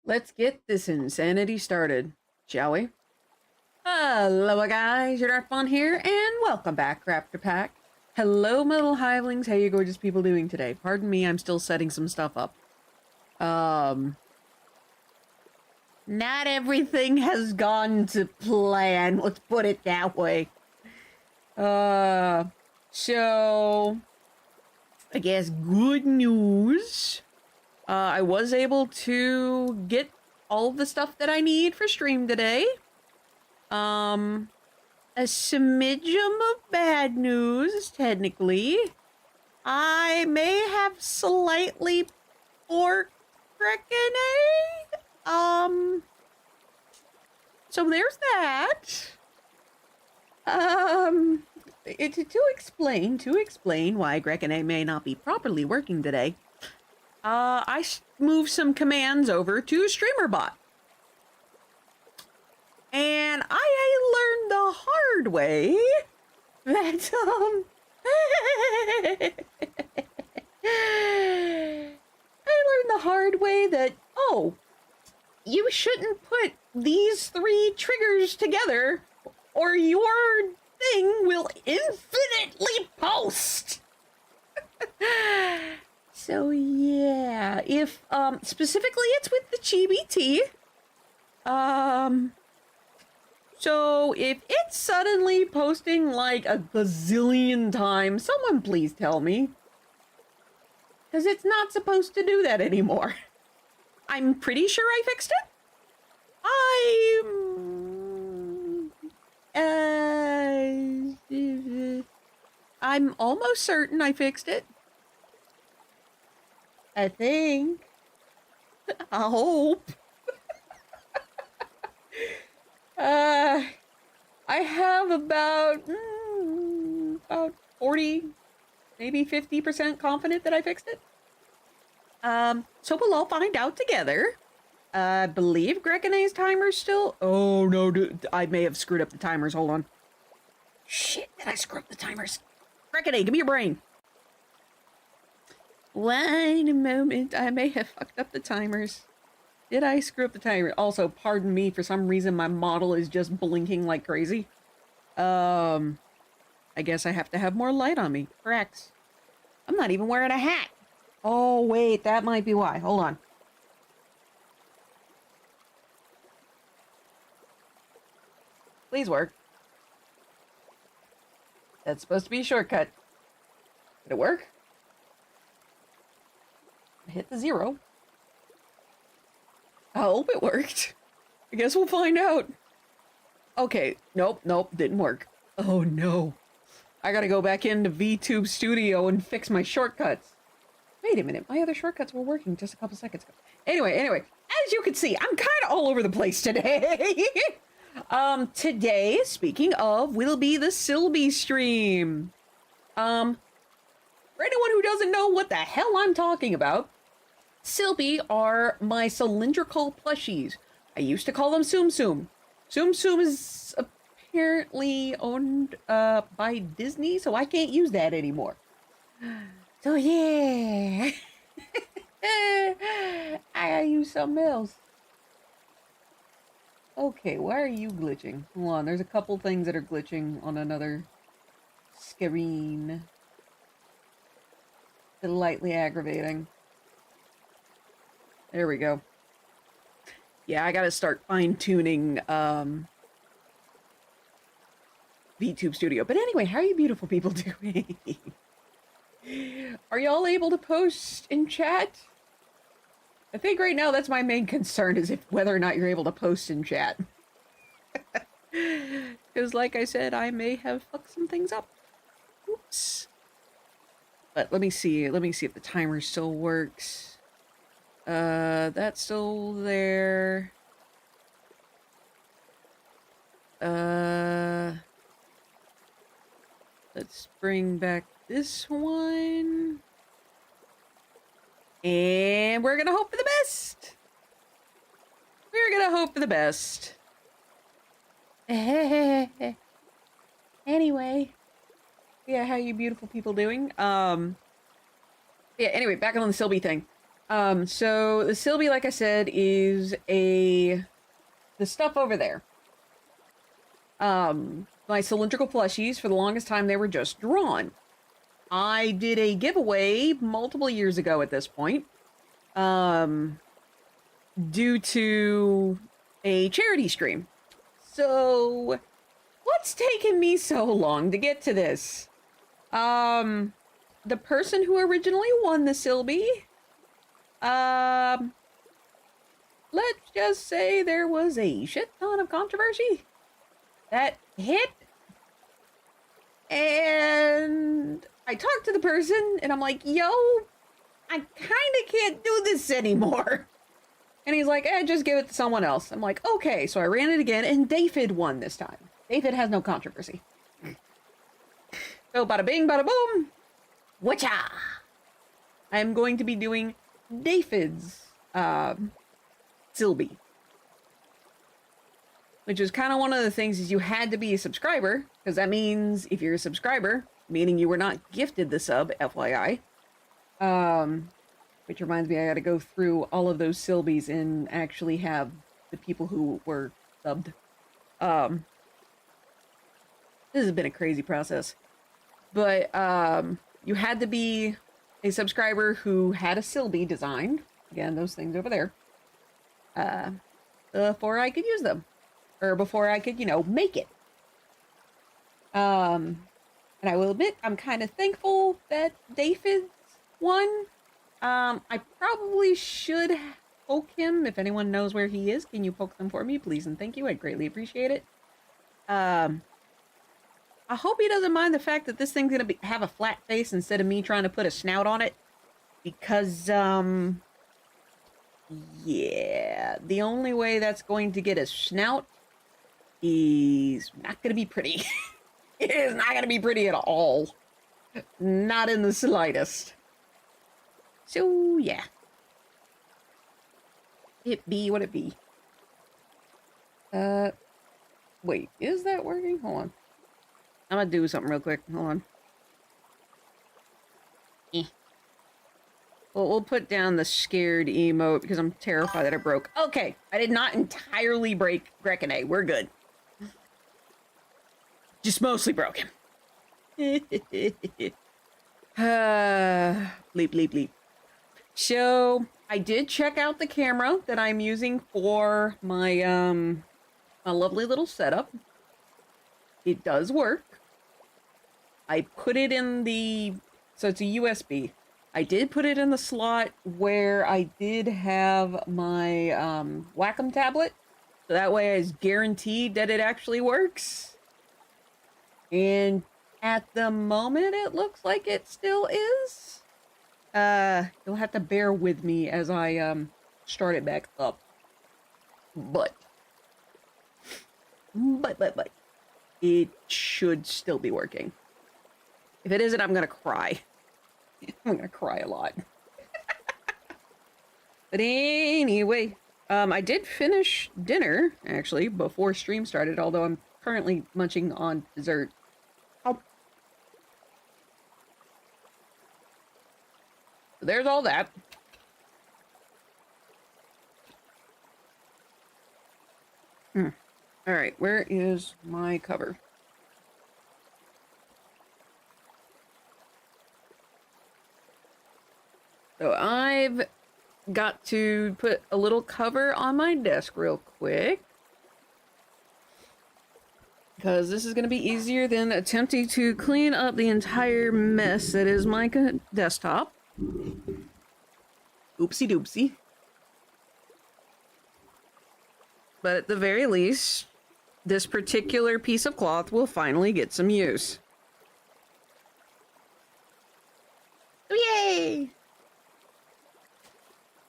Let's get this insanity started, shall we? Hello guys, your Dark Fawn here, and welcome back, Raptor Pack. Hello, my little hivelings. How you gorgeous people doing today? Pardon me, I'm still setting some stuff up. Not everything has gone to plan, let's put it that way. So, I guess good news. I was able to get all the stuff that I need for stream today. A smidgen of bad news, technically. I may have slightly pork reckoning. So there's that. To explain why Grekene may not be properly working today, I moved some commands over to StreamerBot. And I learned the hard way that, oh, you shouldn't put these 3 triggers together or your thing will infinitely post. So yeah, if specifically it's with the Cylbie tea. So if it's suddenly posting like a gazillion times, someone please tell me. Because it's not supposed to do that anymore. I'm pretty sure I fixed it. I'm almost certain I fixed it. I think. I hope. I have about 40, maybe 50% confident that I fixed it. So we'll all find out together. I believe Grekene's timer's still... Oh, no, I may have screwed up the timers. Hold on. Shit, did I screw up the timers? Grekene, give me your brain. Wait a moment. I may have fucked up the timers. Did I screw up the timer? Also, pardon me, for some reason my model is just blinking like crazy. I guess I have to have more light on me. Correct. I'm not even wearing a hat. Oh, wait, that might be why. Hold on. Please work. That's supposed to be a shortcut. Did it work? I hit the 0. I hope it worked. I guess we'll find out. Okay, nope, didn't work. Oh no. I gotta go back into VTube Studio and fix my shortcuts. Wait a minute, my other shortcuts were working just a couple seconds ago. Anyway, as you can see, I'm kind of all over the place today. Today, speaking of, will be the Cylbie stream. For anyone who doesn't know what the hell I'm talking about, Cylbie are my cylindrical plushies. I used to call them Tsum Tsum. Tsum Tsum is apparently owned by Disney, so I can't use that anymore. So yeah, I gotta use something else. Okay, why are you glitching? Hold on, there's a couple things that are glitching on another screen. Delightfully aggravating. There we go. Yeah, I gotta start fine-tuning VTube Studio. But anyway, how are you beautiful people doing? Are y'all able to post in chat? I think right now that's my main concern, is whether or not you're able to post in chat. Because like I said, I may have fucked some things up. Oops. But let me see if the timer still works. That's still there. Let's bring back this one. And we're gonna hope for the best. We're gonna hope for the best. Anyway. Yeah, how you beautiful people doing? Yeah, anyway, back on the Cylbie thing. So the Cylbie, like I said, is the stuff over there. My cylindrical plushies, for the longest time, they were just drawn. I did a giveaway multiple years ago at this point, due to a charity stream. So, what's taken me so long to get to this? The person who originally won the Cylbie, let's just say there was a shit ton of controversy that hit. And I talked to the person and I'm like, yo, I kind of can't do this anymore. And he's like, just give it to someone else. I'm like, okay. So I ran it again and David won this time. David has no controversy. So bada bing, bada boom. Whatcha? I'm going to be doing David's Cylbie. Which is kind of one of the things, is you had to be a subscriber, because that means if you're a subscriber, meaning you were not gifted the sub, FYI. Which reminds me, I gotta go through all of those Cylbies and actually have the people who were subbed. This has been a crazy process. But you had to be a subscriber who had a Cylbie designed. Again, those things over there. Before I could use them. Or before I could, make it. And I will admit, I'm kind of thankful that David won. I probably should poke him. If anyone knows where he is, can you poke them for me, please and thank you? I'd greatly appreciate it. I hope he doesn't mind the fact that this thing's gonna have a flat face instead of me trying to put a snout on it. Because, yeah, the only way that's going to get a snout is not gonna be pretty. It is not gonna be pretty at all. Not in the slightest. So, yeah. It be what it be. Wait, is that working? Hold on. I'm gonna do something real quick. Hold on. Well, we'll put down the scared emote because I'm terrified that it broke. Okay, I did not entirely break Grekene. We're good. Just mostly broken. Bleep, bleep, bleep. So, I did check out the camera that I'm using for my, my lovely little setup. It does work. I put it in the... So it's a USB. I did put it in the slot where I did have my Wacom tablet. So that way I was guaranteed that it actually works. And at the moment, it looks like it still is. You'll have to bear with me as I start it back up. But, it should still be working. If it isn't, I'm gonna cry. I'm gonna cry a lot. But anyway, I did finish dinner, actually, before stream started, although I'm currently munching on dessert. Oh. So there's all that. Alright, where is my cover? So I've got to put a little cover on my desk real quick. Because this is going to be easier than attempting to clean up the entire mess that is my desktop. Oopsie doopsie. But at the very least, this particular piece of cloth will finally get some use. Yay!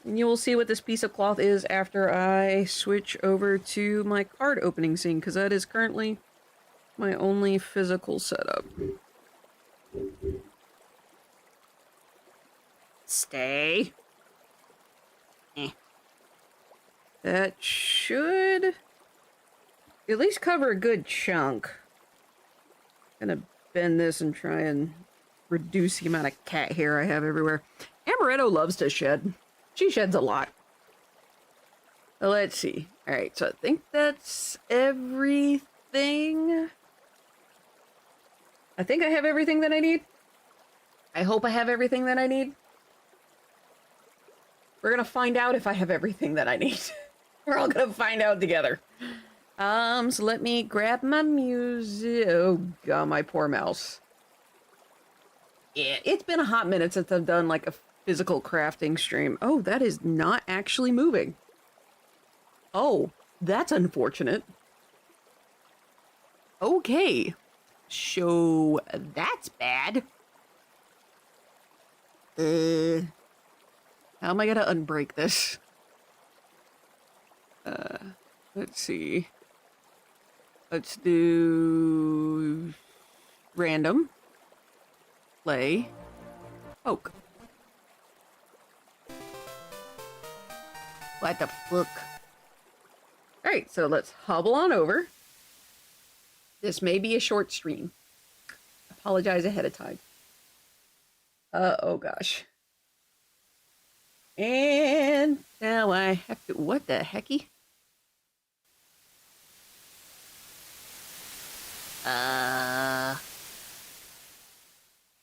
And you will see what this piece of cloth is after I switch over to my card opening scene, because that is currently my only physical setup. Stay. That should at least cover a good chunk. Gonna bend this and try and reduce the amount of cat hair I have everywhere. Amaretto loves to shed. She sheds a lot. So let's see. Alright, so I think that's everything. I think I have everything that I need. I hope I have everything that I need. We're gonna find out if I have everything that I need. We're all gonna find out together. So let me grab my music. Oh god, my poor mouse. Yeah, it's been a hot minute since I've done like a physical crafting stream. Oh, that is not actually moving. Oh, that's unfortunate. Okay. So, that's bad. How am I gonna unbreak this? Let's see. Let's do... random. Play. Poke. What the fuck? Alright, so let's hobble on over. This may be a short stream. Apologize ahead of time. Oh gosh. And now I have to... What the hecky?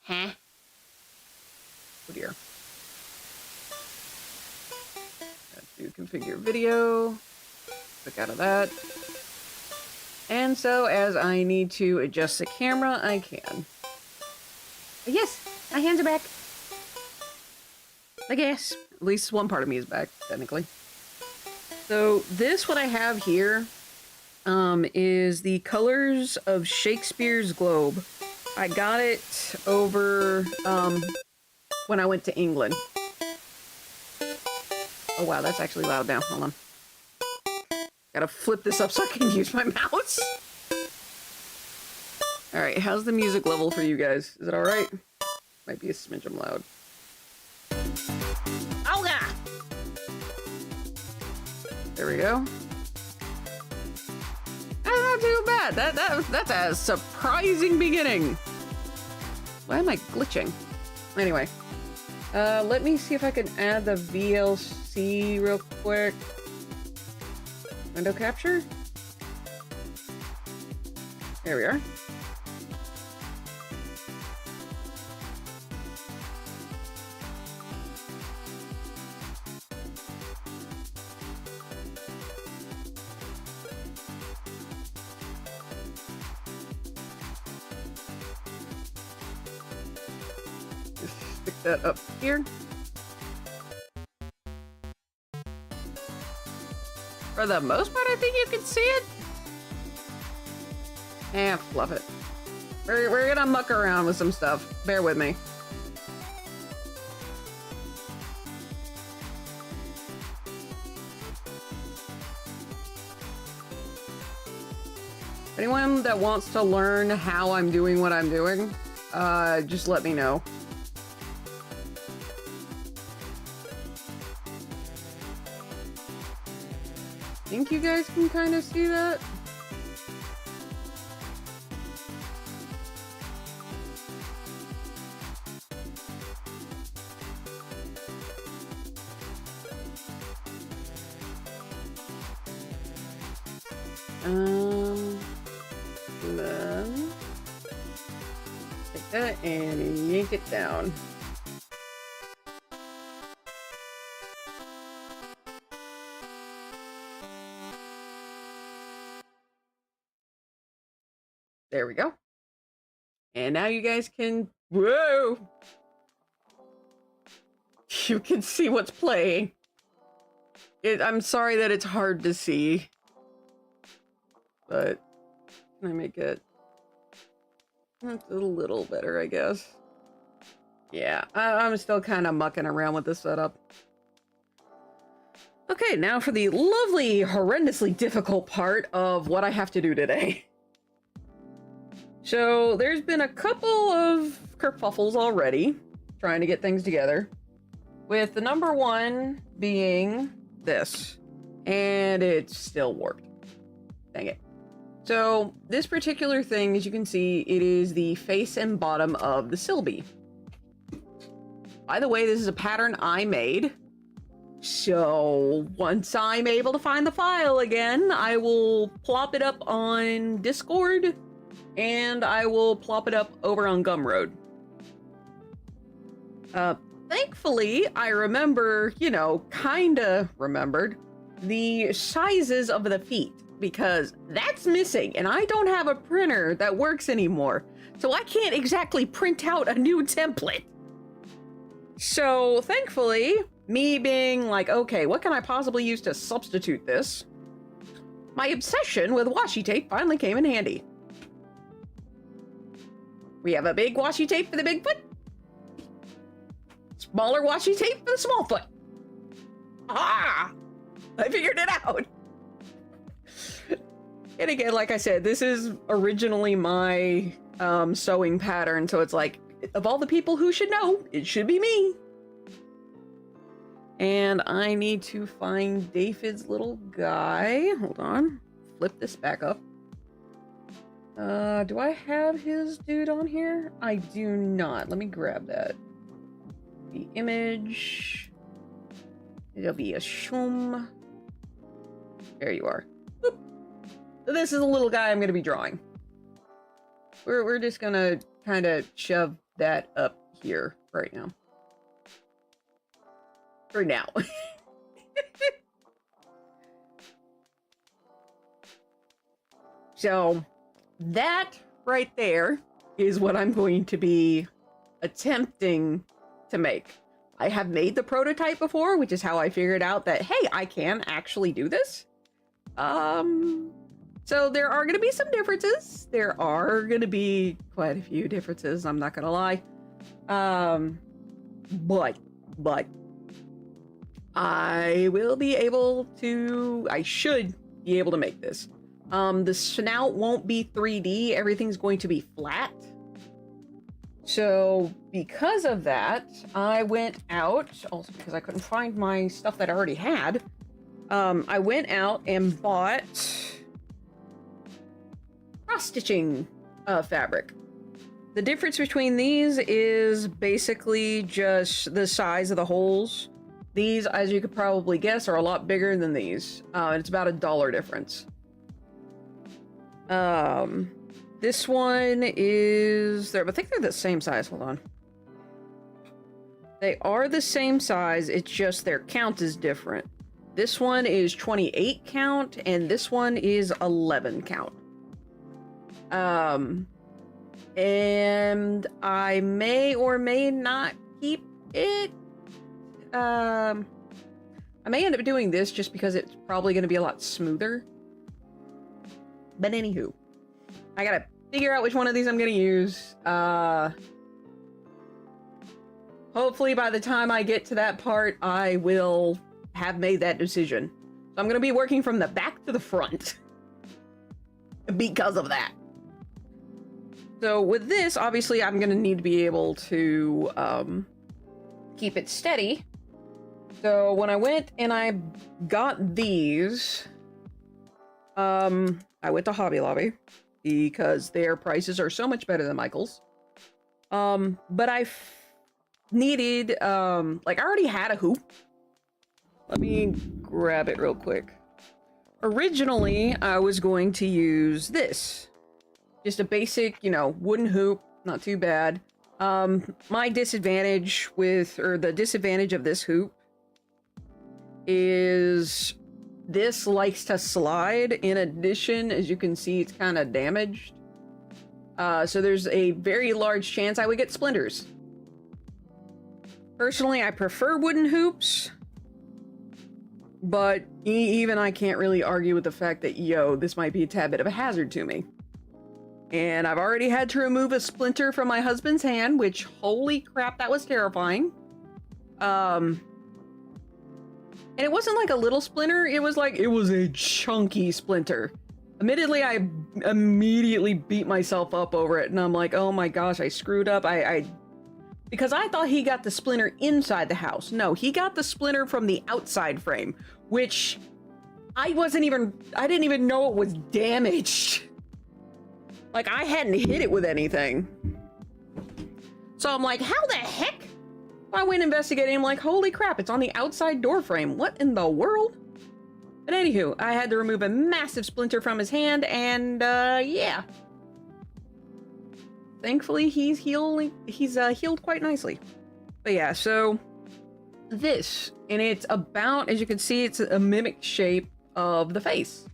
Huh? Oh dear. Let's do configure video. Click out of that. And so as I need to adjust the camera, I can. Yes, my hands are back. I guess. At least one part of me is back, technically. So this, what I have here, is the colors of Shakespeare's globe. I got it over, when I went to England. Oh wow, that's actually loud now. Hold on. Gotta flip this up so I can use my mouse. Alright, how's the music level for you guys? Is it alright? Might be a smidgen loud. Oh yeah! There we go. That's not too bad. That's a surprising beginning. Why am I glitching? Anyway. Let me see if I can add the VLC real quick. Window capture? There we are. Stick that up here. For the most part, I think you can see it. Fluff it. We're gonna muck around with some stuff. Bear with me. Anyone that wants to learn how I'm doing what I'm doing, just let me know. Think you guys can kind of see that? Then take that and yank it down. There we go. And now you guys can, whoa! You can see what's playing. I'm sorry that it's hard to see. But, can I make it a little better, I guess? Yeah, I'm still kind of mucking around with this setup. Okay, now for the lovely, horrendously difficult part of what I have to do today. So, there's been a couple of kerfuffles already, trying to get things together. With the number one being this. And it's still warped. Dang it. So, this particular thing, as you can see, it is the face and bottom of the Cylbie. By the way, this is a pattern I made. So, once I'm able to find the file again, I will plop it up on Discord, and I will plop it up over on Gumroad. Thankfully, I remember, you know, kinda remembered, the sizes of the feet, because that's missing, and I don't have a printer that works anymore, so I can't exactly print out a new template. So, thankfully, me being like, okay, what can I possibly use to substitute this? My obsession with washi tape finally came in handy. We have a big washi tape for the big foot. Smaller washi tape for the small foot. Ah! I figured it out. And again, like I said, this is originally my sewing pattern, so it's like, of all the people who should know, it should be me. And I need to find David's little guy. Hold on. Flip this back up. Do I have his dude on here? I do not. Let me grab that. The image. It'll be a shum. There you are. Boop. So this is a little guy I'm going to be drawing. We're just going to kind of shove that up here right now. For now. So, that right there is what I'm going to be attempting to make. I have made the prototype before, which is how I figured out that, hey, I can actually do this. So there are going to be some differences. There are going to be quite a few differences, I'm not going to lie. But I will be able to, I should be able to make this. The snout won't be 3D, everything's going to be flat. So because of that, I went out, also because I couldn't find my stuff that I already had, I went out and bought cross-stitching fabric. The difference between these is basically just the size of the holes. These, as you could probably guess, are a lot bigger than these. It's about $1 difference. This one is... I think they're the same size. Hold on. They are the same size, it's just their count is different. This one is 28 count, and this one is 11 count. And I may or may not keep it. I may end up doing this just because it's probably going to be a lot smoother. But anywho, I gotta figure out which one of these I'm going to use. Hopefully by the time I get to that part, I will have made that decision. So I'm going to be working from the back to the front because of that. So with this, obviously, I'm going to need to be able to keep it steady. So when I went and I got these, I went to Hobby Lobby because their prices are so much better than Michael's. But I needed, like I already had a hoop. Let me grab it real quick. Originally, I was going to use this. Just a basic, you know, wooden hoop. Not too bad. My disadvantage with, or the disadvantage of this hoop is this likes to slide. In addition, as you can see, it's kind of damaged. So there's a very large chance I would get splinters. Personally, I prefer wooden hoops, but even I can't really argue with the fact that, yo, this might be a tad bit of a hazard to me. And I've already had to remove a splinter from my husband's hand, which, holy crap, that was terrifying. And it wasn't like a little splinter, it was a chunky splinter. Admittedly, I immediately beat myself up over it, and I'm like, oh my gosh, I screwed up. Because I thought he got the splinter inside the house. No, he got the splinter from the outside frame, which I didn't even know it was damaged. Like, I hadn't hit it with anything. So I'm like, how the heck? I went investigating, I'm like, holy crap, it's on the outside door frame. What in the world? But anywho, I had to remove a massive splinter from his hand, and yeah. Thankfully, he's healed quite nicely. But yeah, so this, and it's about, as you can see, it's a mimic shape of the face.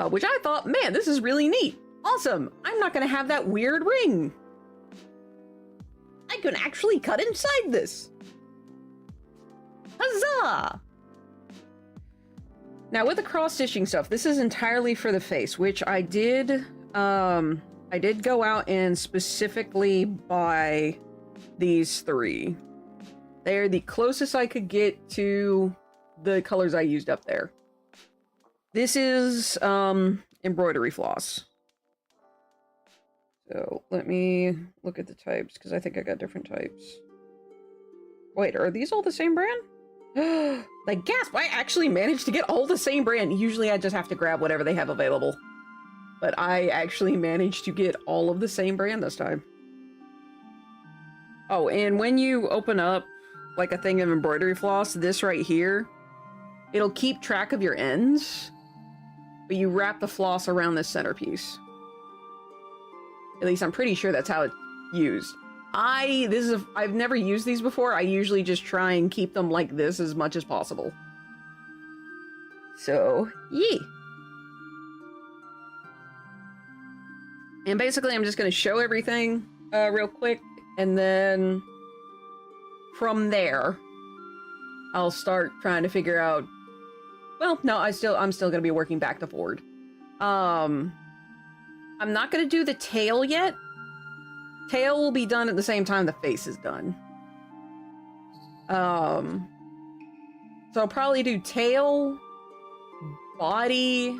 Which I thought, man, this is really neat. Awesome. I'm not gonna have that weird ring. I can actually cut inside this. Huzzah! Now with the cross-stitching stuff, this is entirely for the face, which I did go out and specifically buy these 3. They're the closest I could get to the colors I used up there. This is embroidery floss. So let me look at the types, because I think I got different types. Wait, are these all the same brand? Like, gasp! I actually managed to get all the same brand. Usually I just have to grab whatever they have available. But I actually managed to get all of the same brand this time. Oh, and when you open up, like, a thing of embroidery floss, this right here, it'll keep track of your ends, but you wrap the floss around this centerpiece. At least I'm pretty sure that's how it's used. I've never used these before. I usually just try and keep them like this as much as possible. So, yeah. And basically, I'm just going to show everything real quick, and then from there, I'll start trying to figure out. Well, no, I'm still going to be working back to forward. I'm not going to do the tail yet. Tail will be done at the same time the face is done. So I'll probably do tail, body,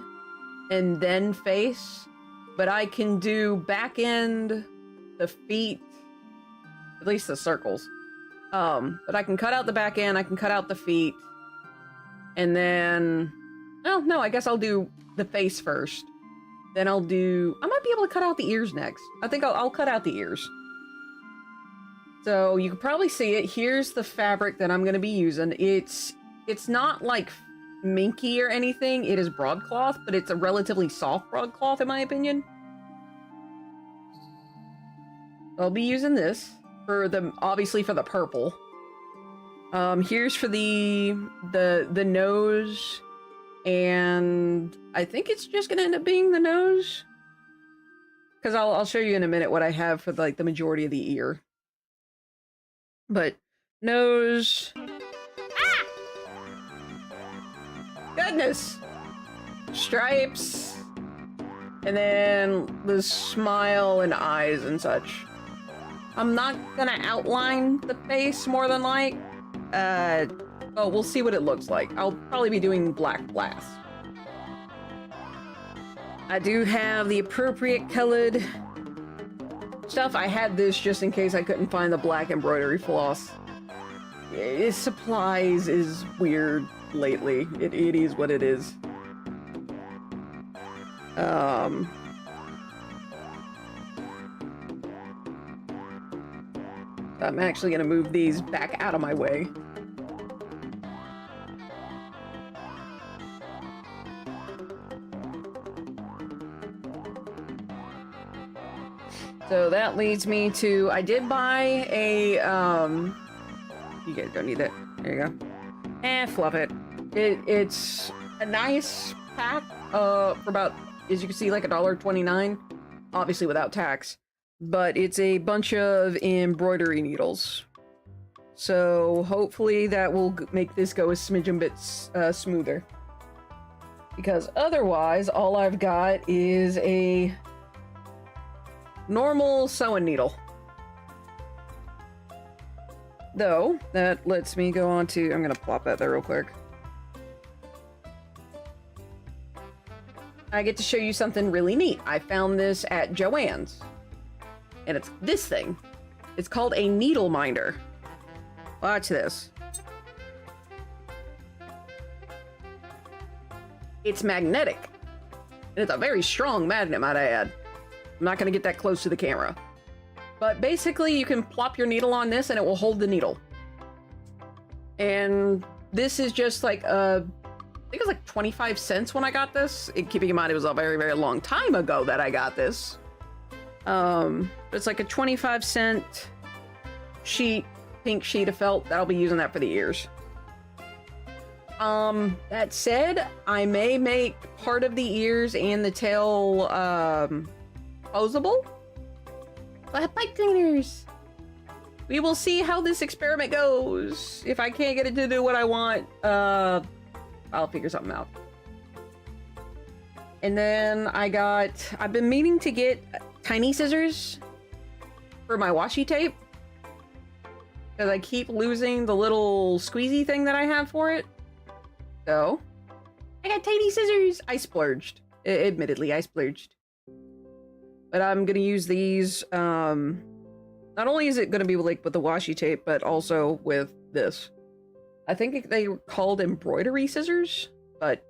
and then face. But I can do back end, the feet, at least the circles. But I can cut out the back end, I can cut out the feet. And then, well, no, I guess I'll do the face first. Then I'll do... I might be able to cut out the ears next. I think I'll cut out the ears. So you can probably see it. Here's the fabric that I'm going to be using. It's not like minky or anything. It is broadcloth, but it's a relatively soft broadcloth in my opinion. I'll be using this for the, obviously for the purple. Here's for the nose, and I think it's just gonna end up being the nose, because I'll show you in a minute what I have for like the majority of the ear. But nose. Ah! Goodness. Stripes, and then the smile and eyes and such. I'm not gonna outline the face more than like. Oh, we'll see what it looks like. I'll probably be doing black glass. I do have the appropriate colored stuff. I had this just in case I couldn't find the black embroidery floss. Supplies is weird lately. It is what it is. I'm actually gonna move these back out of my way. So that leads me to, I did buy a, you guys don't need that. There you go. Fluff it. It's a nice pack, for about, as you can see, like $1.29, obviously without tax. But it's a bunch of embroidery needles. So hopefully that will make this go a smidgen bit smoother. Because otherwise, all I've got is a normal sewing needle. Though, that lets me go on to... I'm gonna plop that there real quick. I get to show you something really neat. I found this at Joann's. And it's this thing. It's called a needle minder. Watch this. It's magnetic. And it's a very strong magnet, might I add. I'm not going to get that close to the camera. But basically, you can plop your needle on this and it will hold the needle. And this is just like I think it was like 25 cents when I got this. Keeping in mind, it was a very, very long time ago that I got this. It's like a 25-cent sheet, pink sheet of felt that I'll be using that for the ears. That said, I may make part of the ears and the tail, posable. Pipe cleaners. We will see how this experiment goes. If I can't get it to do what I want, I'll figure something out. And then I've been meaning to get tiny scissors for my washi tape, because I keep losing the little squeezy thing that I have for it. So I got tiny scissors. I splurged. Admittedly, I splurged. But I'm gonna use these. Not only is it gonna be like with the washi tape, but also with this. I think they were called embroidery scissors, but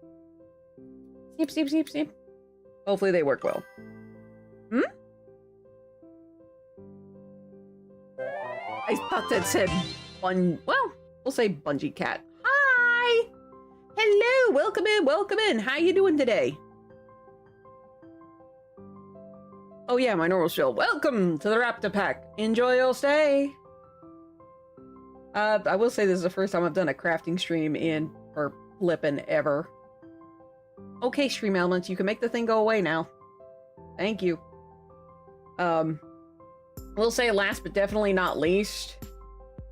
snip, snip, snip, snip. Hopefully they work well. I thought that said well, we'll say Bungee Cat. Hi! Hello, welcome in, welcome in. How you doing today? Oh yeah, my normal show. Welcome to the Raptor Pack. Enjoy your stay. I will say this is the first time I've done a crafting stream in for flippin' ever. Okay, stream elements, you can make the thing go away now. Thank you. We'll say last but definitely not least,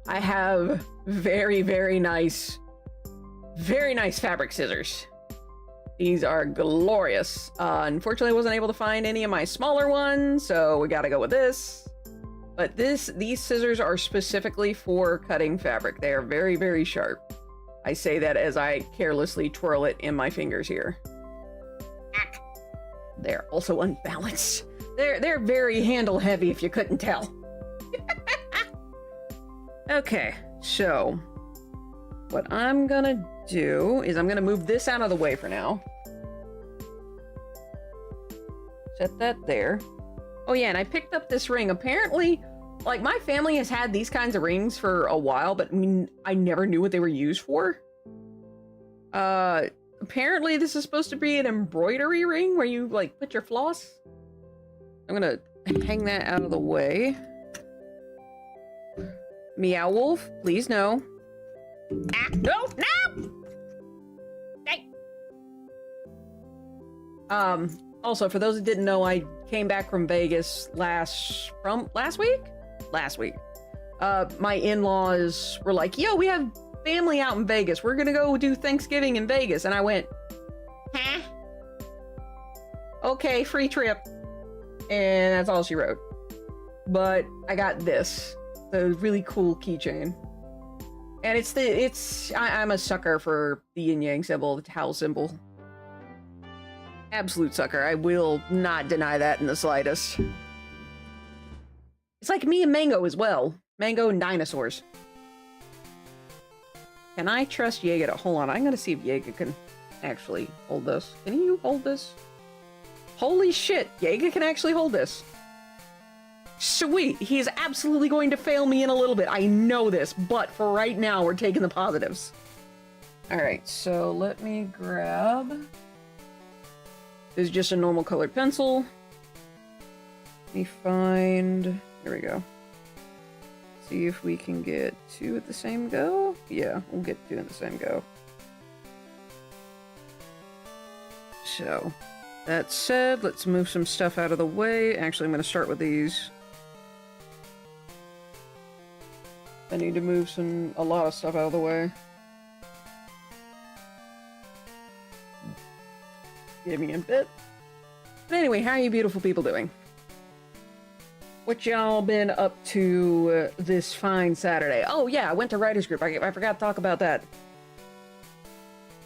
I have very, very nice fabric scissors. These are glorious. Unfortunately, I wasn't able to find any of my smaller ones, so we gotta go with this. But these scissors are specifically for cutting fabric. They are very, very sharp. I say that as I carelessly twirl it in my fingers here. They're also unbalanced. They're very handle heavy, if you couldn't tell. Okay, so what I'm gonna do is I'm gonna move this out of the way for now. Set that there. Oh yeah, and I picked up this ring. Apparently, like, my family has had these kinds of rings for a while, but I never knew what they were used for. Apparently this is supposed to be an embroidery ring where you, like, put your floss. I'm gonna hang that out of the way. Meow Wolf, please no. Ah, no, no! Hey! Also, for those who didn't know, I came back from Vegas last week? Last week. My in-laws were like, yo, we have family out in Vegas. We're gonna go do Thanksgiving in Vegas. And I went, huh? Okay, free trip. And that's all she wrote. But I got this. The really cool keychain. And I'm a sucker for the yin-yang symbol, the Tao symbol. Absolute sucker. I will not deny that in the slightest. It's like me and Mango as well. Mango and dinosaurs. Can I trust Jaeger to... Hold on, I'm gonna see if Jaeger can actually hold this. Can you hold this? Holy shit, Jaeger can actually hold this. Sweet, he is absolutely going to fail me in a little bit. I know this, but for right now, we're taking the positives. Alright, so let me grab... This is just a normal colored pencil. Let me find... There we go. See if we can get 2 at the same go. Yeah, we'll get 2 in the same go. So, that said, let's move some stuff out of the way. Actually, I'm going to start with these. I need to move a lot of stuff out of the way. Give me a bit. But anyway, how are you beautiful people doing? What y'all been up to this fine Saturday? Oh yeah, I went to Writers Group. I forgot to talk about that.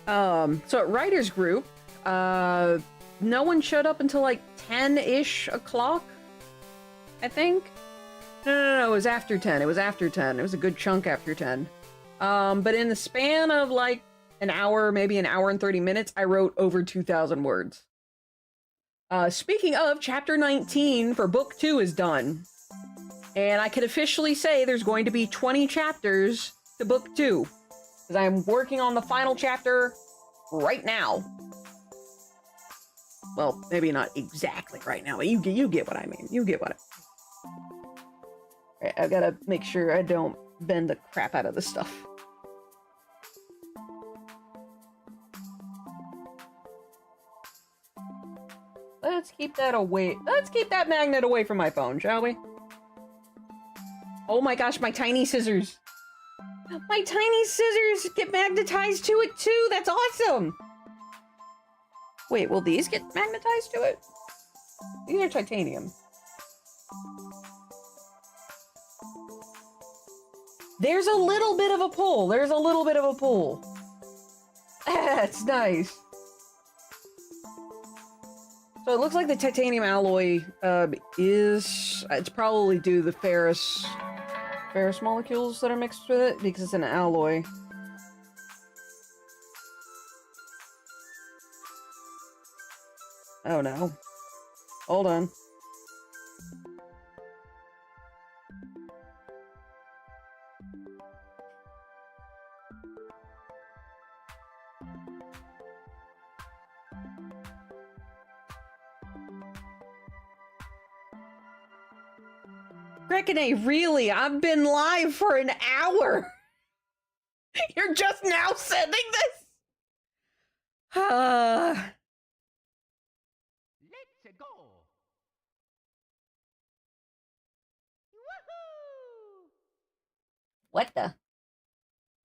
So at Writers Group, no one showed up until like 10-ish o'clock, I think. No, it was after 10. It was after 10. It was a good chunk after 10. But in the span of like an hour, maybe an hour and 30 minutes, I wrote over 2,000 words. Speaking of, chapter 19 for book 2 is done. And I can officially say there's going to be 20 chapters to book 2. Because I'm working on the final chapter right now. Well, maybe not exactly right now, but you get what I mean. You get what I mean. Alright, I've got to make sure I don't bend the crap out of this stuff. Let's keep that away. Let's keep that magnet away from my phone, shall we? Oh my gosh, my tiny scissors. My tiny scissors get magnetized to it too. That's awesome. Wait, will these get magnetized to it? These are titanium. There's a little bit of a pull. There's a little bit of a pull. That's nice. So it looks like the titanium alloy it's probably due to the ferrous molecules that are mixed with it, because it's an alloy. Oh no. Hold on. Reckoning, really? I've been live for an hour. You're just now sending this? Let's go. Woohoo! What the?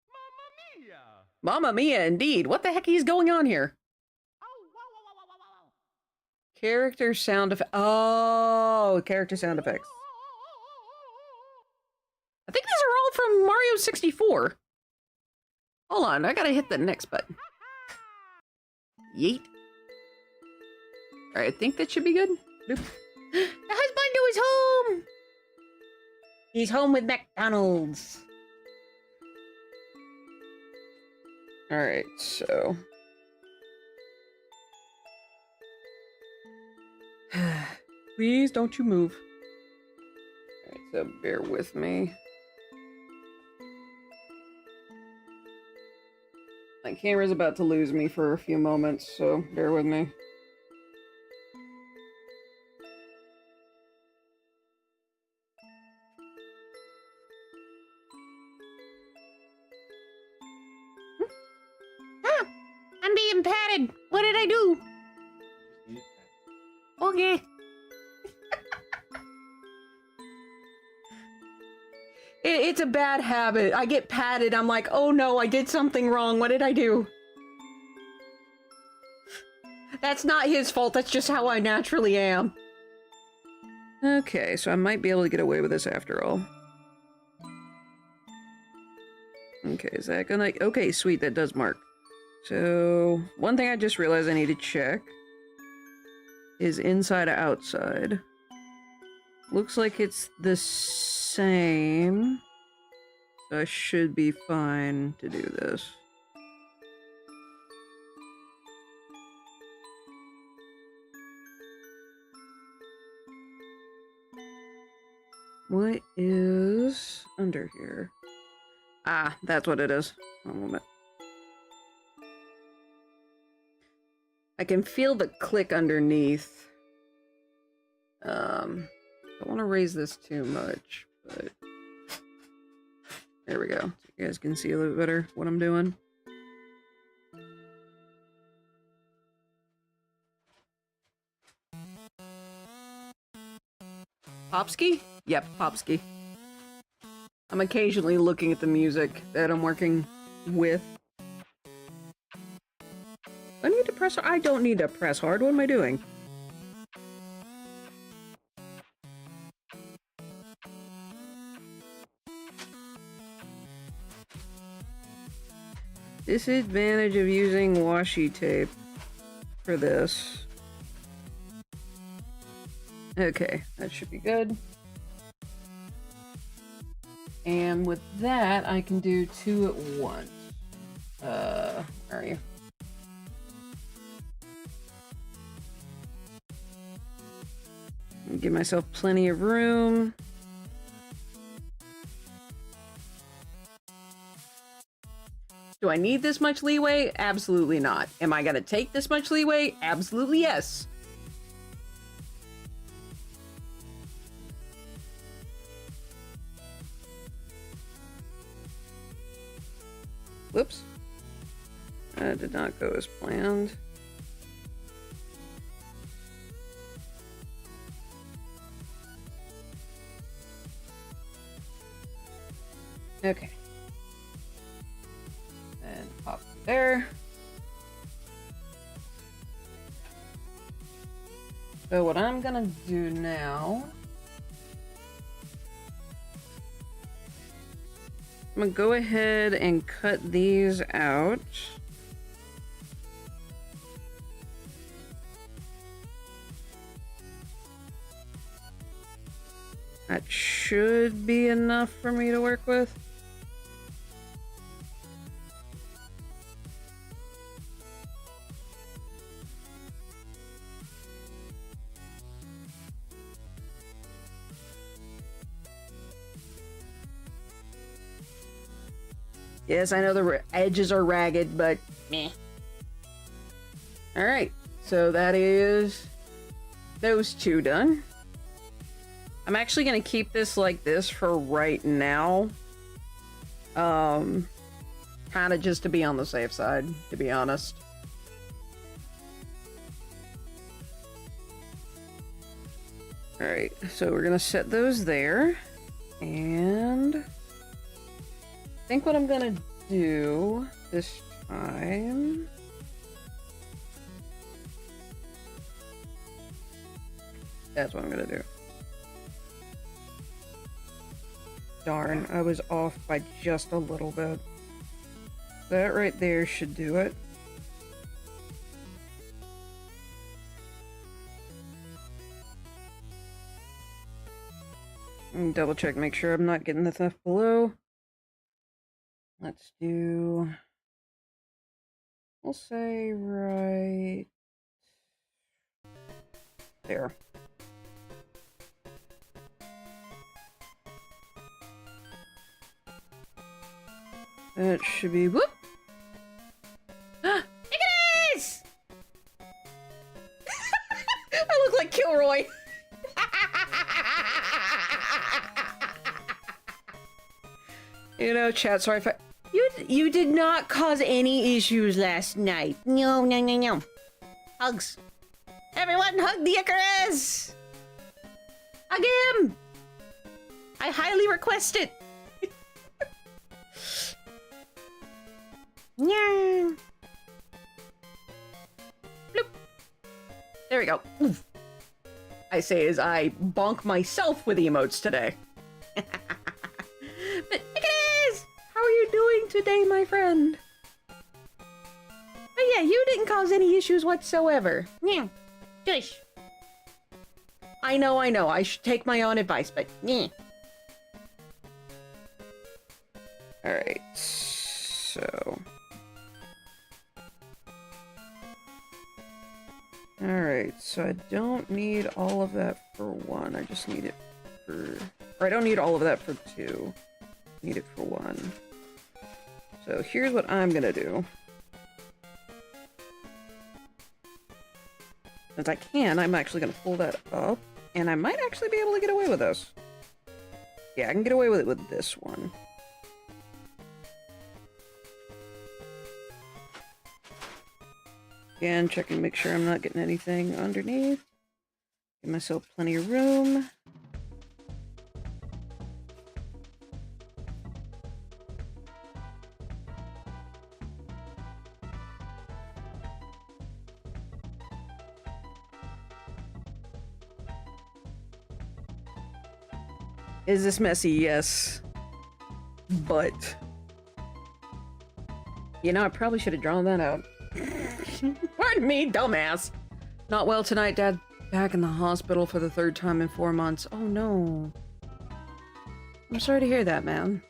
Mamma mia! Mamma mia, indeed. What the heck is going on here? Character sound effects. Oh, character sound effects. I think these are all from Mario 64. Hold on, I gotta hit the next button. Yeet. Alright, I think that should be good. The husband is home! He's home with McDonald's. Alright, so... Please don't you move. Alright, so bear with me. My camera's about to lose me for a few moments, so bear with me. Ah! I'm being patted! What did I do? Okay. It's a bad habit. I get patted, I'm like, oh no, I did something wrong. What did I do? That's not his fault, that's just how I naturally am. Okay, so I might be able to get away with this after all. Okay, is that gonna... Okay, sweet, that does mark. So, one thing I just realized I need to check is inside or outside. Looks like it's the same. So I should be fine to do this. What is under here? Ah, that's what it is. One moment. I can feel the click underneath. Don't want to raise this too much, but there we go. So you guys can see a little bit better what I'm doing. Popsky? Yep, Popsky. I'm occasionally looking at the music that I'm working with. I need to press hard. I don't need to press hard. What am I doing? Disadvantage of using washi tape for this. Okay, that should be good. And with that, I can do 2 at once. Where are you? Give myself plenty of room. Do I need this much leeway? Absolutely not. Am I gonna take this much leeway? Absolutely yes. Whoops. That did not go as planned. Okay. And pop there. So what I'm gonna do now, I'm gonna go ahead and cut these out. That should be enough for me to work with. Yes, I know the edges are ragged, but meh. Alright, so that is those two done. I'm actually going to keep this like this for right now. Kind of just to be on the safe side, to be honest. Alright, so we're going to set those there. And I think what I'm gonna do this time... That's what I'm gonna do. Darn, I was off by just a little bit. That right there should do it. And double check, make sure I'm not getting the stuff below. Let's do, we'll say right There. That should be... Whoop! Icarus! I look like Kilroy. You know, chat, sorry if I... You did not cause any issues last night. No, no, no, no. Hugs. Everyone hug the Icarus! Hug him! I highly request it. Yeah. Bloop. There we go. Oof. I say as I bonk myself with emotes today. But Icarus! How are you doing today, my friend? But yeah, you didn't cause any issues whatsoever. Yeah. Shush. I know. I should take my own advice, but yeah. Alright, so... Alright, so I don't need all of that for 1. I just need it for... Or I don't need all of that for 2. I need it for 1. So here's what I'm gonna do. Since I can, I'm actually gonna pull that up. And I might actually be able to get away with this. Yeah, I can get away with it with this one. Again, check and make sure I'm not getting anything underneath. Give myself plenty of room. Is this messy? Yes. But... You know, I probably should have drawn that out. Pardon me, dumbass. Not well tonight, Dad. Back in the hospital for the 3rd time in 4 months. Oh no. I'm sorry to hear that, man.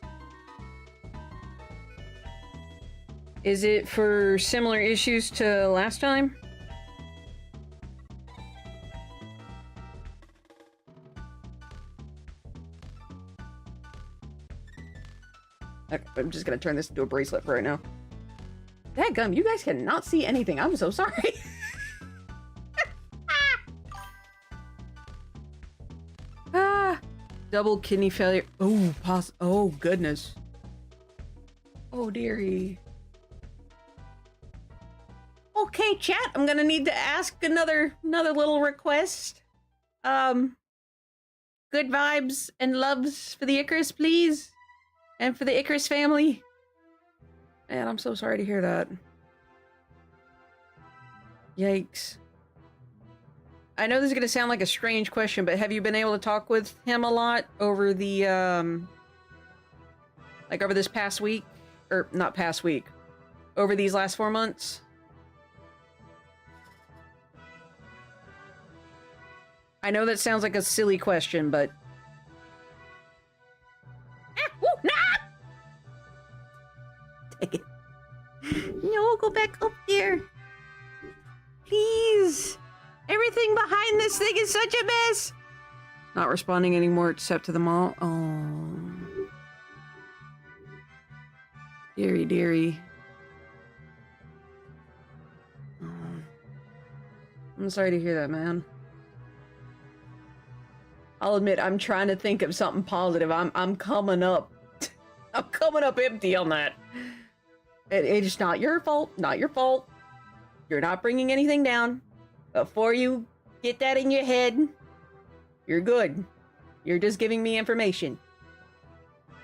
Is it for similar issues to last time? Okay, I'm just gonna turn this into a bracelet for right now. Dadgum, you guys cannot see anything. I'm so sorry. Double kidney failure. Oh, oh, goodness. Oh, dearie. Okay, chat. I'm gonna need to ask another little request. Good vibes and loves for the Icarus, please. And for the Icarus family. Man, I'm so sorry to hear that. Yikes. I know this is gonna sound like a strange question, but have you been able to talk with him a lot over the, like over this past week? Or, not past week. Over these last 4 months? I know that sounds like a silly question, but... Ah, woo, nah! Take it. No, go back up there. Please. Everything behind this thing is such a mess. Not responding anymore except to the mall. Oh. Dearie, dearie. Oh. I'm sorry to hear that, man. I'll admit, I'm trying to think of something positive. I'm coming up. I'm coming up empty on that. It's not your fault. Not your fault. You're not bringing anything down. Before you get that in your head, you're good. You're just giving me information.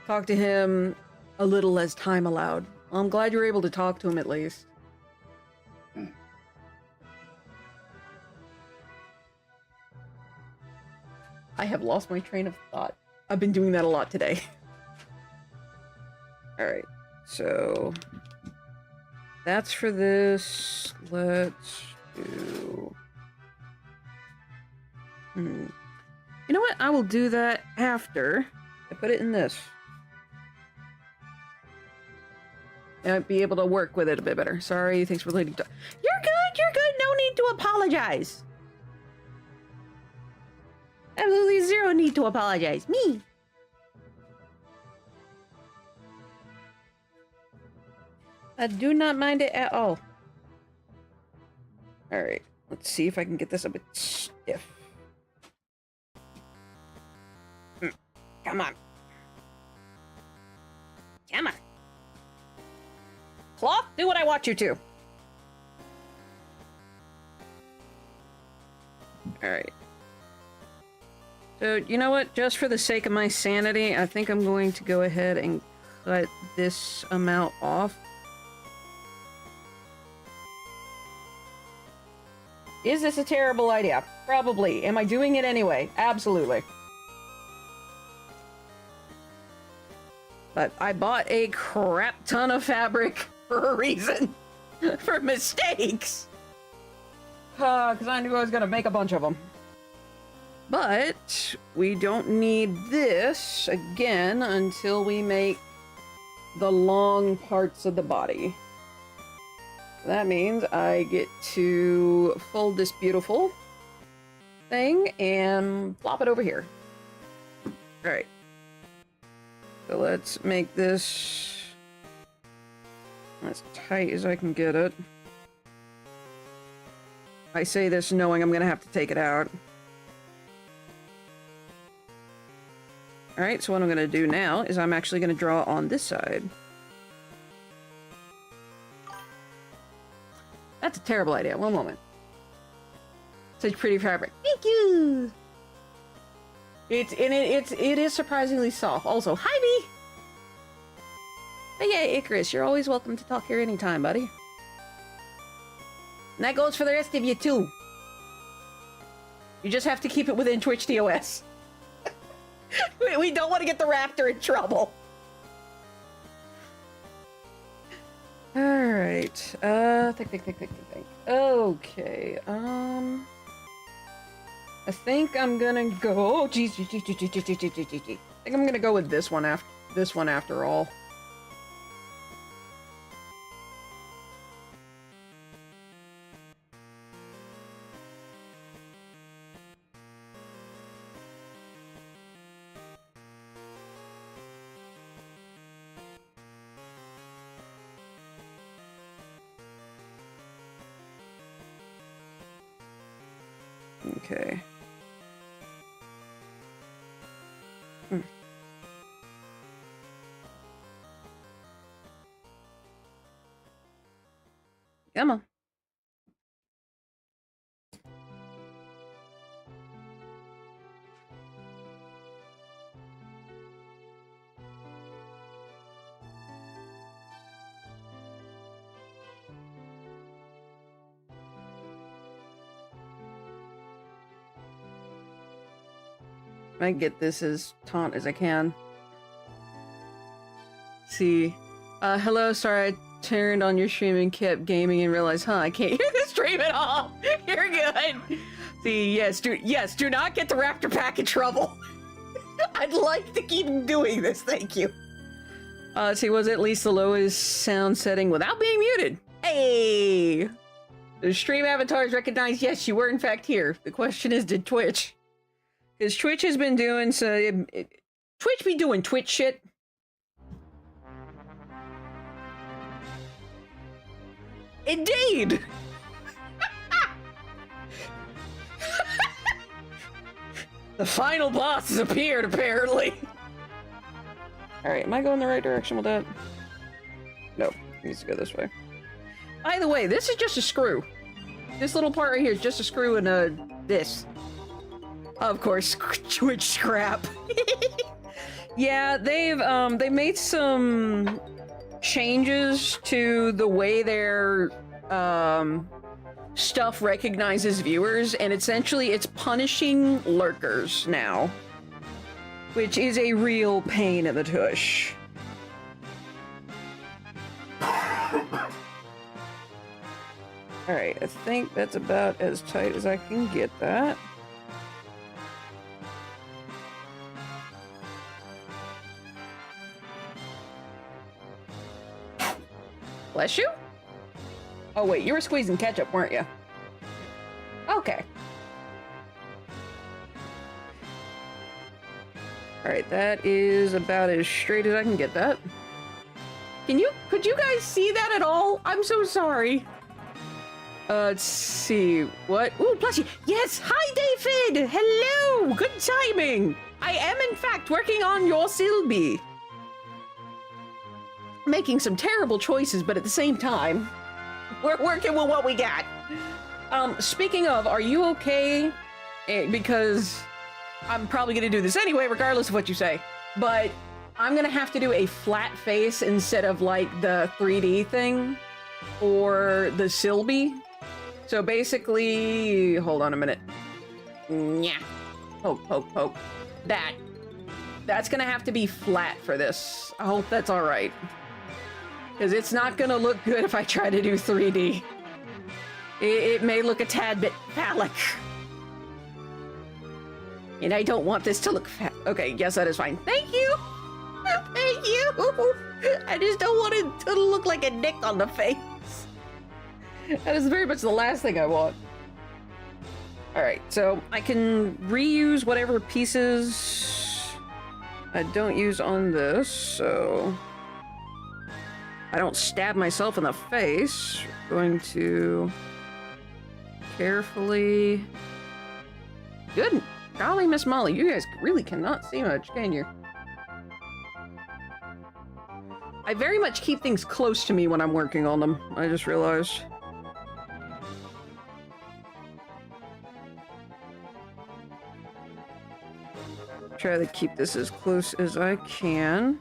Talk to him a little as time allowed. I'm glad you were able to talk to him at least. I have lost my train of thought. I've been doing that a lot today. Alright, so... that's for this. Let's do... You know what? I will do that after I put it in this. I'd be able to work with it a bit better. Sorry, thanks for letting... You're good, you're good! No need to apologize! Absolutely zero need to apologize. Me. I do not mind it at all. Alright, let's see if I can get this a bit stiff. Come on. Come on. Cloth, do what I want you to. Alright. So, you know what? Just for the sake of my sanity, I think I'm going to go ahead and cut this amount off. Is this a terrible idea? Probably. Am I doing it anyway? Absolutely. But I bought a crap ton of fabric for a reason. For mistakes. Because I knew I was going to make a bunch of them. But we don't need this again until we make the long parts of the body. That means I get to fold this beautiful thing and plop it over here. Alright. So let's make this as tight as I can get it. I say this knowing I'm gonna have to take it out. Alright, so what I'm gonna do now is I'm actually gonna draw on this side. That's a terrible idea. One moment. Such pretty fabric. Thank you! It is surprisingly soft. Also, hi me! But yeah, Icarus, you're always welcome to talk here anytime, buddy. And that goes for the rest of you, too. You just have to keep it within Twitch TOS. We don't want to get the raptor in trouble. Alright. Think. Okay, I think I'm gonna go... Oh, jeez. I think I'm gonna go with this one after all. Okay. Come on. I get this as taut as I can. See. Hello, sorry I turned on your stream and kept gaming and realized, I can't hear the stream at all. You're good. See, yes, do not get the Raptor Pack in trouble. I'd like to keep doing this, thank you. See, was at least the lowest sound setting without being muted. Hey! The stream avatars recognize, yes, you were in fact here. The question is, did Twitch? Because Twitch has been doing Twitch be doing Twitch shit. Indeed! The final boss has appeared, apparently. Alright, am I going the right direction with that? No, it needs to go this way. By the way, this is just a screw. This little part right here is just a screw and this. Of course, Twitch scrap. Yeah, they've made some changes to the way their stuff recognizes viewers, and essentially it's punishing lurkers now, which is a real pain in the tush. Alright, I think that's about as tight as I can get that. Bless you? Oh wait, you were squeezing ketchup, weren't you? Okay. Alright, that is about as straight as I can get that. Could you guys see that at all? I'm so sorry. Let's see, what? Ooh, plushie. Yes, hi David! Hello! Good timing! I am in fact working on your Cylbie. Making some terrible choices, but at the same time, we're working with what we got. Speaking of, are you okay? Because I'm probably gonna do this anyway, regardless of what you say. But I'm gonna have to do a flat face instead of like the 3D thing for the Cylbie. So basically, hold on a minute. Yeah. Poke, poke, poke. That's gonna have to be flat for this. I hope that's all right. Because it's not gonna look good if I try to do 3D. It may look a tad bit phallic. And I don't want this to look okay, yes, that is fine. Thank you! Thank you! I just don't want it to look like a nick on the face. That is very much the last thing I want. Alright, so I can reuse whatever pieces I don't use on this, so I don't stab myself in the face. We're going to carefully... Good. Golly, Miss Molly, you guys really cannot see much, can you? I very much keep things close to me when I'm working on them, I just realized. Try to keep this as close as I can.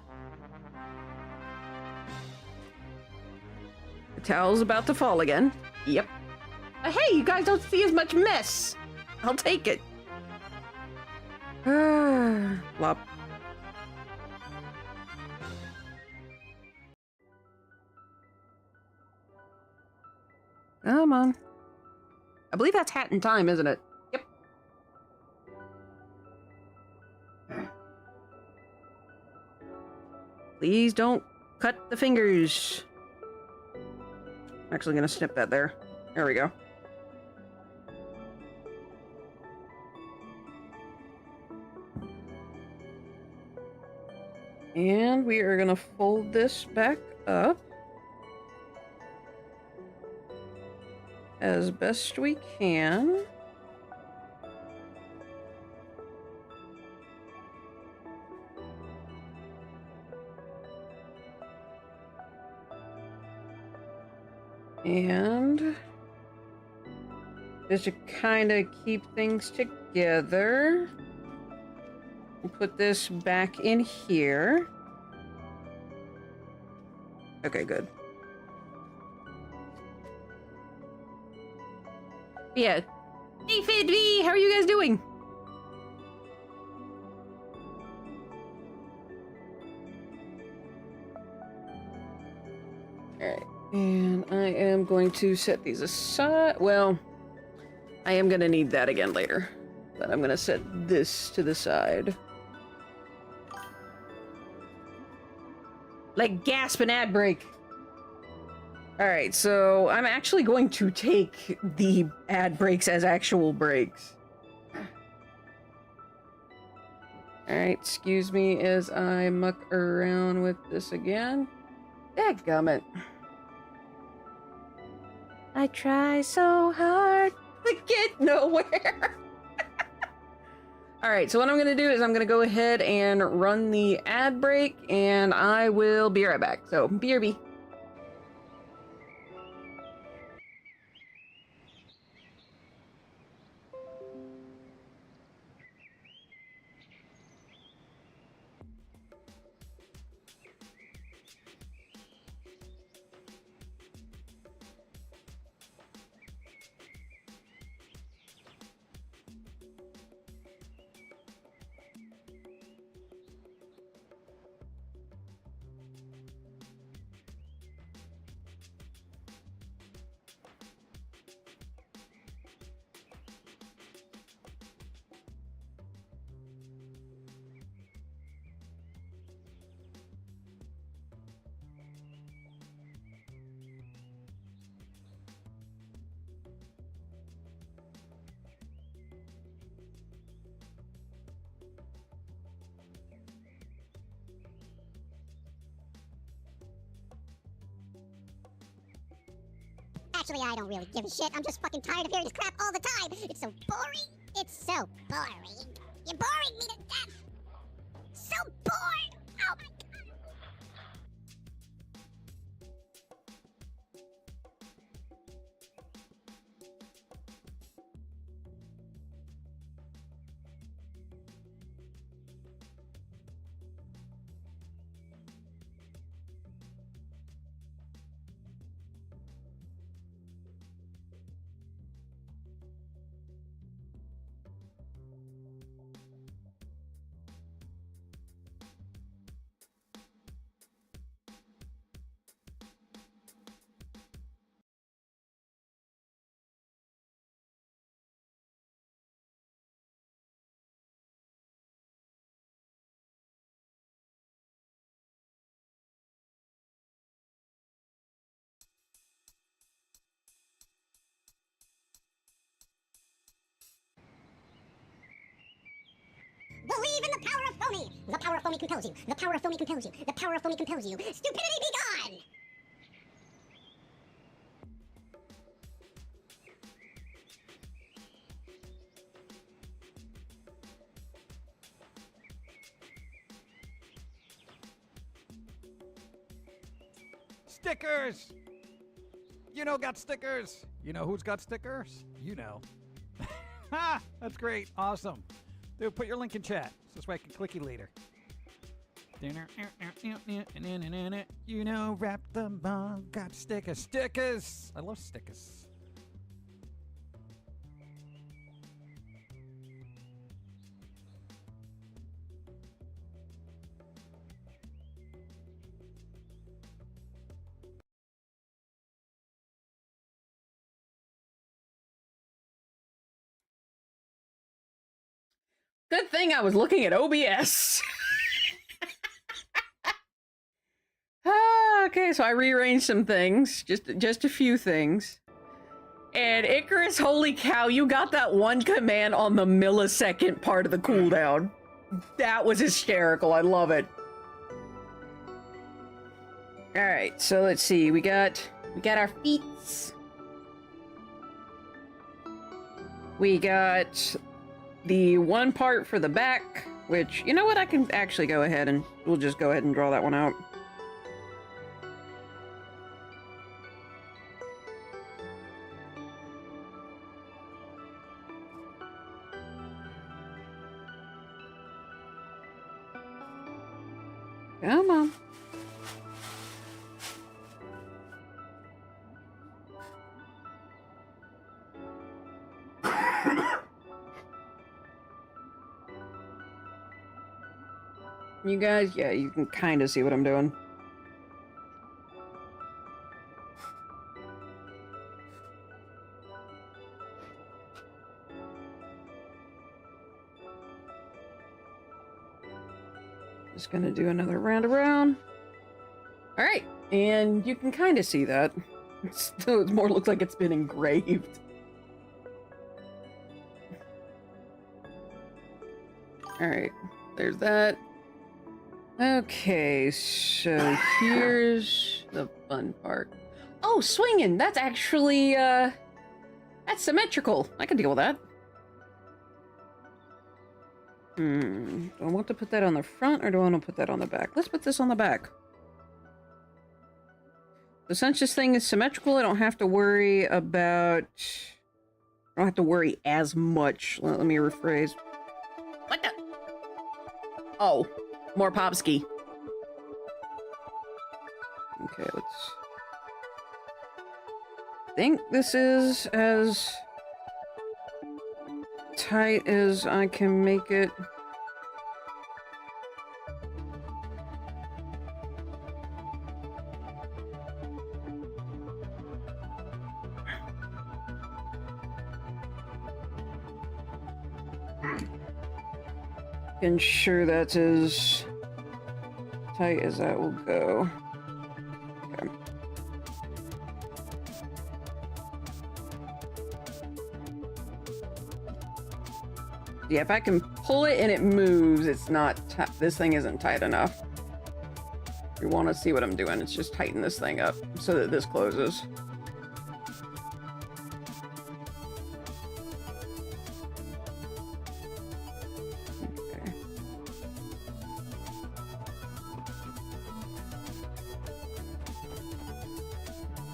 The towel's about to fall again. Yep. Hey, you guys don't see as much mess. I'll take it. Flop. Come on. I believe that's hat in time, isn't it? Yep. Please don't cut the fingers. I'm actually gonna snip that there. There we go. And we are gonna fold this back up as best we can. And just to kind of keep things together, we'll put this back in here. Okay, good. Yeah. David V, how are you guys doing? Alright, and I am going to set these aside. Well, I am gonna need that again later. But I'm gonna set this to the side. Like gasp and ad break. Alright, so I'm actually going to take the ad breaks as actual breaks. Alright, excuse me as I muck around with this again. Dadgummit. I try so hard to get nowhere. Alright, so what I'm going to do is I'm going to go ahead and run the ad break, and I will be right back. So, BRB. Actually, I don't really give a shit. I'm just fucking tired of hearing this crap all the time. It's so boring. It's so boring. You're boring me to death. So bored. Oh my god. Believe in the power of phony! The power of phony compels you. The power of phony compels you. The power of phony compels you. Stupidity be gone! Stickers! You know got stickers. You know who's got stickers? You know. Ha! That's great. Awesome. Dude, put your link in chat. So this way I can click you later. You know, wrap them all. Got stickers. Stickers! I love stickers. Good thing I was looking at OBS. Okay, so I rearranged some things, just a few things. And Icarus, holy cow, you got that one command on the millisecond part of the cooldown. That was hysterical. I love it. All right, so let's see. We got our feats. We got the one part for the back, which, you know what, I can actually go ahead and we'll just go ahead and draw that one out. Come on. You guys, yeah, you can kind of see what I'm doing. Just gonna do another round around. All right, and you can kind of see that. Still, it more looks like it's been engraved. All right, there's that. Okay, so here's the fun part. Oh, swinging! That's actually, that's symmetrical. I can deal with that. Do I want to put that on the front or do I want to put that on the back? Let's put this on the back. So since this thing is symmetrical, I don't have to worry about... I don't have to worry as much. Let me rephrase. What the? Oh, more Popsky. Okay, let's... I think this is as tight as I can make it. Ensure that's as tight as that will go. Okay. Yeah, if I can pull it and it moves, it's not, this thing isn't tight enough. If you want to see what I'm doing, it's just tighten this thing up so that this closes.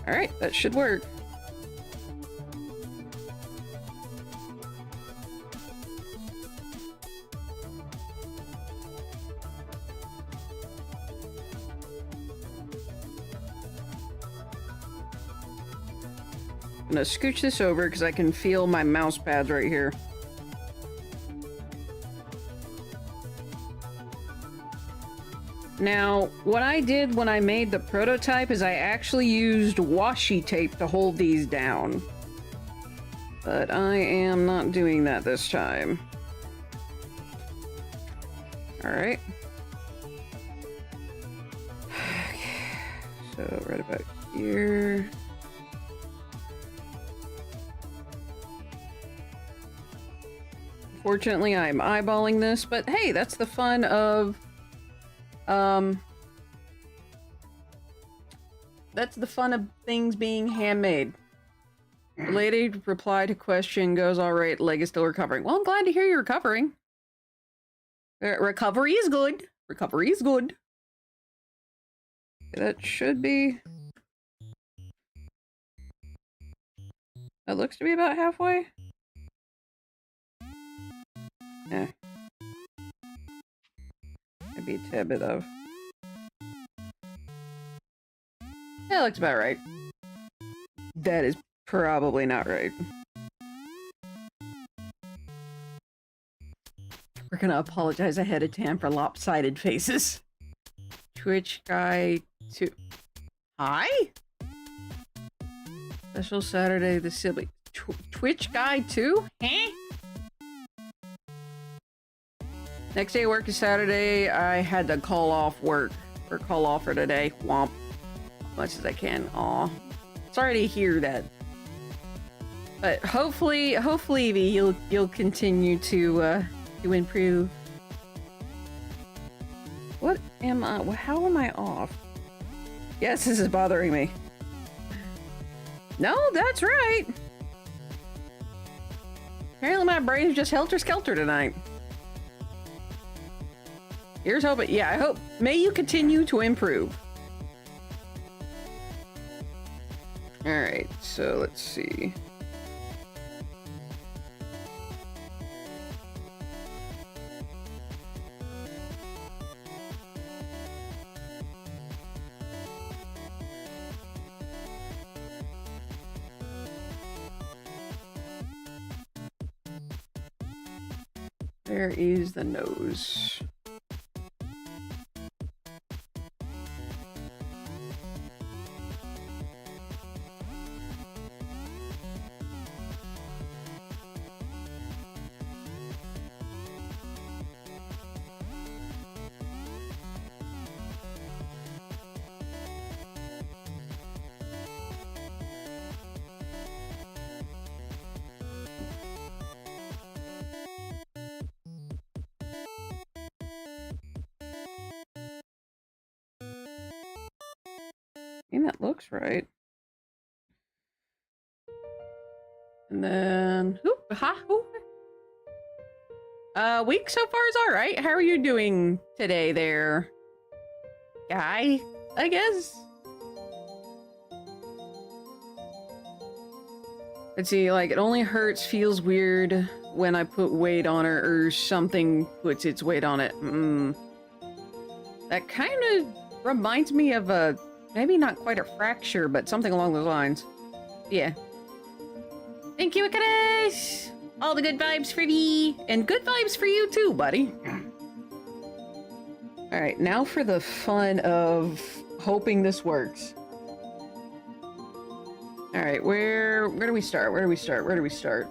Alright, that should work. I'm gonna scooch this over because I can feel my mouse pads right here. Now, what I did when I made the prototype is I actually used washi tape to hold these down. But I am not doing that this time. Alright. So, right about here. Fortunately, I'm eyeballing this, but hey, that's the fun of that's the fun of things being handmade. The lady reply to question goes all right, leg is still recovering. Well, I'm glad to hear you're recovering. Recovery is good. Recovery is good. That should be... That looks to be about halfway. Yeah. Maybe a tad bit of. That looks about right. That is probably not right. We're gonna apologize ahead of time for lopsided faces. Twitch guy 2. Hi? Special Saturday the Cylbie. Twitch guy 2? Huh? Next day of work is Saturday. I had to call off work. Or call off for today. Womp. As much as I can. Aw. Sorry to hear that. But hopefully, you'll continue to improve. What am I? How am I off? Yes, this is bothering me. No, that's right. Apparently my brain's just helter-skelter tonight. Here's hoping. Yeah, I hope. May you continue to improve. Alright, so let's see. Where is the nose? I mean, that looks right. And then, week so far is all right. How are you doing today there, guy? I guess. Let's see, like, it only hurts, feels weird when I put weight on it or something puts its weight on it. That kind of reminds me of a, maybe not quite a fracture, but something along those lines. Yeah. Thank you, Akadesh! All the good vibes for me, and good vibes for you too, buddy. Alright, now for the fun of hoping this works. Alright, where do we start? Where do we start?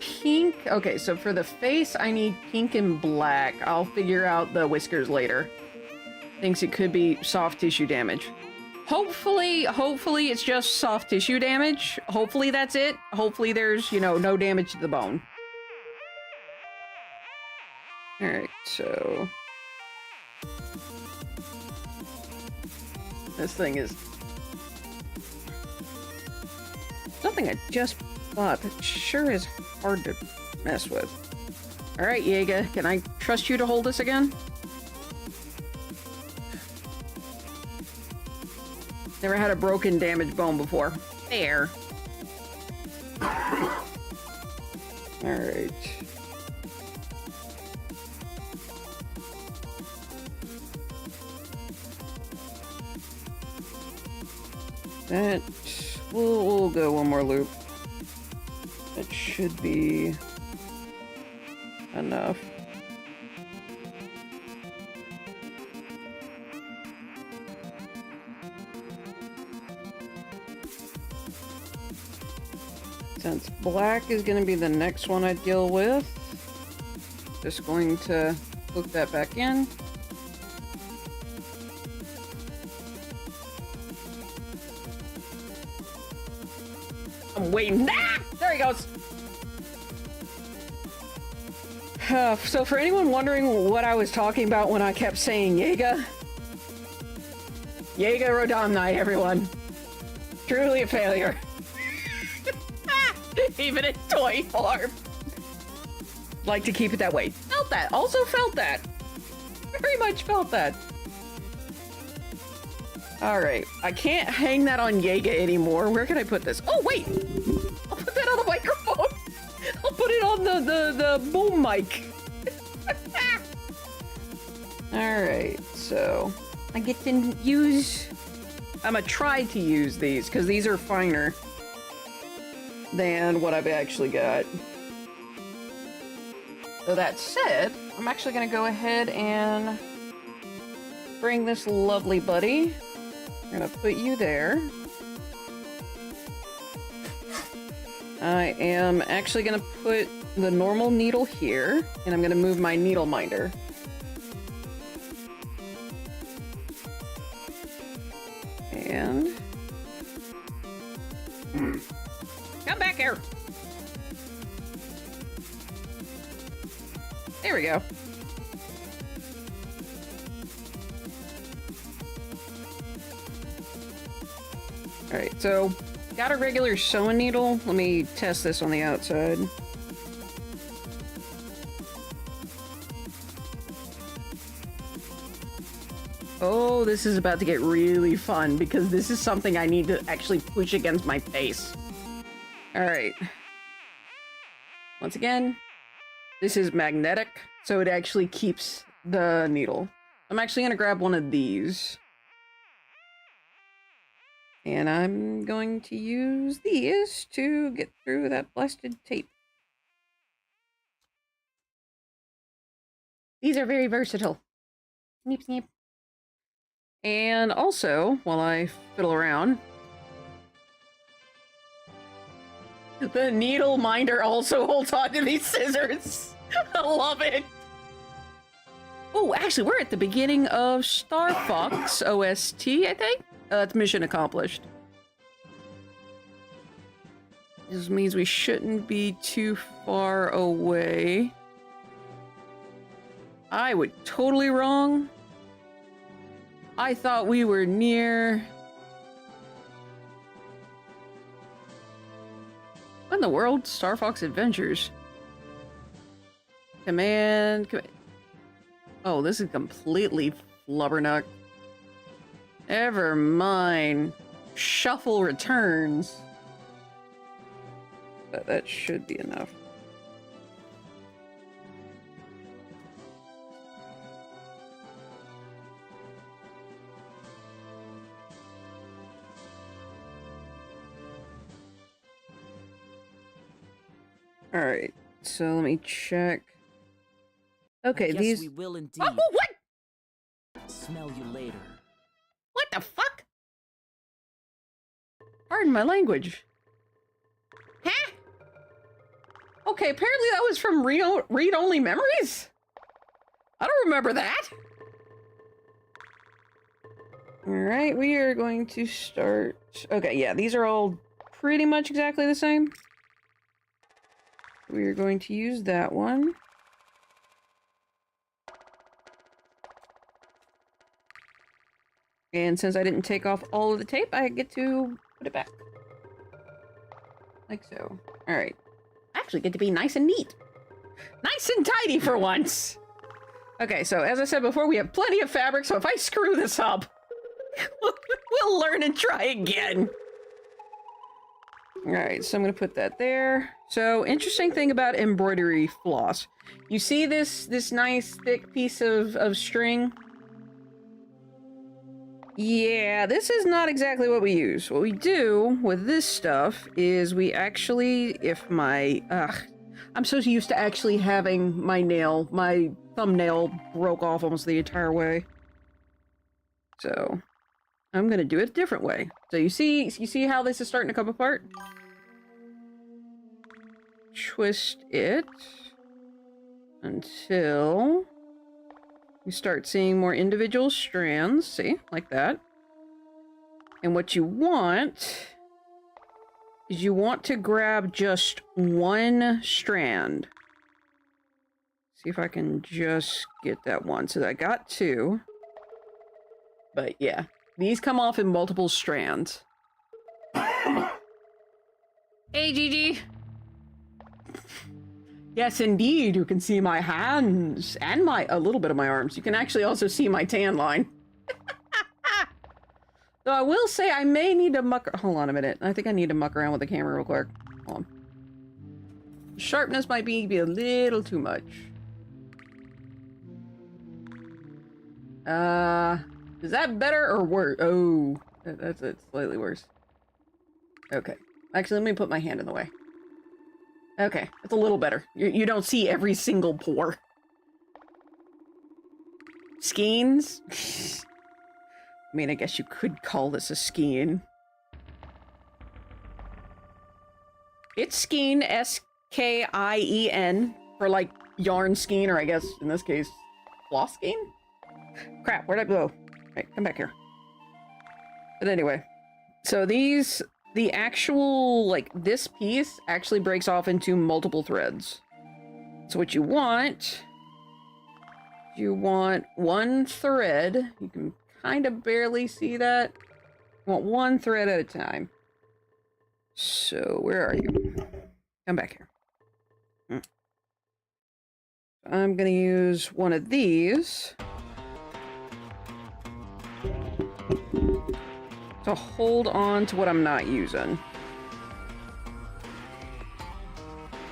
Pink? Okay, so for the face, I need pink and black. I'll figure out the whiskers later. Thinks it could be soft tissue damage. Hopefully it's just soft tissue damage. Hopefully that's it. Hopefully there's, you know, no damage to the bone. Alright, so... This thing is... something I just bought, but sure is hard to mess with. Alright, Jaeger, can I trust you to hold this again? Never had a broken, damaged bone before. There. Alright. That... We'll go one more loop. That should be... enough. Since black is going to be the next one I deal with, just going to hook that back in. I'm waiting. Ah! There he goes. So for anyone wondering what I was talking about when I kept saying Jaeger, Jaeger Rodomni, everyone. Truly a failure. Even in toy form. Like to keep it that way. Felt that. Also felt that. Very much felt that. Alright. I can't hang that on Jaeger anymore. Where can I put this? Oh, wait! I'll put that on the microphone. I'll put it on the boom mic. Alright, so I get to use... I'm gonna try to use these, because these are finer than what I've actually got. So that said, I'm actually gonna go ahead and bring this lovely buddy. I'm gonna put you there. I am actually gonna put the normal needle here, and I'm gonna move my needle minder. And... come back here! There we go. Alright, so got a regular sewing needle. Let me test this on the outside. Oh, this is about to get really fun because this is something I need to actually push against my face. Alright. Once again, this is magnetic, so it actually keeps the needle. I'm actually going to grab one of these. And I'm going to use these to get through that blasted tape. These are very versatile. Sneep, sneep. And also, while I fiddle around, the needle minder also holds on to these scissors. I love it. Oh, actually, we're at the beginning of Star Fox OST, I think. It's mission accomplished. This means we shouldn't be too far away. I was totally wrong. I thought we were near... What in the world? Star Fox Adventures. Command... Oh, this is completely flubbernuck. Never mind. Shuffle returns. But that should be enough. Alright, so let me check. Okay, Yes, these... we will indeed. Oh, what? Smell you later. What the fuck? Pardon my language. Huh? Okay, apparently that was from read-only memories? I don't remember that. Alright, we are going to start... Okay, yeah, these are all pretty much exactly the same. We are going to use that one. And since I didn't take off all of the tape, I get to put it back. Like so. Alright. Actually get to be nice and neat. Nice and tidy for once! Okay, so as I said before, we have plenty of fabric, so if I screw this up, We'll learn and try again. All right, so I'm gonna put that there. So, interesting thing about embroidery floss. You see this nice thick piece of string? Yeah, this is not exactly what we use. What we do with this stuff is we actually, if my, I'm so used to actually having my thumbnail broke off almost the entire way. So, I'm gonna do it a different way. So you see how this is starting to come apart? Twist it until you start seeing more individual strands, see, like that. And what you want is you want to grab just one strand. See if I can just get that one. So I got two. But yeah, these come off in multiple strands. Hey, Gigi. Yes, indeed, you can see my hands and a little bit of my arms. You can actually also see my tan line. Though I will say I may need to hold on a minute. I think I need to muck around with the camera real quick. Hold on. Sharpness might be a little too much. Is that better or worse? Oh, that's slightly worse. Okay. Actually, let me put my hand in the way. Okay, it's a little better. You don't see every single pore. Skeins? I mean, I guess you could call this a skein. It's skein, S-K-I-E-N, for like yarn skein, or I guess in this case, floss skein? Crap, where'd I go? Hey, come back here. But anyway, so the actual, like, this piece actually breaks off into multiple threads. So what you want one thread. You can kind of barely see that. You want one thread at a time. So where are you? Come back here. I'm gonna use one of these to hold on to what I'm not using.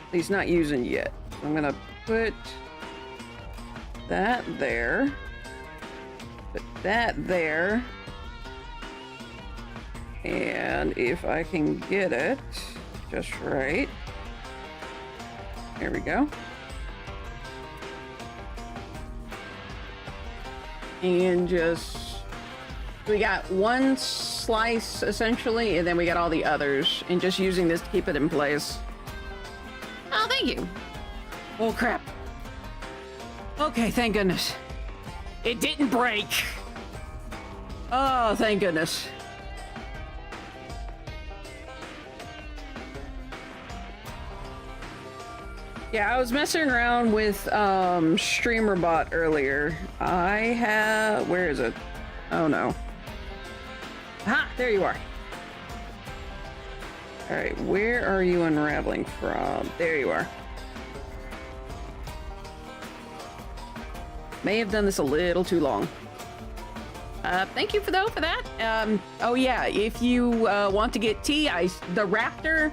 At least not using yet. I'm gonna put that there. Put that there. And if I can get it just right. There we go. And just... we got one slice, essentially, and then we got all the others. And just using this to keep it in place. Oh, thank you. Oh, crap. Okay, thank goodness. It didn't break. Oh, thank goodness. Yeah, I was messing around with StreamerBot earlier. I have... where is it? Oh, no. Ha! There you are. Alright, where are you unraveling from? There you are. May have done this a little too long. Thank you for that. Oh yeah, if you want to get tea, the Raptor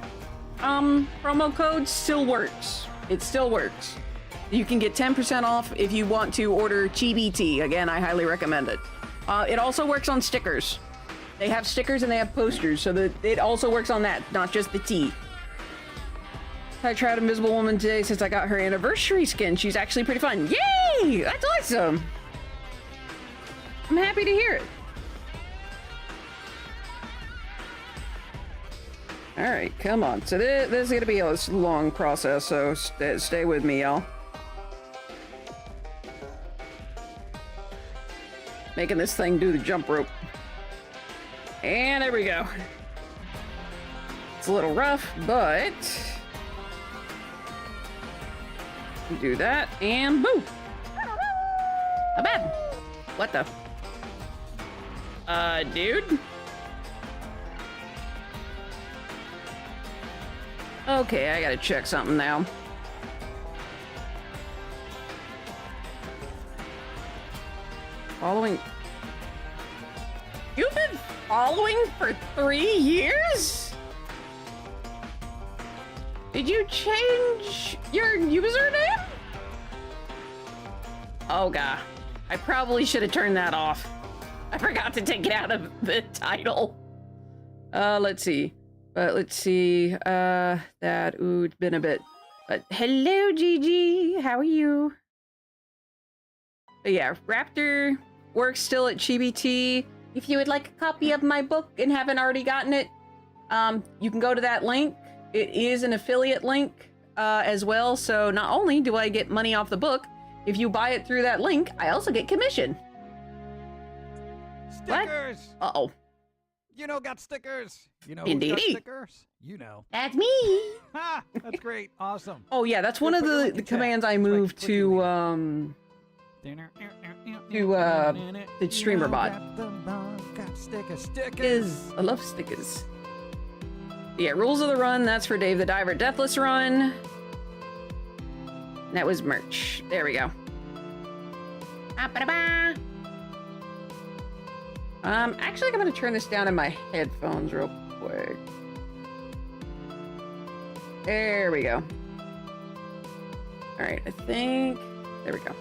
promo code still works. It still works. You can get 10% off if you want to order Cylbie tea. Again, I highly recommend it. It also works on stickers. They have stickers and they have posters, so that it also works on that, not just the tea. I tried Invisible Woman today since I got her anniversary skin. She's actually pretty fun. Yay! That's awesome! I'm happy to hear it. Alright, come on. So this is going to be a long process, so stay with me, y'all. Making this thing do the jump rope. And there we go. It's a little rough, but... do that, and boom! Not bad. What the? Dude? Okay, I gotta check something now. Following... You've been following for 3 years? Did you change your username? Oh god, I probably should have turned that off. I forgot to take it out of the title. Let's see. It's been a bit. But hello, Gigi. How are you? But yeah, Raptor works still at Cylbie. If you would like a copy of my book and haven't already gotten it, you can go to that link. It is an affiliate link as well. So not only do I get money off the book, if you buy it through that link, I also get commission. Stickers! What? Uh-oh. You know got stickers. You know Indeedy. who's got stickers? You know. That's me. Ha! That's great. Awesome. Oh yeah, that's one of the commands I moved to Streamer Bot. Stickers. I love stickers. Yeah, rules of the run, that's for Dave the Diver Deathless Run. That was merch. There we go. Actually, I'm gonna turn this down in my headphones real quick. There we go. All right, I think, there we go.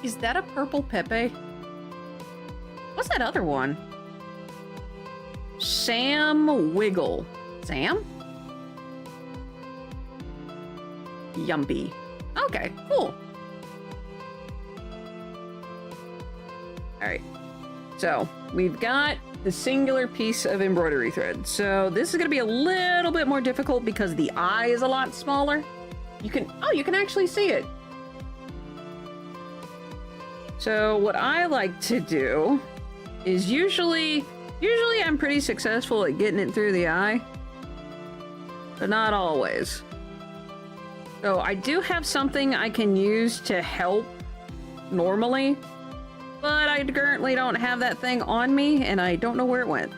Is that a purple Pepe? What's that other one? Sam Wiggle. Sam? Yumpy. Okay, cool. All right, so we've got the singular piece of embroidery thread. So this is gonna be a little bit more difficult because the eye is a lot smaller. You can actually see it. So what I like to do is usually I'm pretty successful at getting it through the eye, but not always. So I do have something I can use to help normally, but I currently don't have that thing on me and I don't know where it went.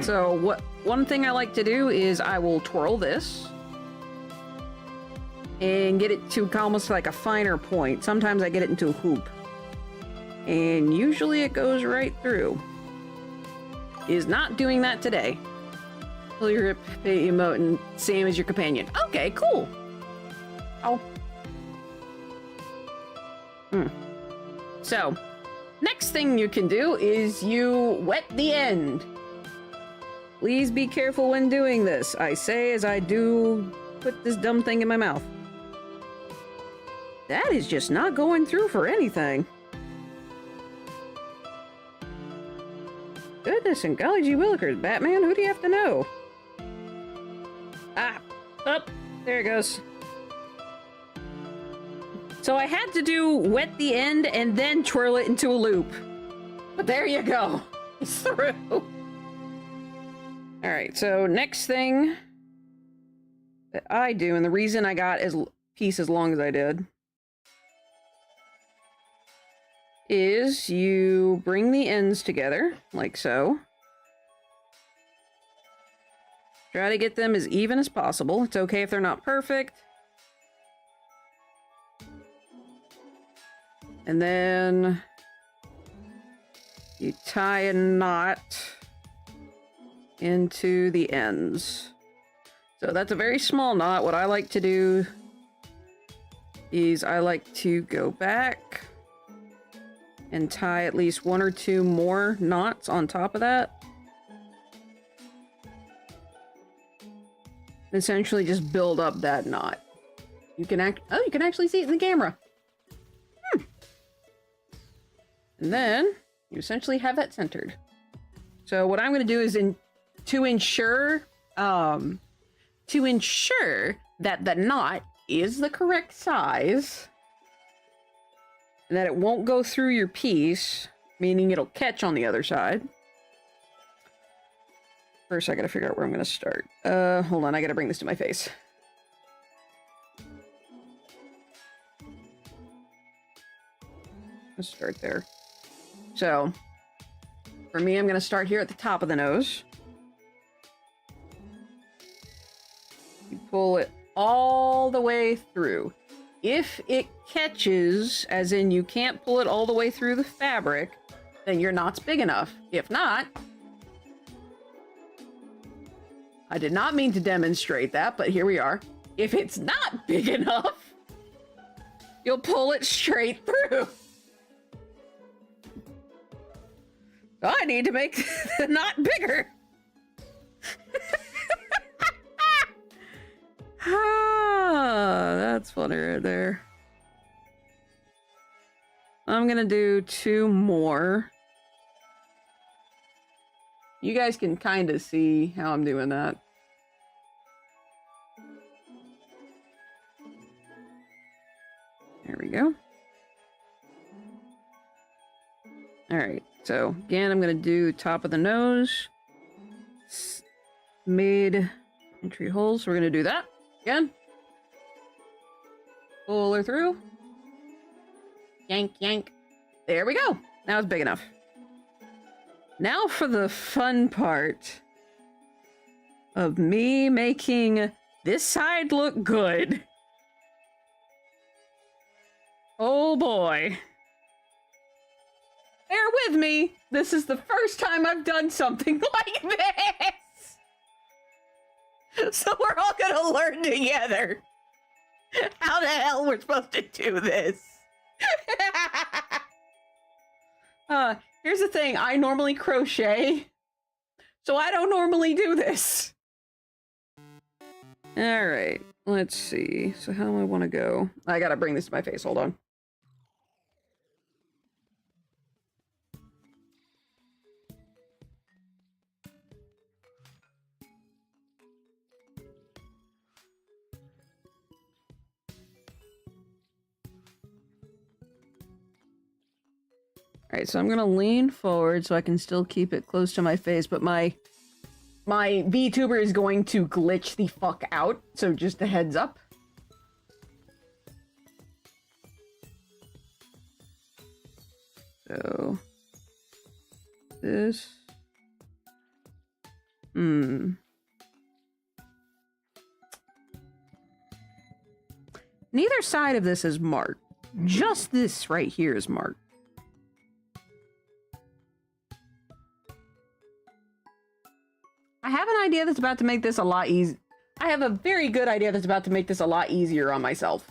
So one thing I like to do is I will twirl this and get it to almost like a finer point. Sometimes I get it into a hoop. And usually it goes right through. Is not doing that today. Pull your pay emote and Sam is your companion. Okay, cool. Oh. So, next thing you can do is you wet the end. Please be careful when doing this. I say as I do put this dumb thing in my mouth. That is just not going through for anything. Goodness and golly gee willikers, Batman, who do you have to know? Ah, up, there it goes. So I had to do wet the end and then twirl it into a loop. But there you go, it's through. All right, so next thing that I do, and the reason I got a piece as long as I did, is you bring the ends together, like so. Try to get them as even as possible. It's okay if they're not perfect. And then you tie a knot into the ends. So that's a very small knot. What I like to do is I like to go back and tie at least 1 or 2 more knots on top of that. Essentially just build up that knot. You can actually see it in the camera. And then you essentially have that centered. So what I'm going to do is to ensure that the knot is the correct size, and that it won't go through your piece, meaning it'll catch on the other side. First, I gotta figure out where I'm gonna start. Hold on, I gotta bring this to my face. Let's start there. So, for me, I'm gonna start here at the top of the nose. You pull it all the way through. If it catches, as in you can't pull it all the way through the fabric, then your knot's big enough. If not, I did not mean to demonstrate that, but here we are. If it's not big enough, you'll pull it straight through. I need to make the knot bigger. Ah, that's funny right there. I'm gonna do 2 more. You guys can kind of see how I'm doing that. There we go. Alright, so again, I'm going to do top of the nose, mid entry holes. So we're going to do that again. Pull her through. Yank, yank. There we go. Now it's big enough. Now for the fun part of me making this side look good. Oh boy. Bear with me. This is the first time I've done something like this. So we're all gonna learn together how the hell we're supposed to do this. Here's the thing. I normally crochet, so I don't normally do this. All right, let's see. So how do I want to go? I gotta bring this to my face. Hold on. All right, so I'm gonna lean forward so I can still keep it close to my face, but my VTuber is going to glitch the fuck out, so just a heads up. So this, neither side of this is marked. Just this right here is marked. I have an idea that's about to make this a lot easy. I have a very good idea that's about to make this a lot easier on myself.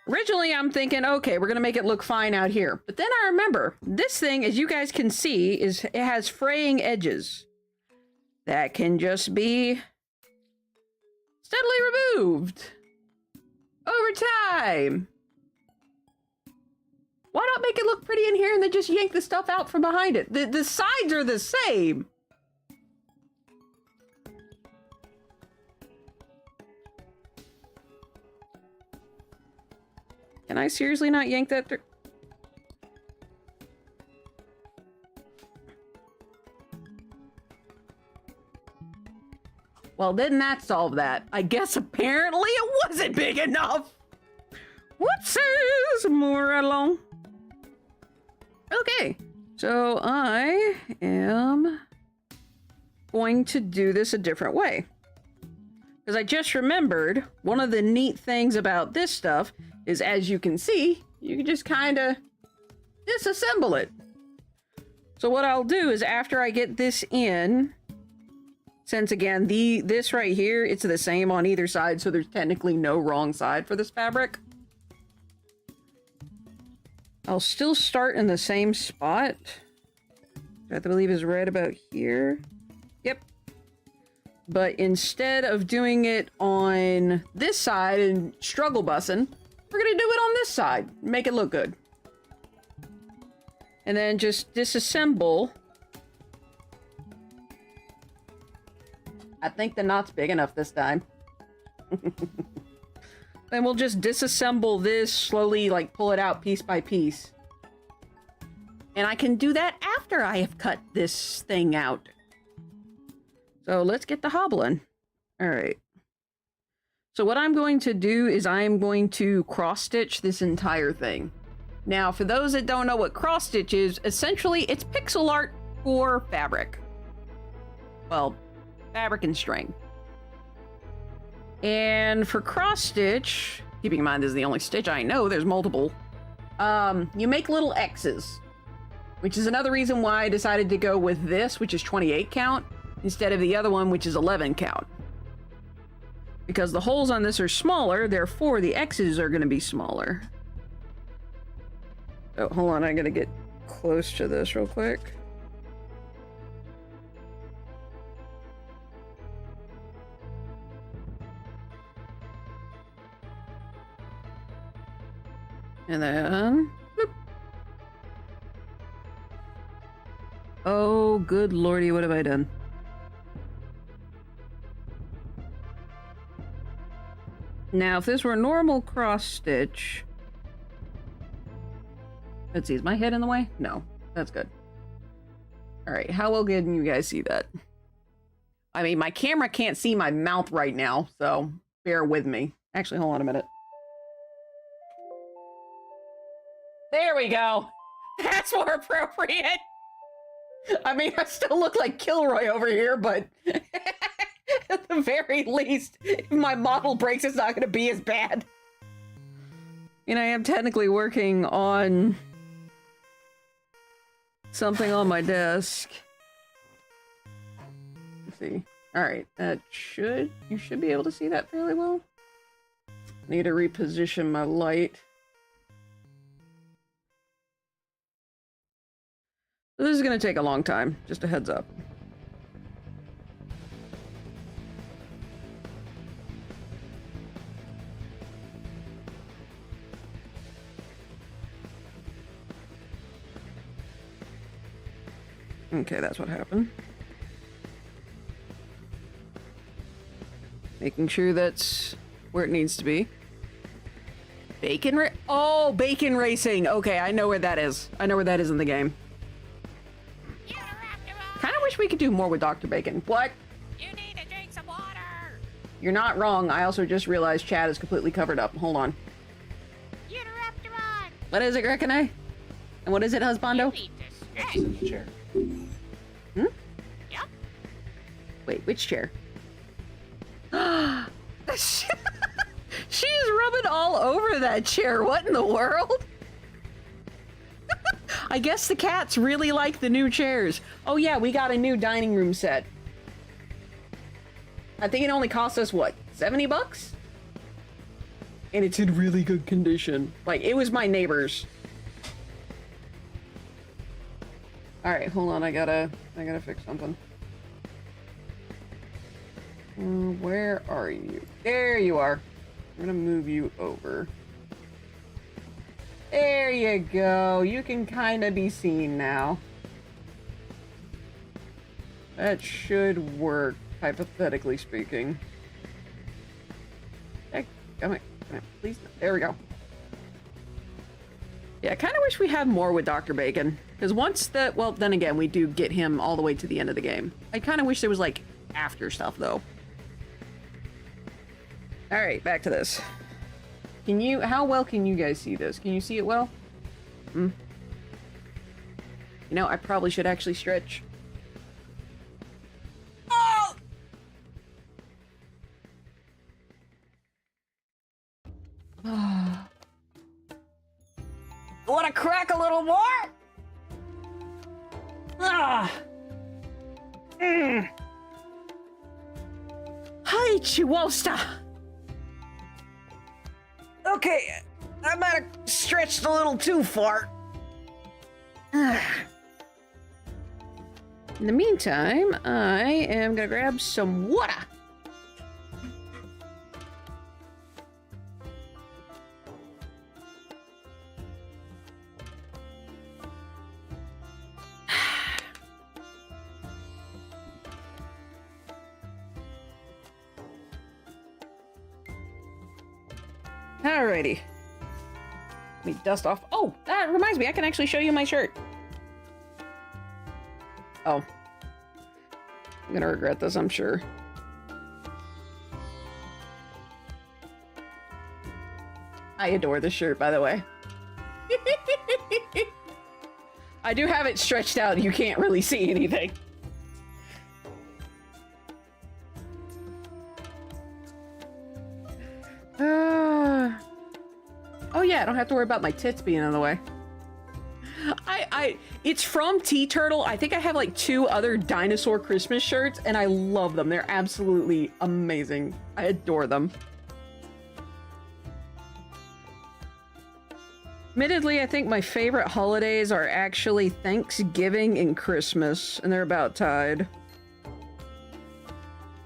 Originally, I'm thinking, okay, we're gonna make it look fine out here. But then I remember, this thing, as you guys can see, it has fraying edges. That can just be steadily removed over time. Why not make it look pretty in here and then just yank the stuff out from behind it? The sides are the same. Can I seriously not yank that through? Well, didn't that solve that? I guess apparently it wasn't big enough. Whoopsies! More right along. Okay, so I am going to do this a different way. Because I just remembered, one of the neat things about this stuff is, as you can see, you can just kind of disassemble it. So what I'll do is, after I get this in, since again, this right here, it's the same on either side, so there's technically no wrong side for this fabric. I'll still start in the same spot. I believe is right about here. Yep. But instead of doing it on this side and struggle bussing, we're gonna do it on this side. Make it look good. And then just disassemble. I think the knot's big enough this time. Then we'll just disassemble this, slowly like pull it out piece by piece. And I can do that after I have cut this thing out. So let's get the hobbling. All right. So what I'm going to do is I'm going to cross stitch this entire thing. Now, for those that don't know what cross stitch is, essentially it's pixel art for fabric. Well, fabric and string. And for cross stitch, keeping in mind this is the only stitch I know, there's multiple you make little X's, which is another reason why I decided to go with this, which is 28 count, instead of the other one, which is 11 count. Because the holes on this are smaller, therefore the X's are going to be smaller. Oh, hold on, I gotta get close to this real quick. And then... Bloop. Oh, good lordy, what have I done? Now, if this were a normal cross stitch... Let's see, is my head in the way? No, that's good. Alright, how well can you guys see that? I mean, my camera can't see my mouth right now, so bear with me. Actually, hold on a minute. There we go! That's more appropriate! I mean, I still look like Kilroy over here, but at the very least, if my model breaks, it's not gonna be as bad. And I am technically working on something on my desk. Let's see. Alright, you should be able to see that fairly well. Need to reposition my light. So this is gonna take a long time, just a heads up. Okay, that's what happened. Making sure that's where it needs to be. Oh, bacon racing! Okay, I know where that is. I know where that is in the game. Kind of wish we could do more with Dr. Bacon. What? You need to drink some water! You're not wrong. I also just realized Chad is completely covered up. Hold on. Uterapteron! What is it, Rekene? And what is it, Husbando? You need to It's stretch. in the chair. Hmm? Yep. Wait, which chair? She is rubbing all over that chair. What in the world? I guess the cats really like the new chairs. Oh yeah, we got a new dining room set. I think it only cost us, what, 70 bucks? And it's in really good condition. Like, it was my neighbor's. Alright, hold on, I gotta fix something. Where are you? There you are. I'm gonna move you over. There you go. You can kind of be seen now. That should work, hypothetically speaking. Hey, come here, please. There we go. Yeah, I kind of wish we had more with Dr. Bacon. Because once that, well, then again, we do get him all the way to the end of the game. I kind of wish there was, like, after stuff, though. Alright, back to this. How well can you guys see this? Can you see it well? You know, I probably should actually stretch. Oh! Want to crack a little more? Ah! Hi, Chihuahua! Okay, I might have stretched a little too far. In the meantime, I am gonna grab some water. Alrighty. Let me dust off. Oh, that reminds me, I can actually show you my shirt. Oh. I'm gonna regret this, I'm sure. I adore this shirt, by the way. I do have it stretched out. You can't really see anything. Oh yeah, I don't don't have to worry about my tits being in the way. It's from Tea Turtle. I think I have like 2 other dinosaur Christmas shirts, and I love them. They're absolutely amazing. I adore them. Admittedly, I think my favorite holidays are actually Thanksgiving and Christmas, and they're about tied.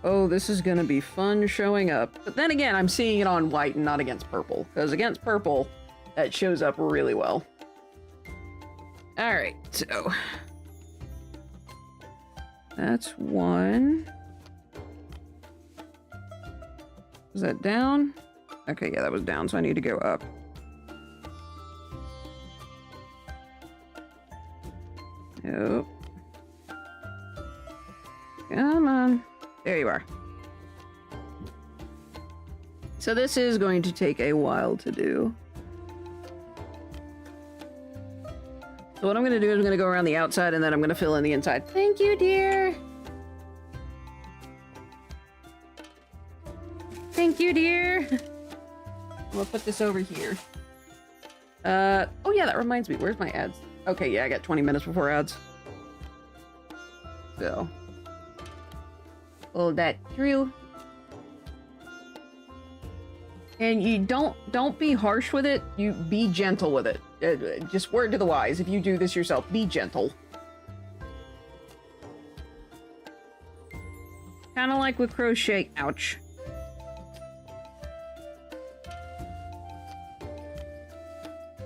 Oh, this is gonna be fun showing up. But then again, I'm seeing it on white and not against purple, because against purple, that shows up really well. Alright, so... that's 1. Was that down? Okay, yeah, that was down, so I need to go up. Nope. Come on. There you are. So this is going to take a while to do. So what I'm going to do is I'm going to go around the outside and then I'm going to fill in the inside. Thank you, dear. Thank you, dear. I'm going to put this over here. Oh yeah, that reminds me. Where's my ads? Okay, yeah, I got 20 minutes before ads. So. Pull that through. And you don't be harsh with it. You be gentle with it. Just word to the wise. If you do this yourself, be gentle. Kind of like with crochet. Ouch.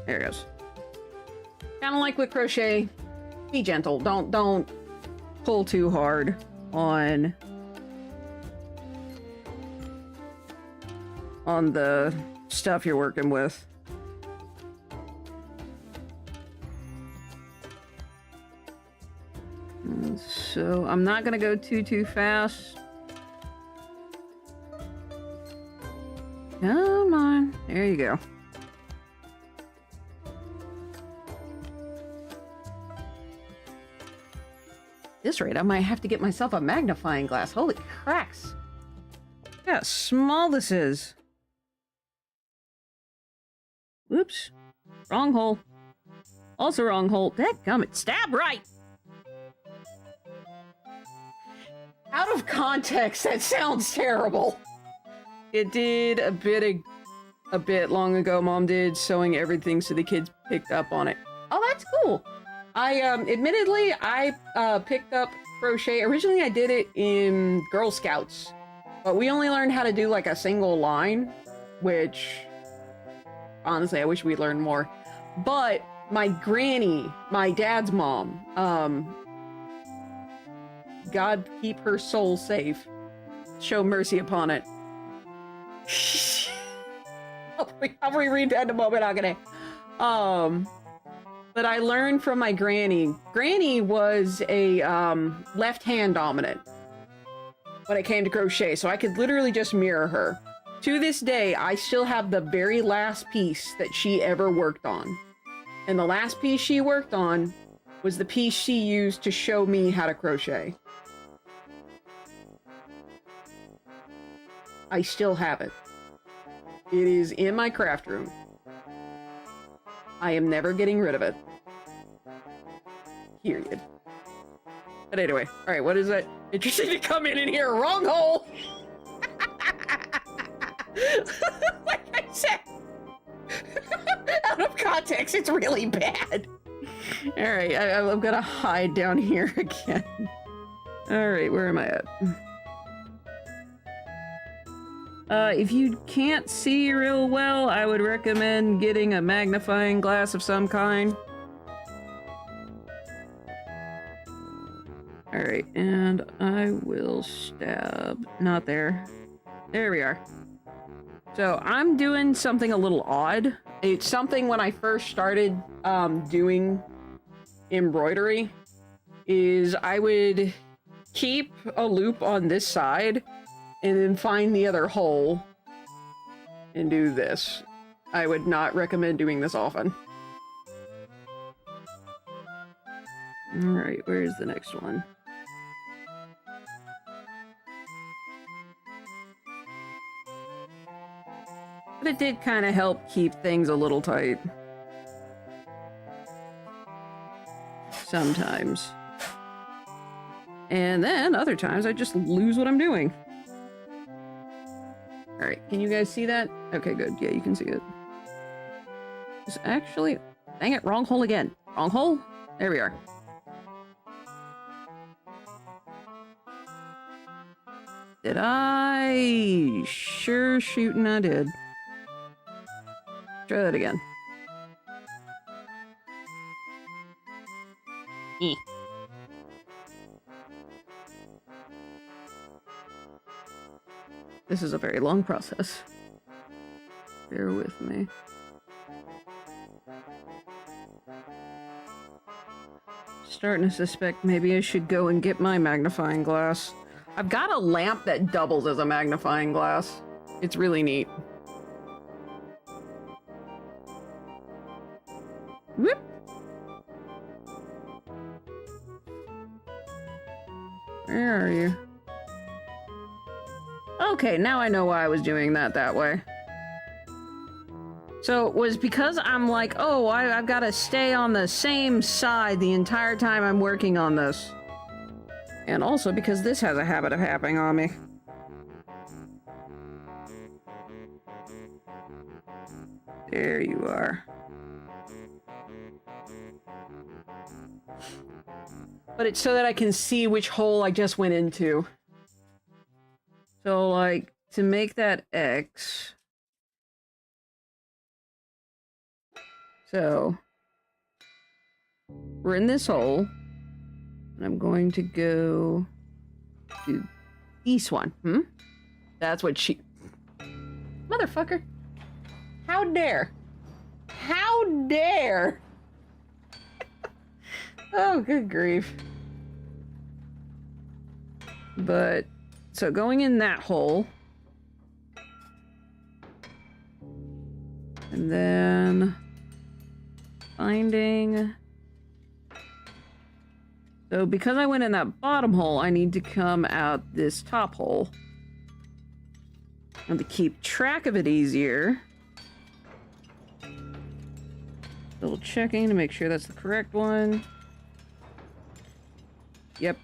There it goes. Kind of like with crochet. Be gentle. Don't pull too hard on the stuff you're working with. So I'm not gonna go too fast. Come on, there you go. At this rate, I might have to get myself a magnifying glass. Holy cracks! Look how small this is. Whoops. Wrong hole. Also wrong hole. Dadgummit. Stab right! Out of context, that sounds terrible. It did a bit long ago. Mom did sewing everything so the kids picked up on it. Oh, that's cool. Admittedly, I picked up crochet. Originally, I did it in Girl Scouts, but we only learned how to do like a single line, which honestly, I wish we learned more. But my granny, my dad's mom, God keep her soul safe. Show mercy upon it. I'll reread that in a moment, I'm gonna. But I learned from my granny. Granny was a left hand dominant when it came to crochet, so I could literally just mirror her. To this day, I still have the very last piece that she ever worked on. And the last piece she worked on was the piece she used to show me how to crochet. I still have it. It is in my craft room. I am never getting rid of it. Period. But anyway, alright, what is that? Interesting to come in here. Wrong hole! Like I said, out of context, it's really bad. Alright, I'm gonna hide down here again. Alright, where am I at? If you can't see real well, I would recommend getting a magnifying glass of some kind. Alright, and I will stab. Not there. There we are. So I'm doing something a little odd. It's something when I first started doing embroidery, is I would keep a loop on this side and then find the other hole and do this. I would not recommend doing this often. Alright, where's the next one? But it did kind of help keep things a little tight. Sometimes. And then other times I just lose what I'm doing. Alright, can you guys see that? Okay, good. Yeah, you can see it. It's actually... Dang it, wrong hole again. Wrong hole? There we are. Did I? Sure shootin' I did. Try that again. Eh. This is a very long process. Bear with me. Starting to suspect maybe I should go and get my magnifying glass. I've got a lamp that doubles as a magnifying glass. It's really neat. Whoop! Where are you? Okay, now I know why I was doing that way. So it was because I'm like, oh, I've got to stay on the same side the entire time I'm working on this. And also because this has a habit of happening on me. There you are. But it's so that I can see which hole I just went into. So, like, to make that X... So... We're in this hole. And I'm going to go... to this one. That's what she... Motherfucker! How dare! How dare! Oh, good grief. But... So going in that hole. And then... finding... So because I went in that bottom hole, I need to come out this top hole. And to keep track of it easier... Double checking to make sure that's the correct one. Yep.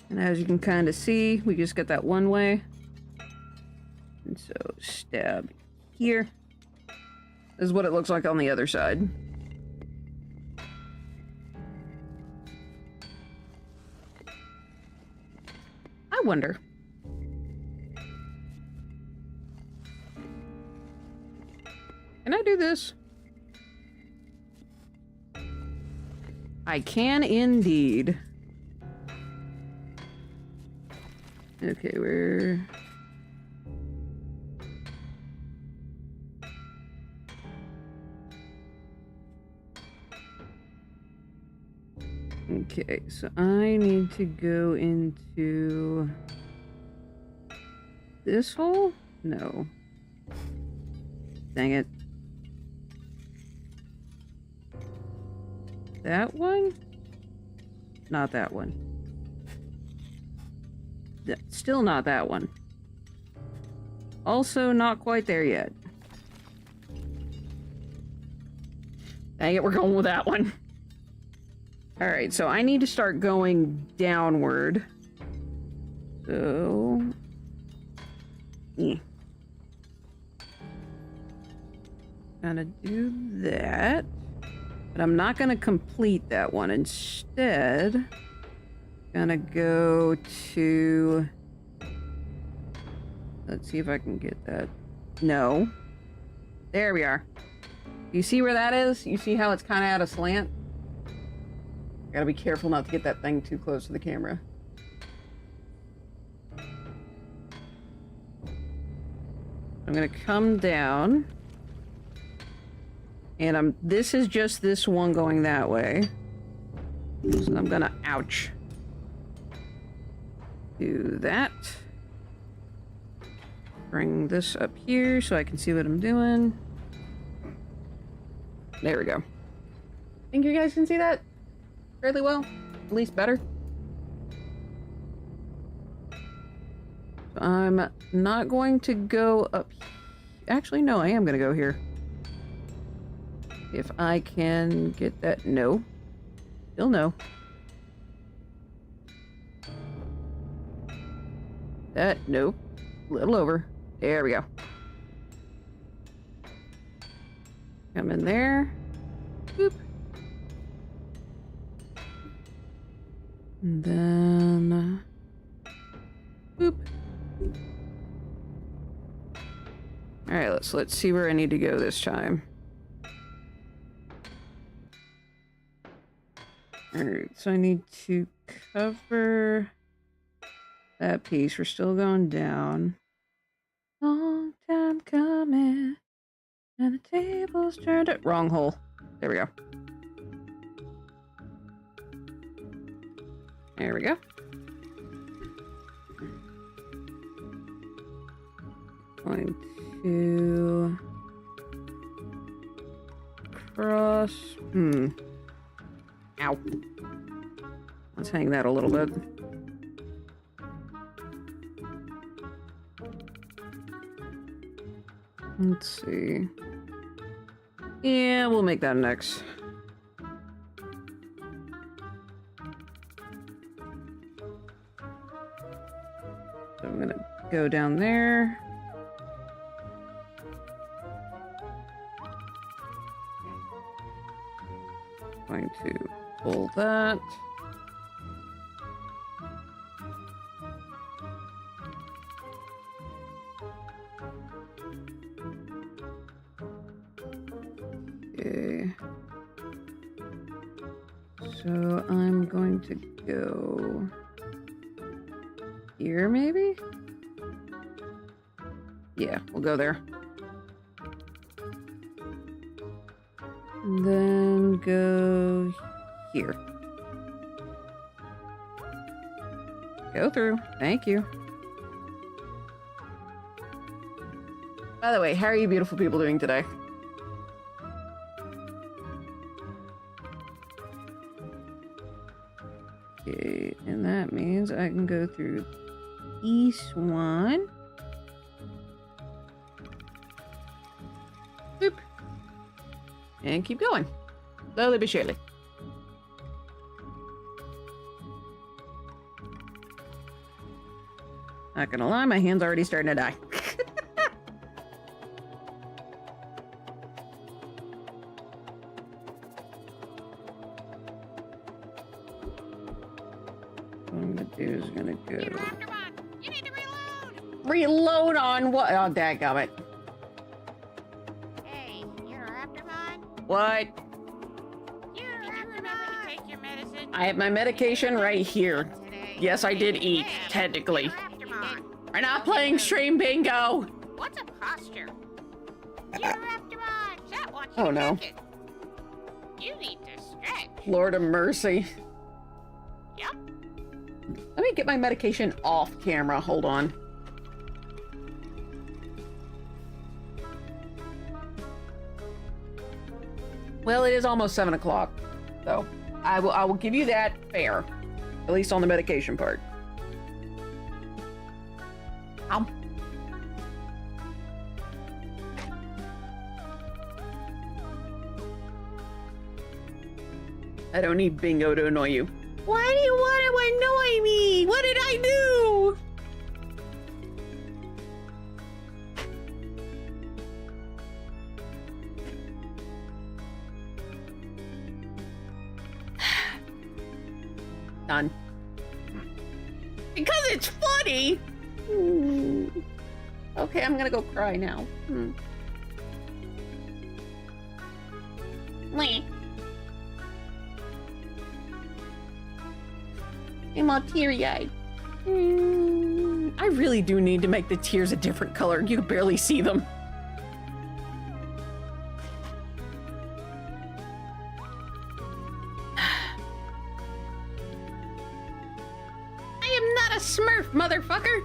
And as you can kind of see, we just got that one way. And so, stab here. This is what it looks like on the other side. I wonder. Can I do this? I can indeed. Okay, we're... Okay, so I need to go into... this hole? No. Dang it. That one? Not that one. Still not that one. Also not quite there yet. Dang it, we're going with that one. Alright, so I need to start going downward. So... Gonna do that. But I'm not gonna complete that one. Instead... Gonna go to... Let's see if I can get that. No. There we are. You see where that is? You see how it's kind of at a slant? Gotta be careful not to get that thing too close to the camera. I'm gonna come down. And this is just this one going that way. So I'm gonna... Ouch. Do that. Bring this up here so I can see what I'm doing. There we go. Think you guys can see that fairly well? At least better. So I'm not going to go up Actually, no, I am gonna go here. If I can get that. No. Still no. That, nope. Little over. There we go. Come in there. Boop. And then... boop. Alright, let's see where I need to go this time. Alright, so I need to cover that piece. We're still going down. Long time coming, and the table's turned up. Wrong hole. There we go. There we go. Going to cross. Ow. Let's hang that a little bit. Let's see. Yeah, we'll make that next. So I'm gonna go down there. Going to pull that. Okay. So I'm going to go here, maybe? Yeah, we'll go there. And then go here. Go through. Thank you. By the way, how are you beautiful people doing today? Okay, and that means I can go through east one. Boop. And keep going. Slowly but surely. Not gonna lie, my hand's already starting to die. What I'm gonna do is gonna go... You're after one. You need to reload. Reload on what? Oh, dadgummit. Hey, you're after one. What? You remember to take your medicine. I have my medication right here. Today. Yes, I did eat, Yeah, technically. you're after one. We're not playing stream bingo. What's a posture? You're after one. That wants Oh, you to no. catch it. You need to stretch. Lord of mercy. Yep. Let me get my medication off camera. Hold on. Well, it is almost 7 o'clock, so I will give you that fair, at least on the medication part. Ow. I don't need bingo to annoy you. Why do you want to annoy me? What did I do? Done. Because it's funny. Okay, I'm gonna go cry now. Meh. I'm all teary-eyed. I really do need to make the tears a different color. You can barely see them. I am not a Smurf, motherfucker.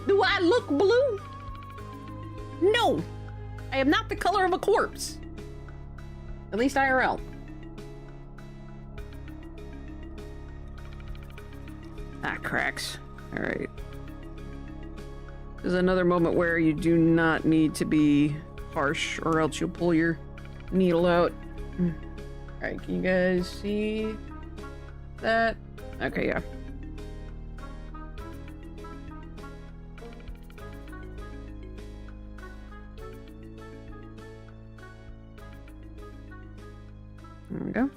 Do I look blue? No. I am not the color of a corpse. At least IRL. That cracks. All right. There's another moment where you do not need to be harsh or else you'll pull your needle out. Alright, can you guys see that? Okay, yeah. There we go.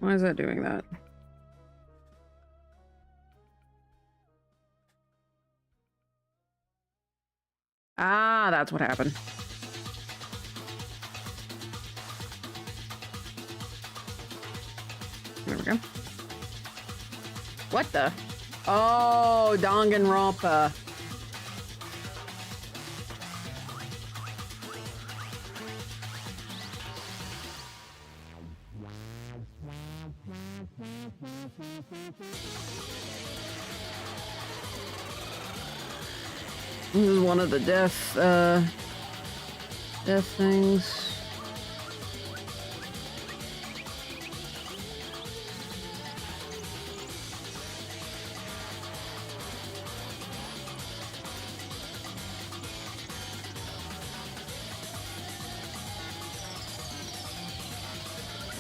Why is that doing that? Ah, that's what happened. There we go. What the? Oh, Danganronpa. This is one of the death things.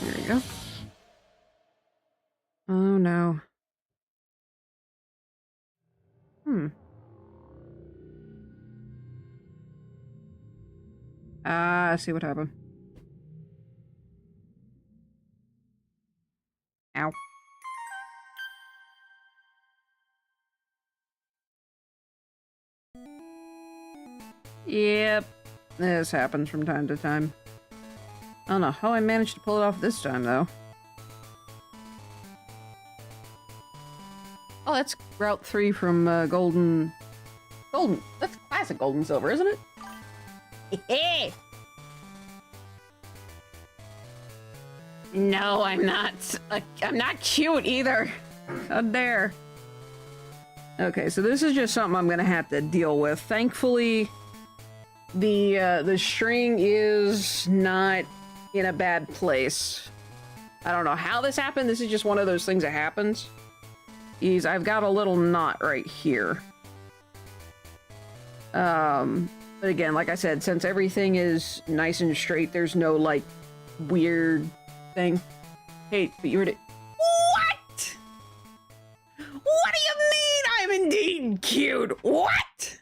There you go. Oh no. Ah, I see what happened. Ow. Yep. This happens from time to time. I don't know how I managed to pull it off this time, though. Oh, that's Route 3 from Golden... That's classic Gold and Silver, isn't it? No, I'm not. I'm not cute either. How dare. Okay, so this is just something I'm gonna have to deal with. Thankfully, the string is not in a bad place. I don't know how this happened. This is just one of those things that happens. I've got a little knot right here. But again, like I said, since everything is nice and straight, there's no, like, weird thing. Hey, but you were What? What do you mean I'm indeed cute? What?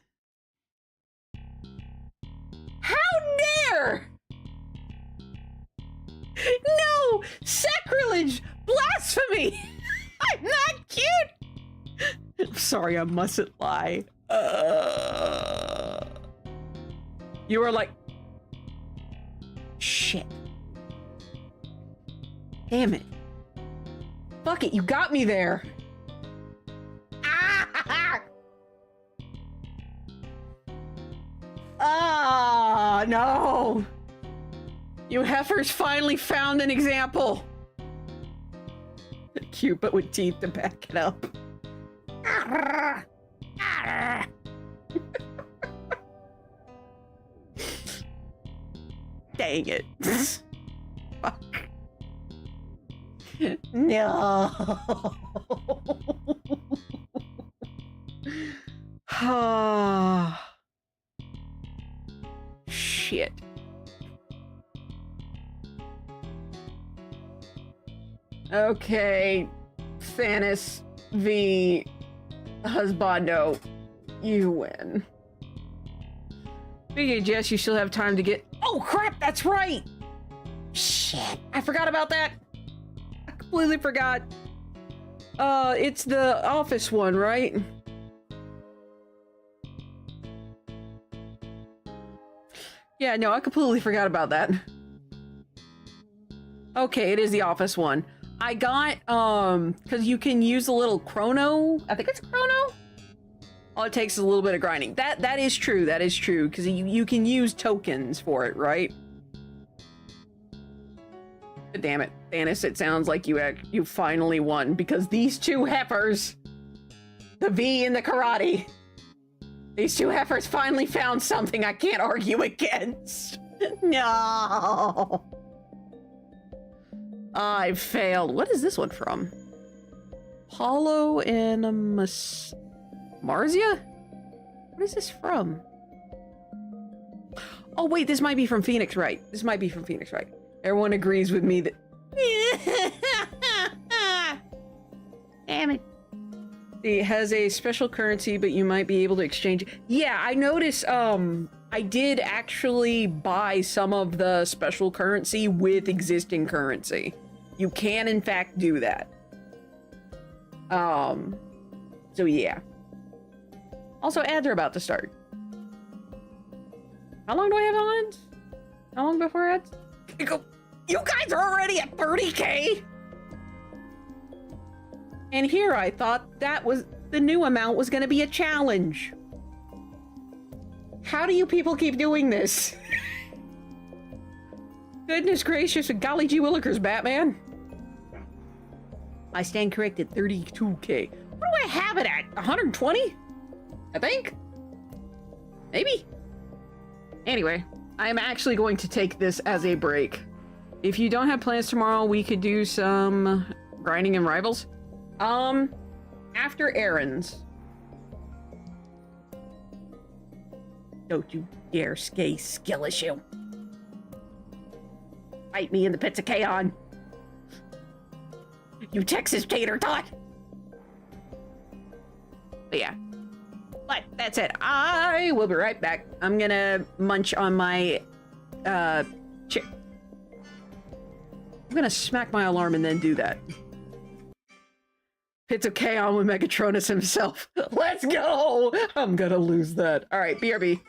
How dare? No! Sacrilege! Blasphemy! I'm not cute! I'm sorry, I mustn't lie. You were like... Shit. Damn it. Fuck it, you got me there. Ah, no. You heifers finally found an example. Cute, but with teeth to back it up. Dang it. Fuck. No. Shit. Okay, Thanos v. Husbando, you win. Speaking of Jess, you still have time to get... Oh crap, that's right! Shit, I forgot about that. I completely forgot. It's the office one, right? Yeah, no, I completely forgot about that. Okay, it is the office one. I got, because you can use a little chrono. I think it's chrono. All it takes is a little bit of grinding. That is true. That is true. Because you can use tokens for it, right? But damn it, Thanos! It sounds like you finally won because these two heifers, the V and the karate, these two heifers finally found something I can't argue against. No. I've failed. What is this one from? Apollo and Marzia? What is this from? Oh wait, this might be from Phoenix Wright. This might be from Phoenix Wright. Everyone agrees with me that... Damn it. It has a special currency, but you might be able to exchange it. Yeah, I noticed, I did actually buy some of the special currency with existing currency. You can, in fact, do that. So yeah. Also, ads are about to start. How long do I have on? How long before ads? You guys are already at 30K? And here I thought that was the new amount was gonna be a challenge. How do you people keep doing this? Goodness gracious, golly gee willikers, Batman. I stand corrected, 32K. What do I have it at? 120? I think? Maybe? Anyway, I'm actually going to take this as a break. If you don't have plans tomorrow, we could do some grinding and rivals. After errands. Don't you dare skill issue. Fight me in the pits of Kaon. You Texas tater tot. But yeah. But that's it. I will be right back. I'm gonna munch on my, chip. I'm gonna smack my alarm and then do that. Pits of Kaon with Megatronus himself. Let's go! I'm gonna lose that. Alright, BRB.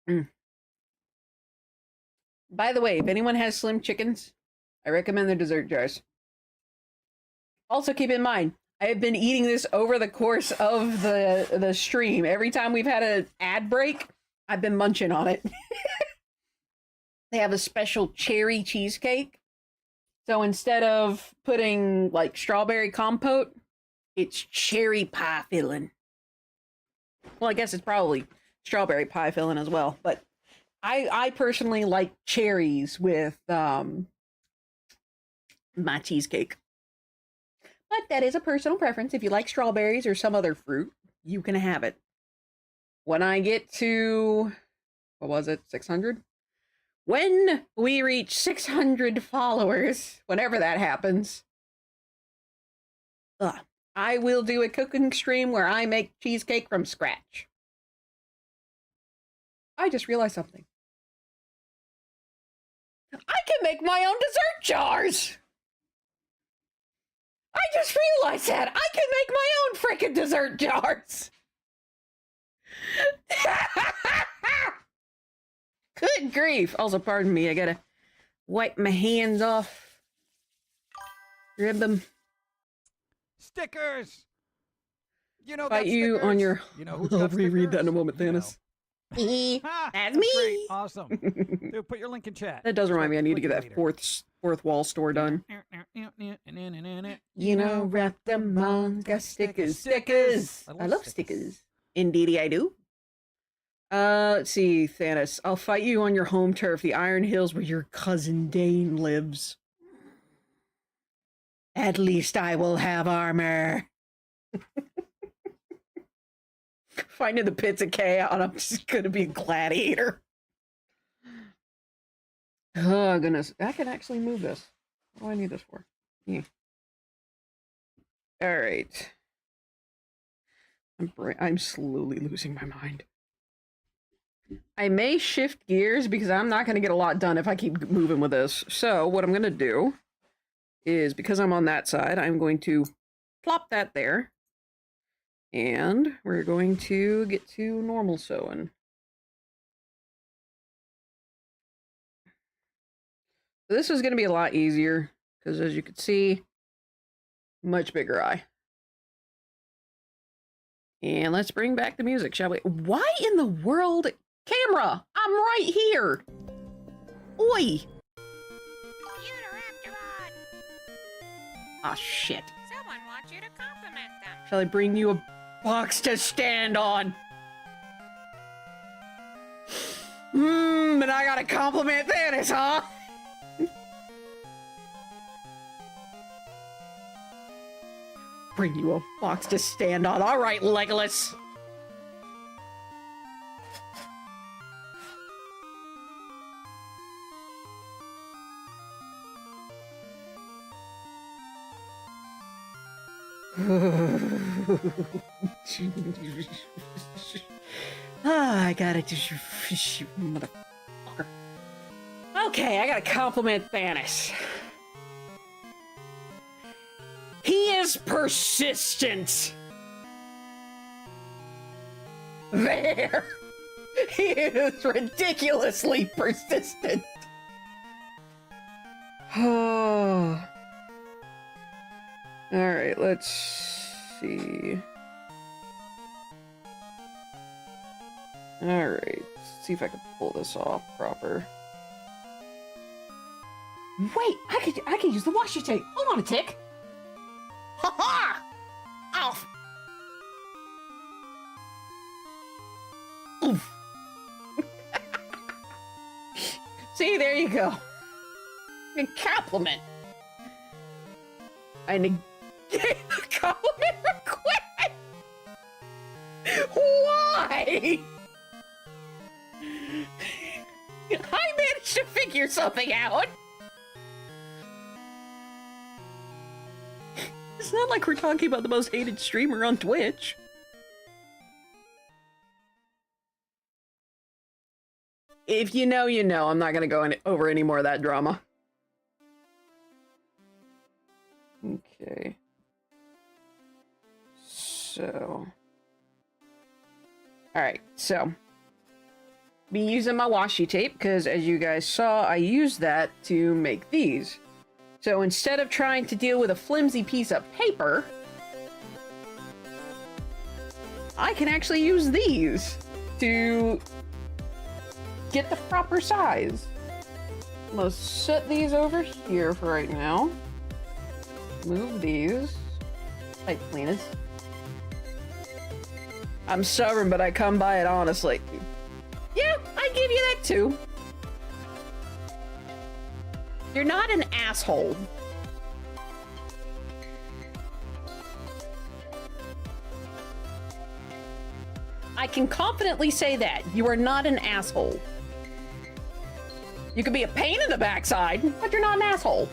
Mm. By the way, if anyone has slim chickens, I recommend the dessert jars. Also, keep in mind, I have been eating this over the course of the stream. Every time we've had an ad break, I've been munching on it. They have a special cherry cheesecake. So instead of putting like strawberry compote, it's cherry pie filling. Well, I guess it's probably strawberry pie filling as well, but I personally like cherries with my cheesecake. But that is a personal preference. If you like strawberries or some other fruit, you can have it. When I get to, what was it, 600? When we reach 600 followers, whenever that happens, I will do a cooking stream where I make cheesecake from scratch. I just realized something. I can make my own dessert jars! I just realized that! I can make my own frickin' dessert jars! Good grief! Also, pardon me, I gotta wipe my hands off. Grab them. Stickers! You know, Fight got you stickers. on your... You know who's I'll got reread that in a stickers? moment, You know. Thanos. Ha! That's Great. me! Awesome. Dude, put your link in chat. That does remind me, I need to Click get it that later. fourth wall store done. You know, wrap them on, got stickers. I love stickers. Indeedy I do. Let's see, Thanos. I'll fight you on your home turf, the Iron Hills, where your cousin Dane lives. At least I will have armor. Finding the pits of chaos, I'm just gonna be a gladiator. Oh, goodness. I can actually move this. What do I need this for? Yeah. Alright. I'm slowly losing my mind. I may shift gears because I'm not going to get a lot done if I keep moving with this. So what I'm going to do is, because I'm on that side, I'm going to plop that there. And we're going to get to normal sewing. This is going to be a lot easier because, as you can see, much bigger eye. And let's bring back the music, shall we? Why in the world? Camera! I'm right here! Oi! Raptoron! Ah, shit. Someone wants you to compliment them. Shall I bring you a box to stand on? And I gotta compliment Thanos, huh? Bring you a box to stand on. All right, Legolas. I gotta just motherfucker. Okay, I gotta compliment Thanos. He is persistent. There. He is ridiculously persistent. Oh. All right, let's see. All right, let's see if I can pull this off proper. Wait, I could use the washi tape. Hold on a tick. Ha ha! Off. Oof. See, there you go. A compliment. I negate the compliment request. Why? I managed to figure something out. It's not like we're talking about the most hated streamer on Twitch. If you know, you know. I'm not going to go over any more of that drama. Okay. So. Alright, so. be using my washi tape because, as you guys saw, I used that to make these. So instead of trying to deal with a flimsy piece of paper, I can actually use these to get the proper size. Let's set these over here for right now. Move these. Pipe cleaners. I'm stubborn, but I come by it honestly. Yeah, I give you that too. You're not an asshole. I can confidently say that. You are not an asshole. You could be a pain in the backside, but you're not an asshole.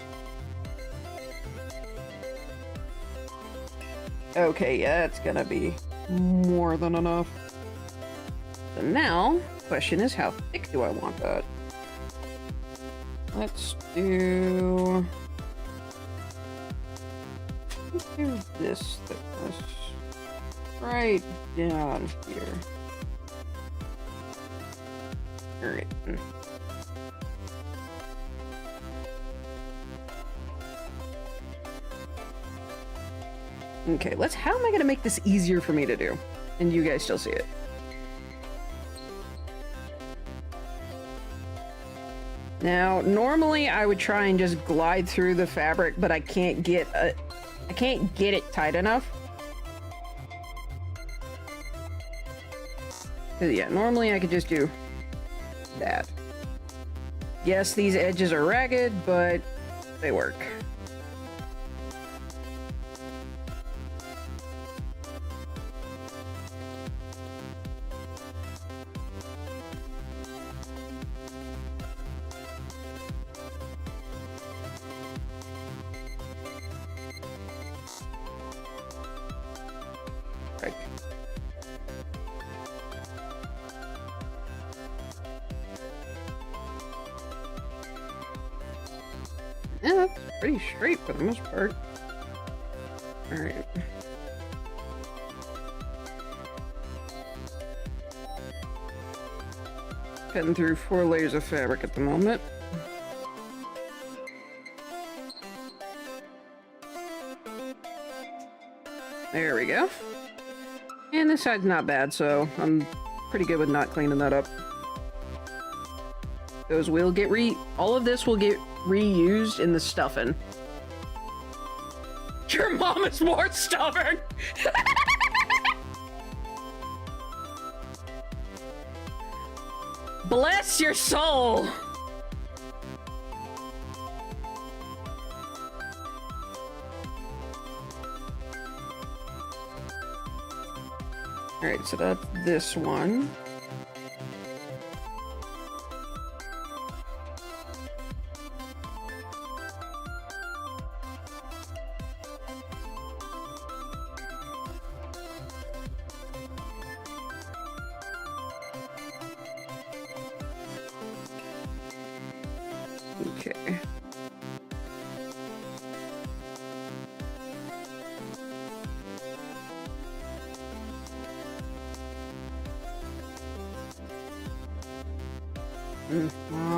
Okay, yeah, that's gonna be more than enough. So now, question is, how thick do I want that? Let's do this thickness right down here. All right. Okay, how am I gonna make this easier for me to do? And you guys still see it. Now, normally I would try and just glide through the fabric, but I can't get it tight enough. Yeah, normally I could just do that. Yes, these edges are ragged, but they work. Right. Yeah, that's pretty straight for the most part. Alright. Cutting through 4 layers of fabric at the moment. There we go. And this side's not bad, so I'm pretty good with not cleaning that up. Those will get all of this will get reused in the stuffing. Your mom is more stubborn! Bless your soul! Alright, so that's this one. Okay.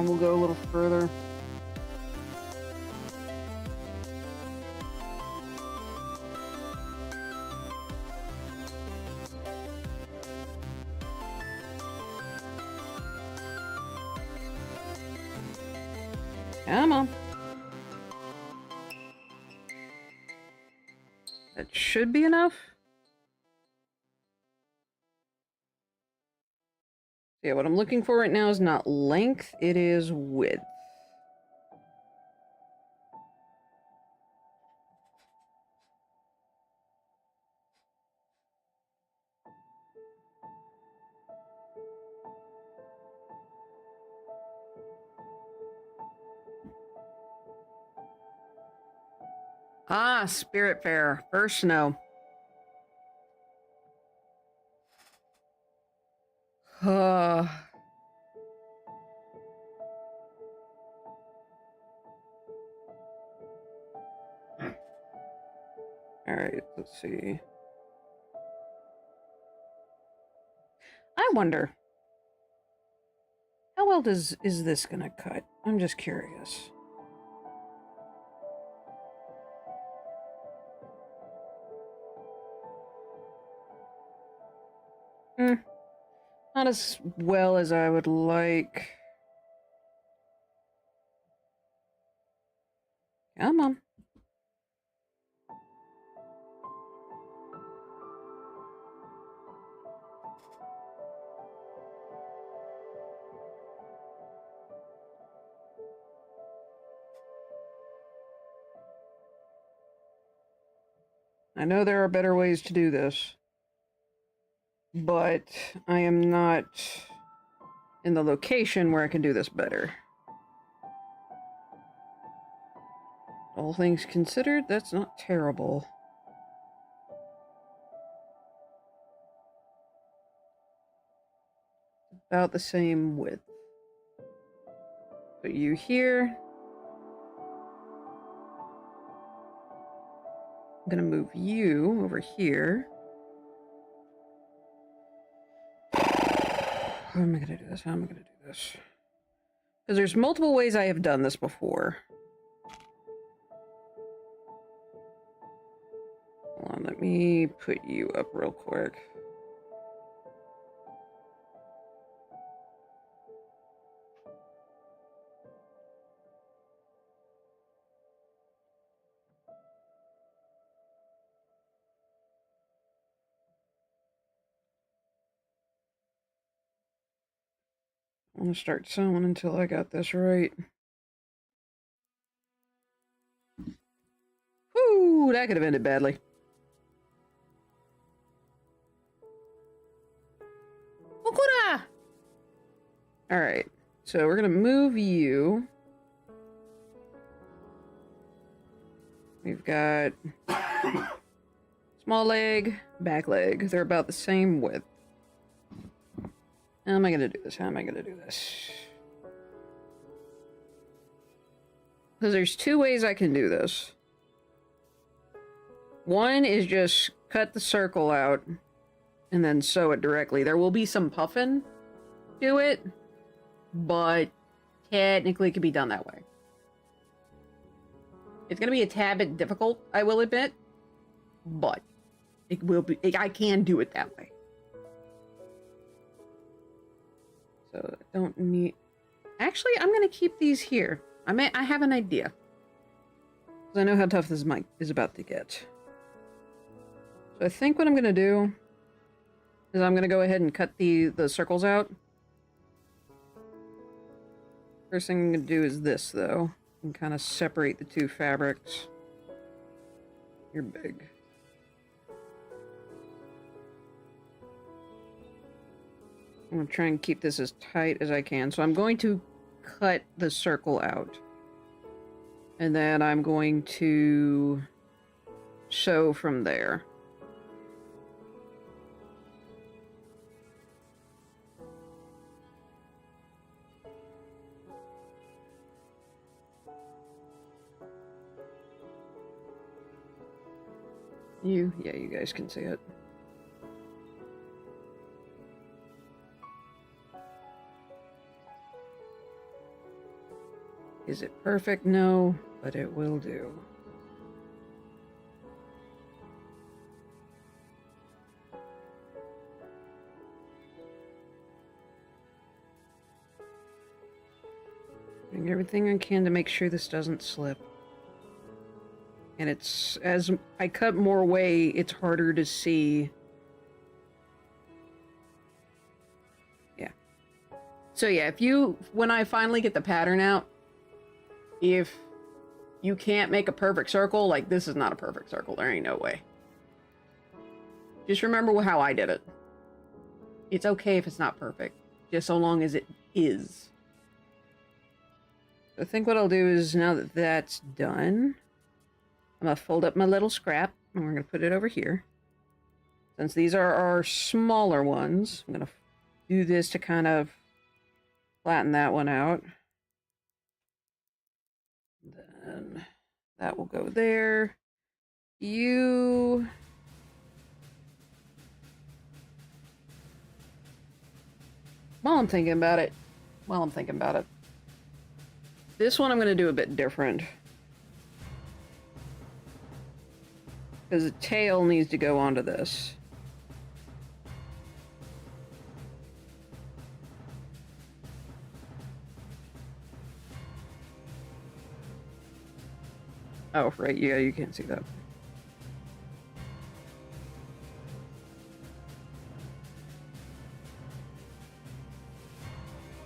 We'll go a little further. Come on. That should be enough. Yeah, what I'm looking for right now is not length, it is width. Ah, Spirit Fair. First snow. Alright, let's see. I wonder. How well is this gonna cut? I'm just curious. Not as well as I would like. Come on. I know there are better ways to do this, but I am not in the location where I can do this better. All things considered, that's not terrible. About the same width. Put you here. I'm gonna move you over here. How am I gonna do this? How am I gonna do this? Because there's multiple ways I have done this before. Hold on, let me put you up real quick. I'm gonna start sewing until I got this right. Whoo, that could have ended badly. Okura! Alright, so we're gonna move you. We've got small leg, back leg. They're about the same width. How am I gonna do this? How am I gonna do this? Because there's two ways I can do this. One is just cut the circle out and then sew it directly. There will be some puffing to it, but technically it can be done that way. It's gonna be a tad bit difficult, I will admit, but it will be. I can do it that way. So I don't need. Actually, I'm gonna keep these here. I have an idea. Because I know how tough this mic is about to get. So I think what I'm gonna do is I'm gonna go ahead and cut the circles out. First thing I'm gonna do is this, though, and kind of separate the two fabrics. You're big. I'm gonna try and keep this as tight as I can. So I'm going to cut the circle out. And then I'm going to sew from there. Yeah, you guys can see it. Is it perfect? No, but it will do. Doing everything I can to make sure this doesn't slip. And it's, as I cut more away, it's harder to see. Yeah. So yeah, when I finally get the pattern out, if you can't make a perfect circle, like this is not a perfect circle, there ain't no way. Just remember how I did it. It's okay if it's not perfect, just so long as it is. I think what I'll do is, now that that's done, I'm gonna fold up my little scrap, and we're gonna put it over here. Since these are our smaller ones, I'm gonna do this to kind of flatten that one out. Then that will go there. While I'm thinking about it, while I'm thinking about it. This one I'm going to do a bit different. Because the tail needs to go onto this. Oh, right, yeah, you can't see that.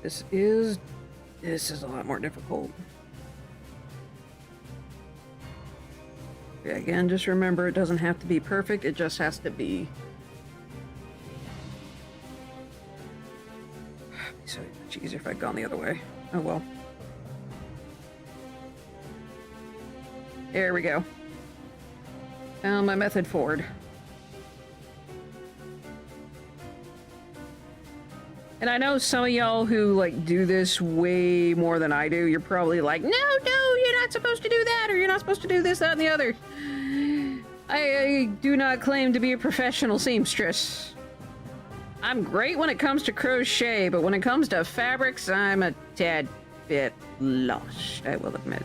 This is a lot more difficult. Yeah, again, just remember it doesn't have to be perfect, it just has to be. It'd be so much easier if I'd gone the other way. Oh well. There we go. Found my method forward. And I know some of y'all who like do this way more than I do, you're probably like, no, you're not supposed to do that, or you're not supposed to do this, that, and the other. I do not claim to be a professional seamstress. I'm great when it comes to crochet, but when it comes to fabrics, I'm a tad bit lost, I will admit.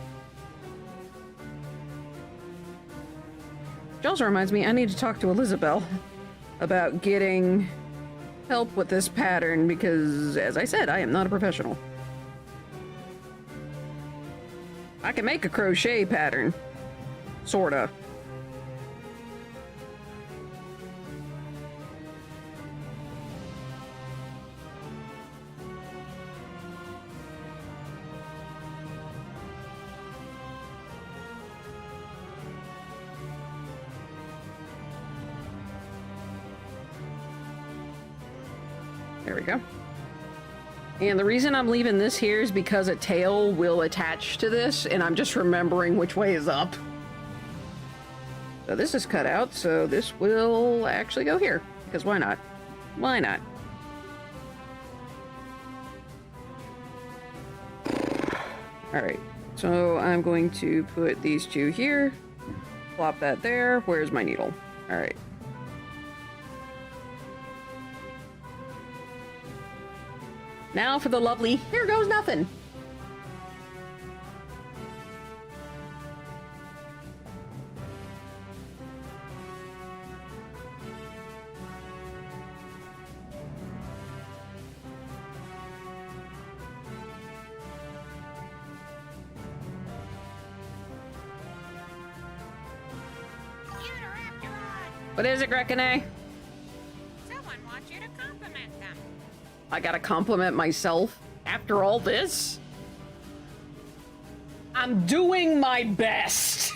Which also reminds me, I need to talk to Elizabeth about getting help with this pattern because, as I said, I am not a professional. I can make a crochet pattern. Sorta. There we go. And the reason I'm leaving this here is because a tail will attach to this, and I'm just remembering which way is up. So this is cut out, so this will actually go here. Because why not? Why not? Alright, so I'm going to put these two here. Plop that there. Where's my needle? Alright. Now for the lovely, here goes nothing. What is it, Grekene? Someone wants you to compliment them. I gotta compliment myself after all this? I'm doing my best.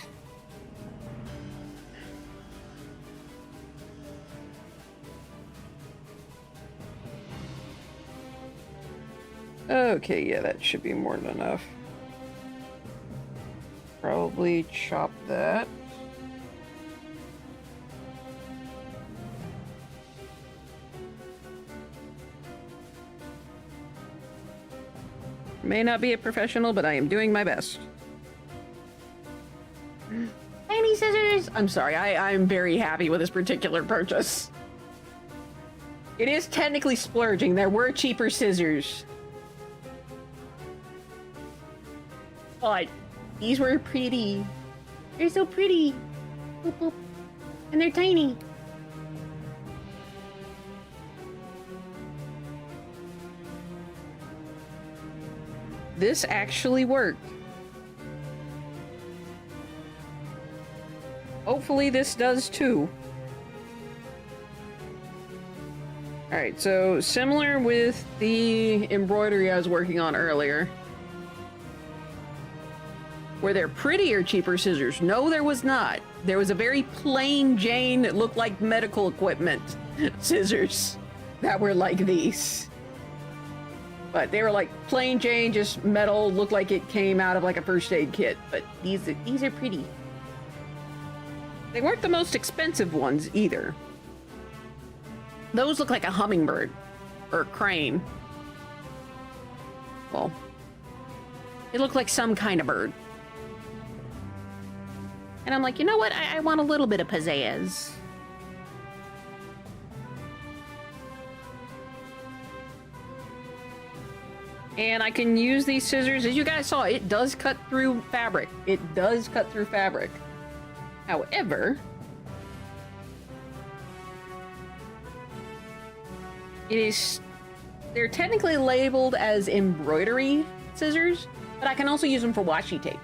Okay, yeah, that should be more than enough. Probably chop that. May not be a professional, but I am doing my best. Tiny scissors! I'm sorry, I'm very happy with this particular purchase. It is technically splurging. There were cheaper scissors. But these were pretty. They're so pretty. Boop, boop. And they're tiny. This actually worked. Hopefully this does too. Alright, so similar with the embroidery I was working on earlier. Were there prettier, cheaper scissors? No, there was not. There was a very plain Jane that looked like medical equipment scissors that were like these. But they were like plain Jane, just metal, looked like it came out of like a first aid kit. But these are pretty. They weren't the most expensive ones either. Those look like a hummingbird or a crane. Well, it looked like some kind of bird. And I'm like, you know what? I want a little bit of pizzazz. And I can use these scissors. As you guys saw, it does cut through fabric. It does cut through fabric. However, they're technically labeled as embroidery scissors, but I can also use them for washi tape.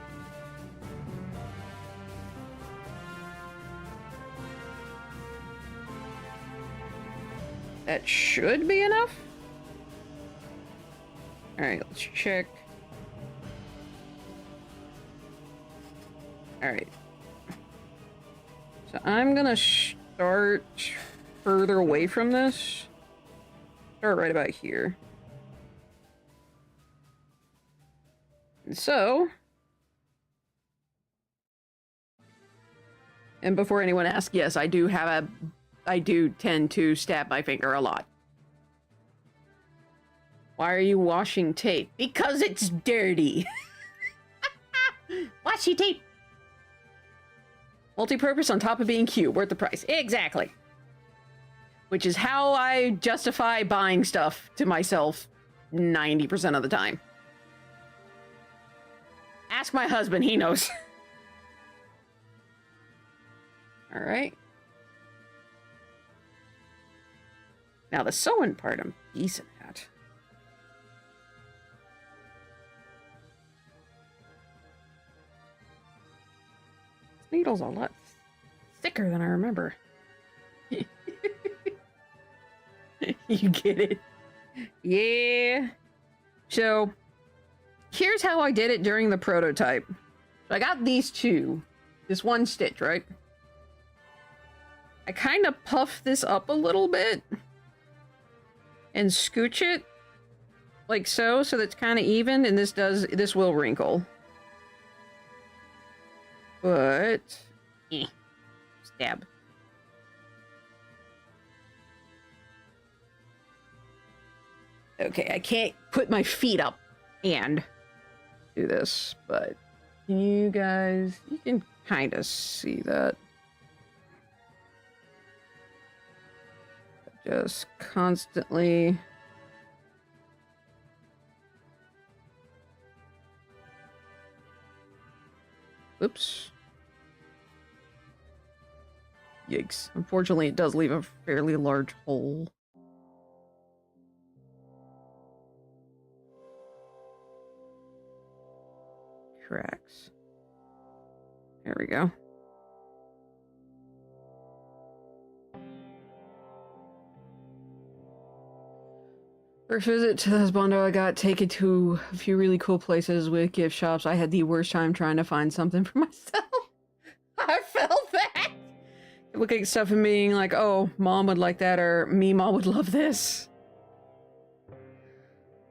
That should be enough. All right, let's check. All right. So I'm gonna start further away from this. Start right about here. And so, and before anyone asks, yes, I do tend to stab my finger a lot. Why are you washing tape? Because it's dirty. Washi tape. Multi-purpose on top of being cute. Worth the price. Exactly. Which is how I justify buying stuff to myself 90% of the time. Ask my husband, he knows. All right. Now the sewing part I'm decent at. This needle's a lot thicker than I remember. You get it? Yeah. So, here's how I did it during the prototype. So I got these two. This one stitch, right? I kind of puff this up a little bit. And scooch it. Like so that's kind of even. And this will wrinkle. But... stab. Okay, I can't put my feet up and do this, but you guys, you can kind of see that. Just constantly. Oops. Yikes. Unfortunately, it does leave a fairly large hole. Cracks. There we go. First visit to Husbando, I got taken to a few really cool places with gift shops. I had the worst time trying to find something for myself. I felt that. Looking at stuff and being like, oh, mom would like that, or me, mom would love this.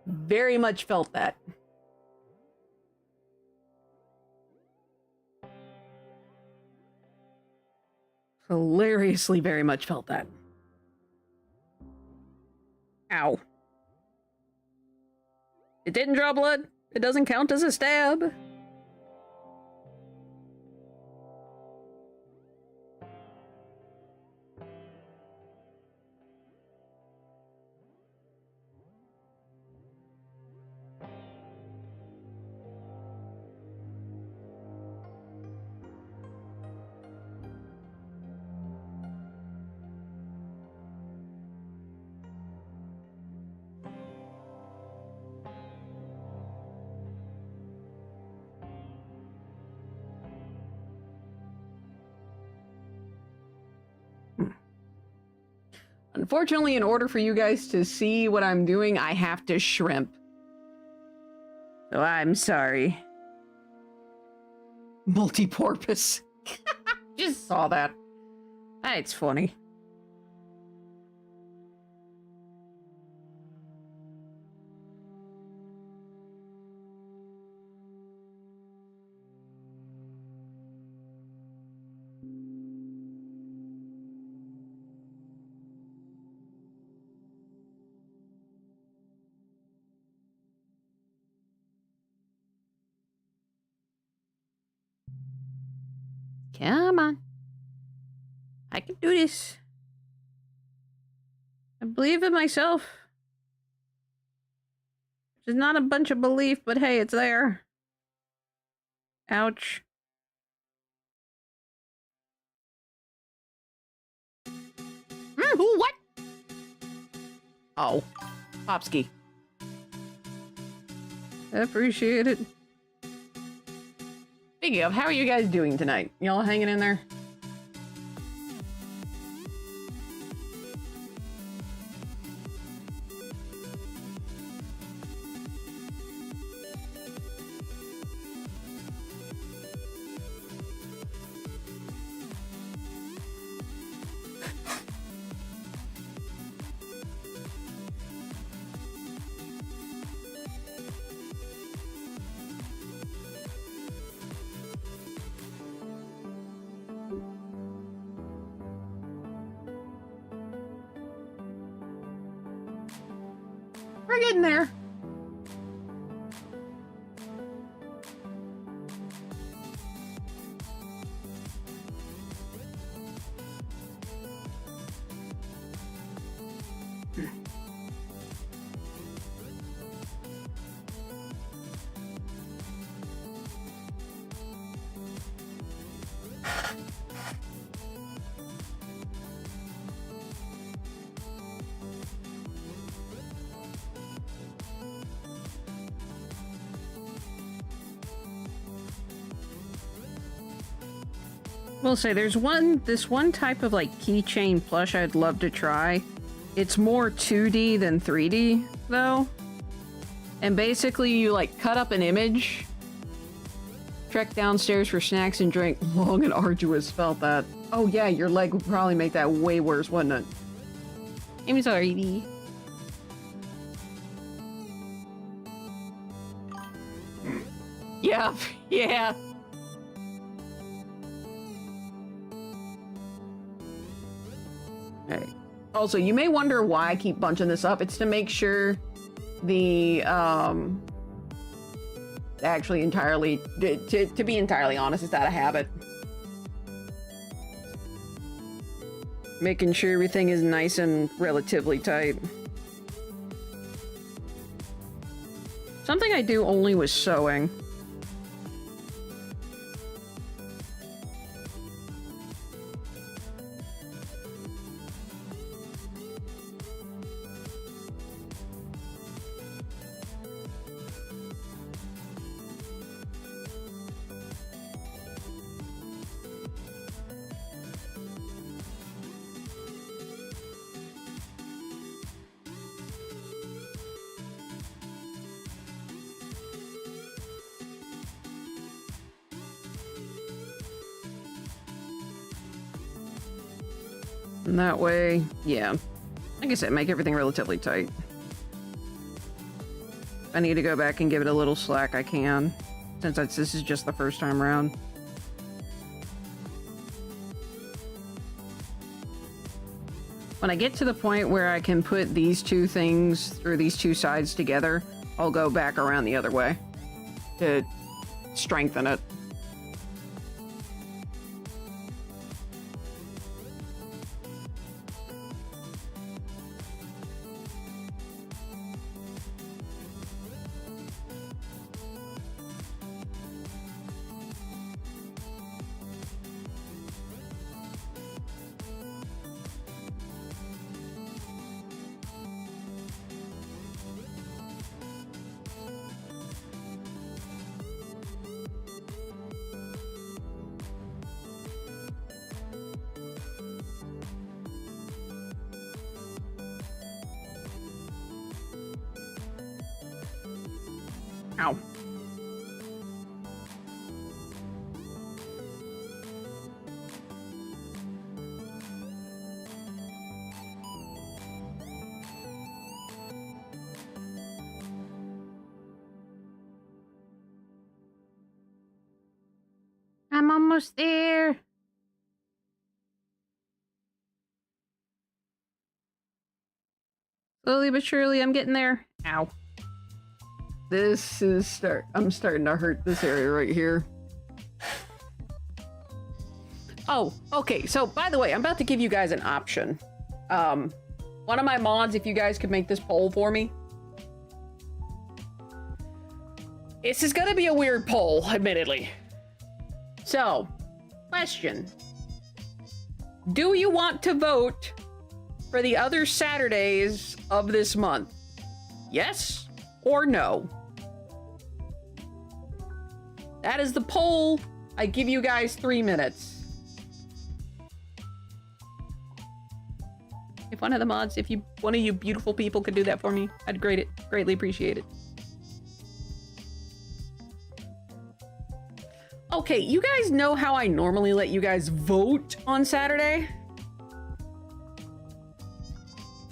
Very much felt that. Hilariously very much felt that. Ow. It didn't draw blood. It doesn't count as a stab. Unfortunately, in order for you guys to see what I'm doing, I have to shrimp. So I'm sorry. Multi-porpoise. Just saw that. It's funny. Come on. I can do this. I believe in myself. Which is not a bunch of belief, but hey, it's there. Ouch. What? Oh. Popsky. Appreciate it. Speaking of, how are you guys doing tonight? Y'all hanging in there? We're getting there. Will say there's this one type of like keychain plush I'd love to try. It's more 2D than 3D though. And basically you like cut up an image, trek downstairs for snacks and drink. Long and arduous, felt that. Oh yeah, your leg would probably make that way worse, wouldn't it? I'm sorry. Yeah, yeah. Alright. Also, you may wonder why I keep bunching this up. It's to make sure the, actually entirely, to be entirely honest, it's out of habit. Making sure everything is nice and relatively tight. Something I do only with sewing. And that way, yeah. Like I said, make everything relatively tight. If I need to go back and give it a little slack, I can. Since this is just the first time around. When I get to the point where I can put these two things through these two sides together, I'll go back around the other way to strengthen it. Ow. I'm almost there. Slowly but surely, I'm getting there. Ow. This is I'm starting to hurt this area right here. Oh, okay. So, by the way, I'm about to give you guys an option. One of my mods, if you guys could make this poll for me. This is gonna be a weird poll, admittedly. So, question. Do you want to vote for the other Saturdays of this month? Yes or no? That is the poll. I give you guys 3 minutes. If one of the mods, one of you beautiful people could do that for me, I'd greatly appreciate it. Okay, you guys know how I normally let you guys vote on Saturday?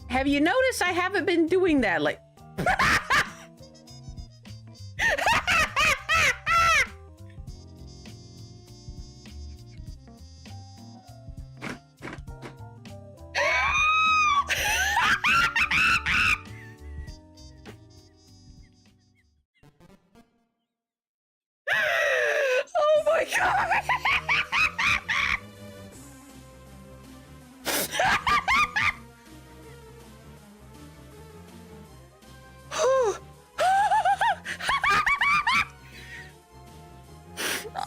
Have you noticed I haven't been doing that? Like, oh my god!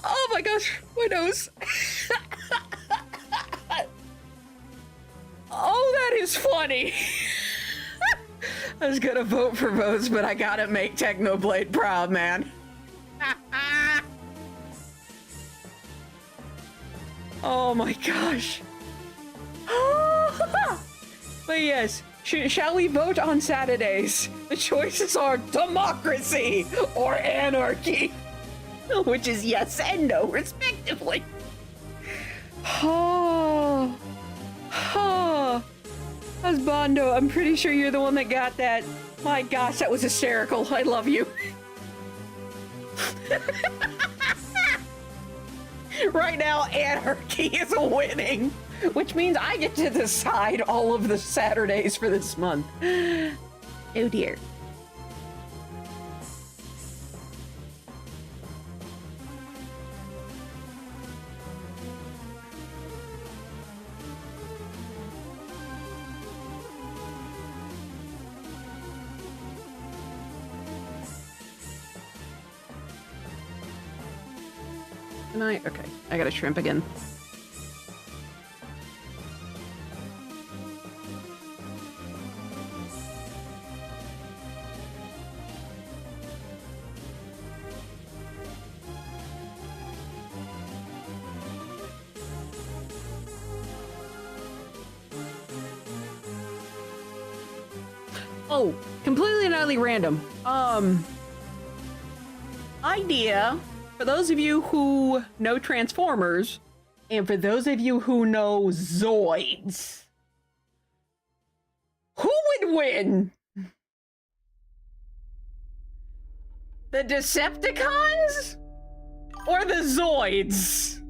Oh my gosh, my nose. Oh, that is funny. I was gonna vote for votes, but I gotta make Technoblade proud, man. Oh my gosh. But yes, shall we vote on Saturdays? The choices are democracy or anarchy, which is yes and no, respectively. Oh, Husbando, I'm pretty sure you're the one that got that. My gosh, that was hysterical. I love you. Right now, anarchy is winning, which means I get to decide all of the Saturdays for this month. Oh dear. Okay, I got a shrimp again. Oh, completely and utterly random. Idea. For those of you who know Transformers, and for those of you who know Zoids, who would win? The Decepticons or the Zoids?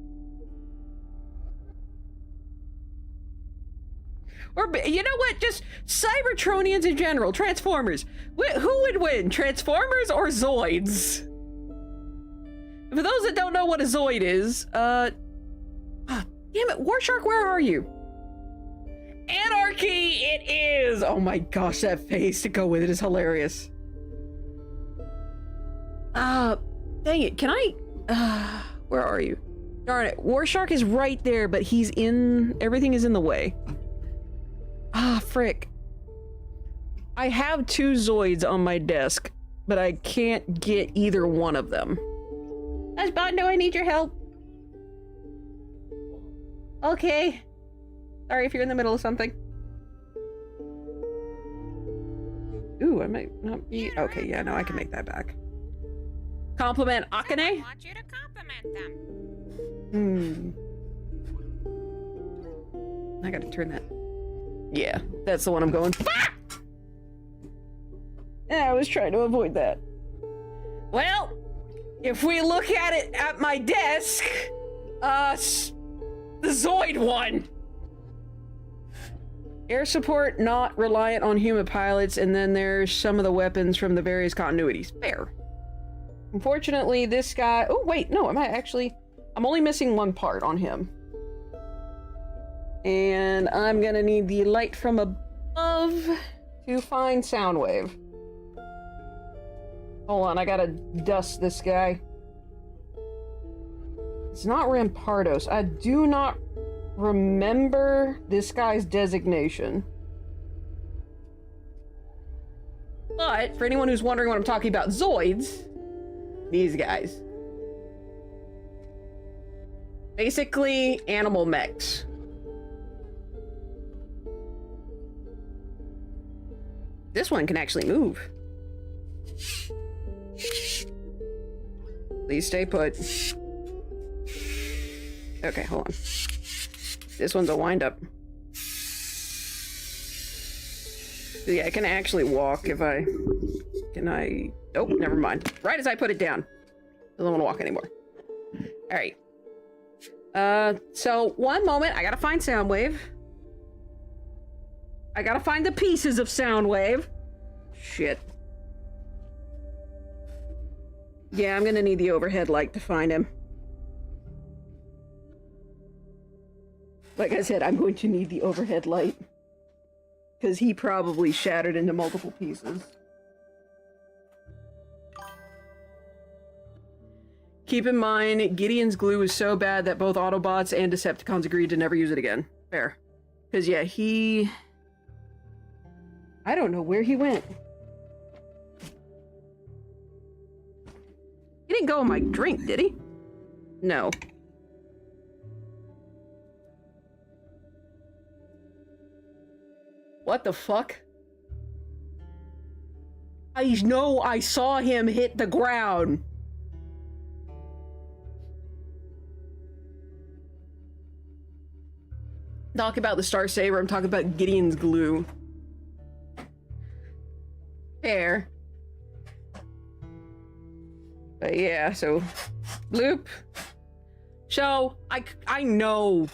Or, you know what, just Cybertronians in general, Transformers. Who would win, Transformers or Zoids? For those that don't know what a Zoid is, damn it, Warshark, where are you? Anarchy it is! Oh my gosh, that face to go with it is hilarious. Dang it, can I, where are you? Darn it, Warshark is right there, but everything is in the way. Frick. I have 2 Zoids on my desk, but I can't get either one of them. Husbando, I need your help. Okay. Sorry if you're in the middle of something. Ooh, I might not be. Okay, yeah, no, I can make that back. Compliment Akane? I want you to compliment them. I gotta turn that. Yeah, that's the one I'm going. Ah! Yeah, I was trying to avoid that. Well, if we look at it at my desk, the Zoid one. Air support not reliant on human pilots, and then there's some of the weapons from the various continuities. Fair. Unfortunately, this guy... Oh, wait, no, I'm only missing one part on him. And I'm gonna need the light from above to find Soundwave. Hold on, I gotta dust this guy. It's not Rampardos. I do not remember this guy's designation. But, for anyone who's wondering what I'm talking about, Zoids, these guys. Basically, animal mechs. This one can actually move. Please stay put. Okay, hold on. This one's a wind-up. Yeah, I can actually walk if I... Can I... Nope, never mind. Right as I put it down. Doesn't want to walk anymore. Alright. So, one moment. I gotta find Soundwave. I gotta find the pieces of Soundwave. Shit. Yeah, I'm gonna need the overhead light to find him. Like I said, I'm going to need the overhead light. Because he probably shattered into multiple pieces. Keep in mind, Gideon's glue is so bad that both Autobots and Decepticons agreed to never use it again. Fair. Because, yeah, he... I don't know where he went. He didn't go in my drink, did he? No. What the fuck? I know I saw him hit the ground. Talk about the Star Saber, I'm talking about Gideon's glue. Fair. But yeah, so bloop. So I know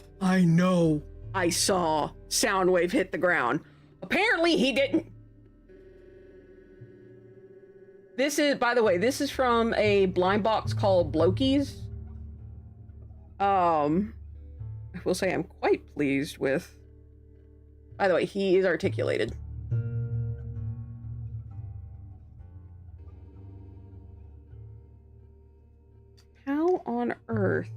I saw Soundwave hit the ground. Apparently he didn't. This is, by the way, this is from a blind box called Blokey's. I will say I'm quite pleased with. By the way, he is articulated. How on earth?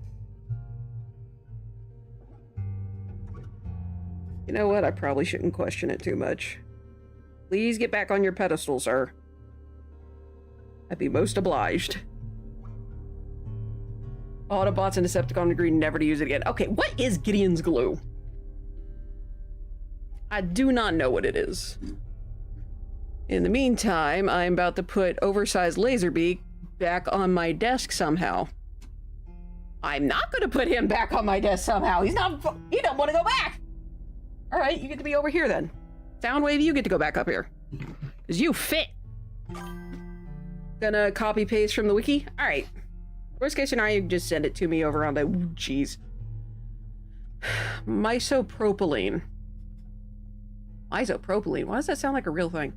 You know what? I probably shouldn't question it too much. Please get back on your pedestal, sir. I'd be most obliged. Autobots and Decepticons agree never to use it again. Okay, what is Gideon's glue? I do not know what it is. In the meantime, I'm about to put oversized Laserbeak back on my desk somehow. I'm not going to put him back on my desk somehow. He don't want to go back. All right, you get to be over here then. Soundwave, you get to go back up here. Because you fit. Gonna copy paste from the wiki? All right. Worst case scenario, you just send it to me over on the... Jeez. Misopropylene. Misopropylene? Why does that sound like a real thing?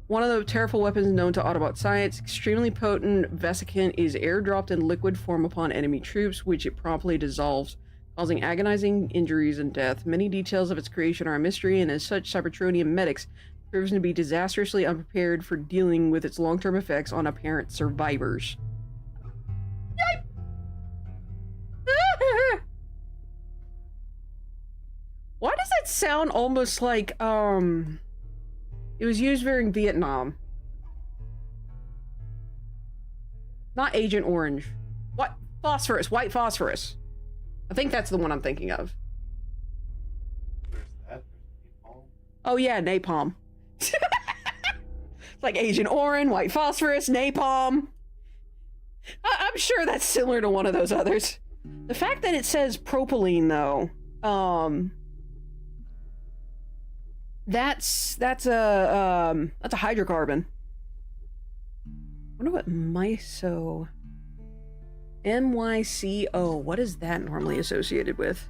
One of the terrible weapons known to Autobot science. Extremely potent vesicant is airdropped in liquid form upon enemy troops, which it promptly dissolves, causing agonizing injuries and death. Many details of its creation are a mystery, and as such, Cybertronian medics proves to be disastrously unprepared for dealing with its long-term effects on apparent survivors. Why does that sound almost like, it was used during Vietnam. Not Agent Orange. What? Phosphorus. White phosphorus. I think that's the one I'm thinking of. Where's that? Napalm? Oh yeah, napalm. It's like Agent Orange, White Phosphorus, napalm. I'm sure that's similar to one of those others. The fact that it says propylene, though, that's a hydrocarbon. I wonder what MYCO. MYCO. What is that normally associated with?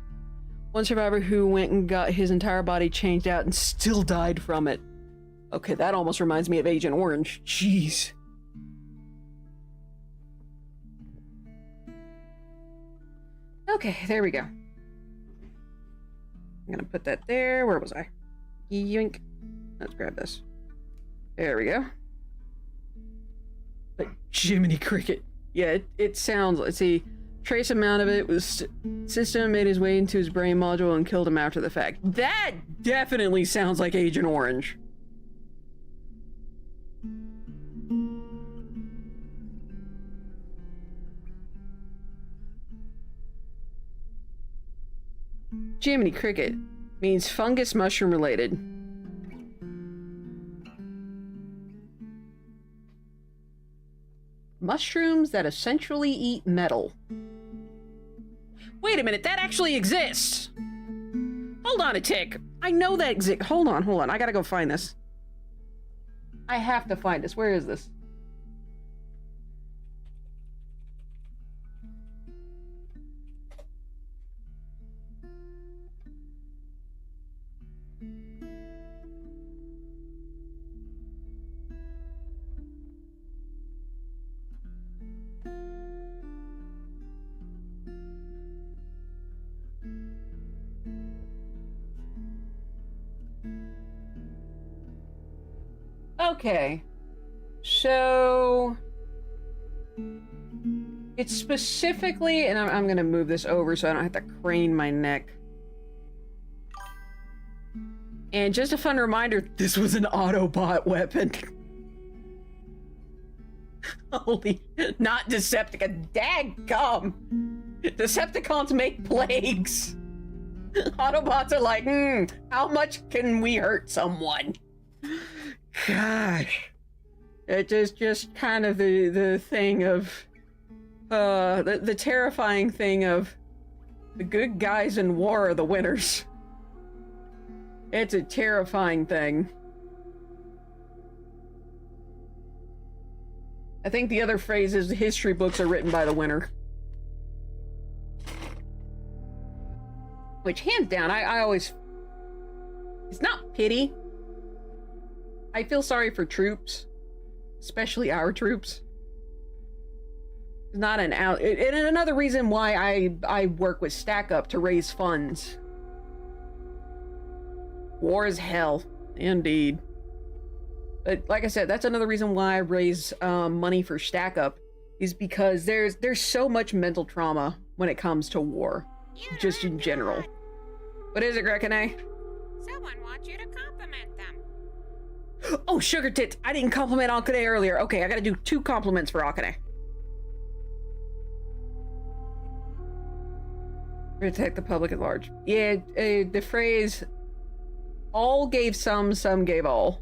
One survivor who went and got his entire body changed out and still died from it. Okay, that almost reminds me of Agent Orange. Jeez. Okay, there we go. I'm gonna put that there. Where was I? Yoink. Let's grab this. There we go. But Jiminy Cricket. Yeah, it sounds, let's see. Trace amount of it was system made his way into his brain module and killed him after the fact. That definitely sounds like Agent Orange. Jiminy Cricket means fungus mushroom related. Mushrooms that essentially eat metal. Wait a minute, that actually exists! Hold on a tick. I know that exists. Hold on. I gotta go find this. I have to find this. Where is this? Okay, so it's specifically, and I'm gonna move this over so I don't have to crane my neck. And just a fun reminder, this was an Autobot weapon. Holy, not Decepticon, daggum! Decepticons make plagues! Autobots are like, how much can we hurt someone? Gosh, it is just kind of the thing of, the terrifying thing of the good guys in war are the winners. It's a terrifying thing. I think the other phrase is the history books are written by the winner. Which, hands down, I always... It's not pity. I feel sorry for troops. Especially our troops. It's not an out... And another reason why I work with Stack Up to raise funds. War is hell. Indeed. But like I said, that's another reason why I raise money for Stack Up. Is because there's so much mental trauma when it comes to war. Just in general. What is it, Grekane? Someone wants you to compliment them. Oh, Sugar Tits! I didn't compliment Akane earlier. Okay, I gotta do 2 compliments for Akane. Protect the public at large. Yeah, the phrase, all gave some gave all.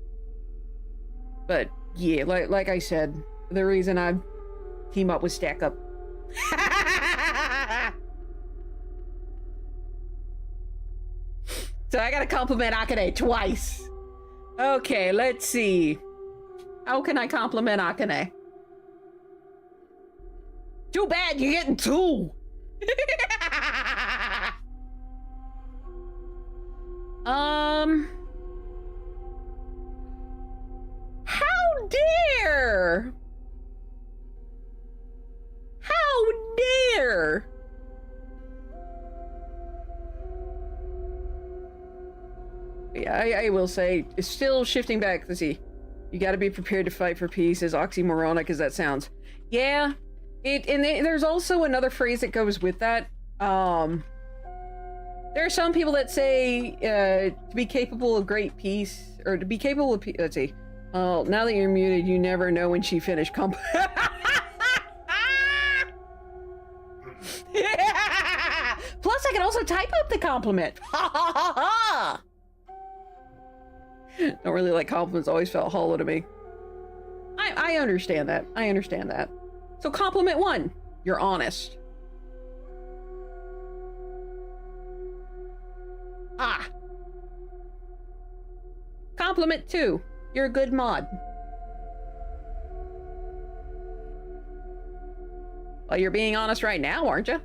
But, yeah, like I said, the reason I team up with Stack Up. So I gotta compliment Akane twice. Okay, let's see. How can I compliment Akane? Too bad you're getting 2. How dare? How dare? Yeah, I will say, it's still shifting back. Let's see. You gotta be prepared to fight for peace, as oxymoronic as that sounds. Yeah, there's also another phrase that goes with that. There are some people that say, to be capable of great peace, or to be capable of let's see. Now that you're muted, you never know when she finished Yeah! Plus, I can also type up the compliment. Ha ha ha ha! Don't really like compliments, always felt hollow to me. I understand that. I understand that. So compliment 1, you're honest. Ah. Compliment 2, you're a good mod. Well, you're being honest right now, aren't you?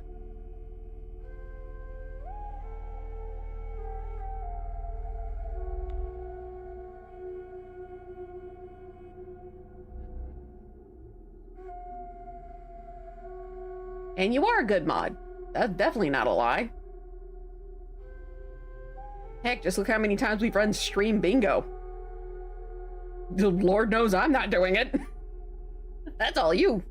And you are a good mod. That's definitely not a lie. Heck, just look how many times we've run stream bingo. Lord knows I'm not doing it. That's all you.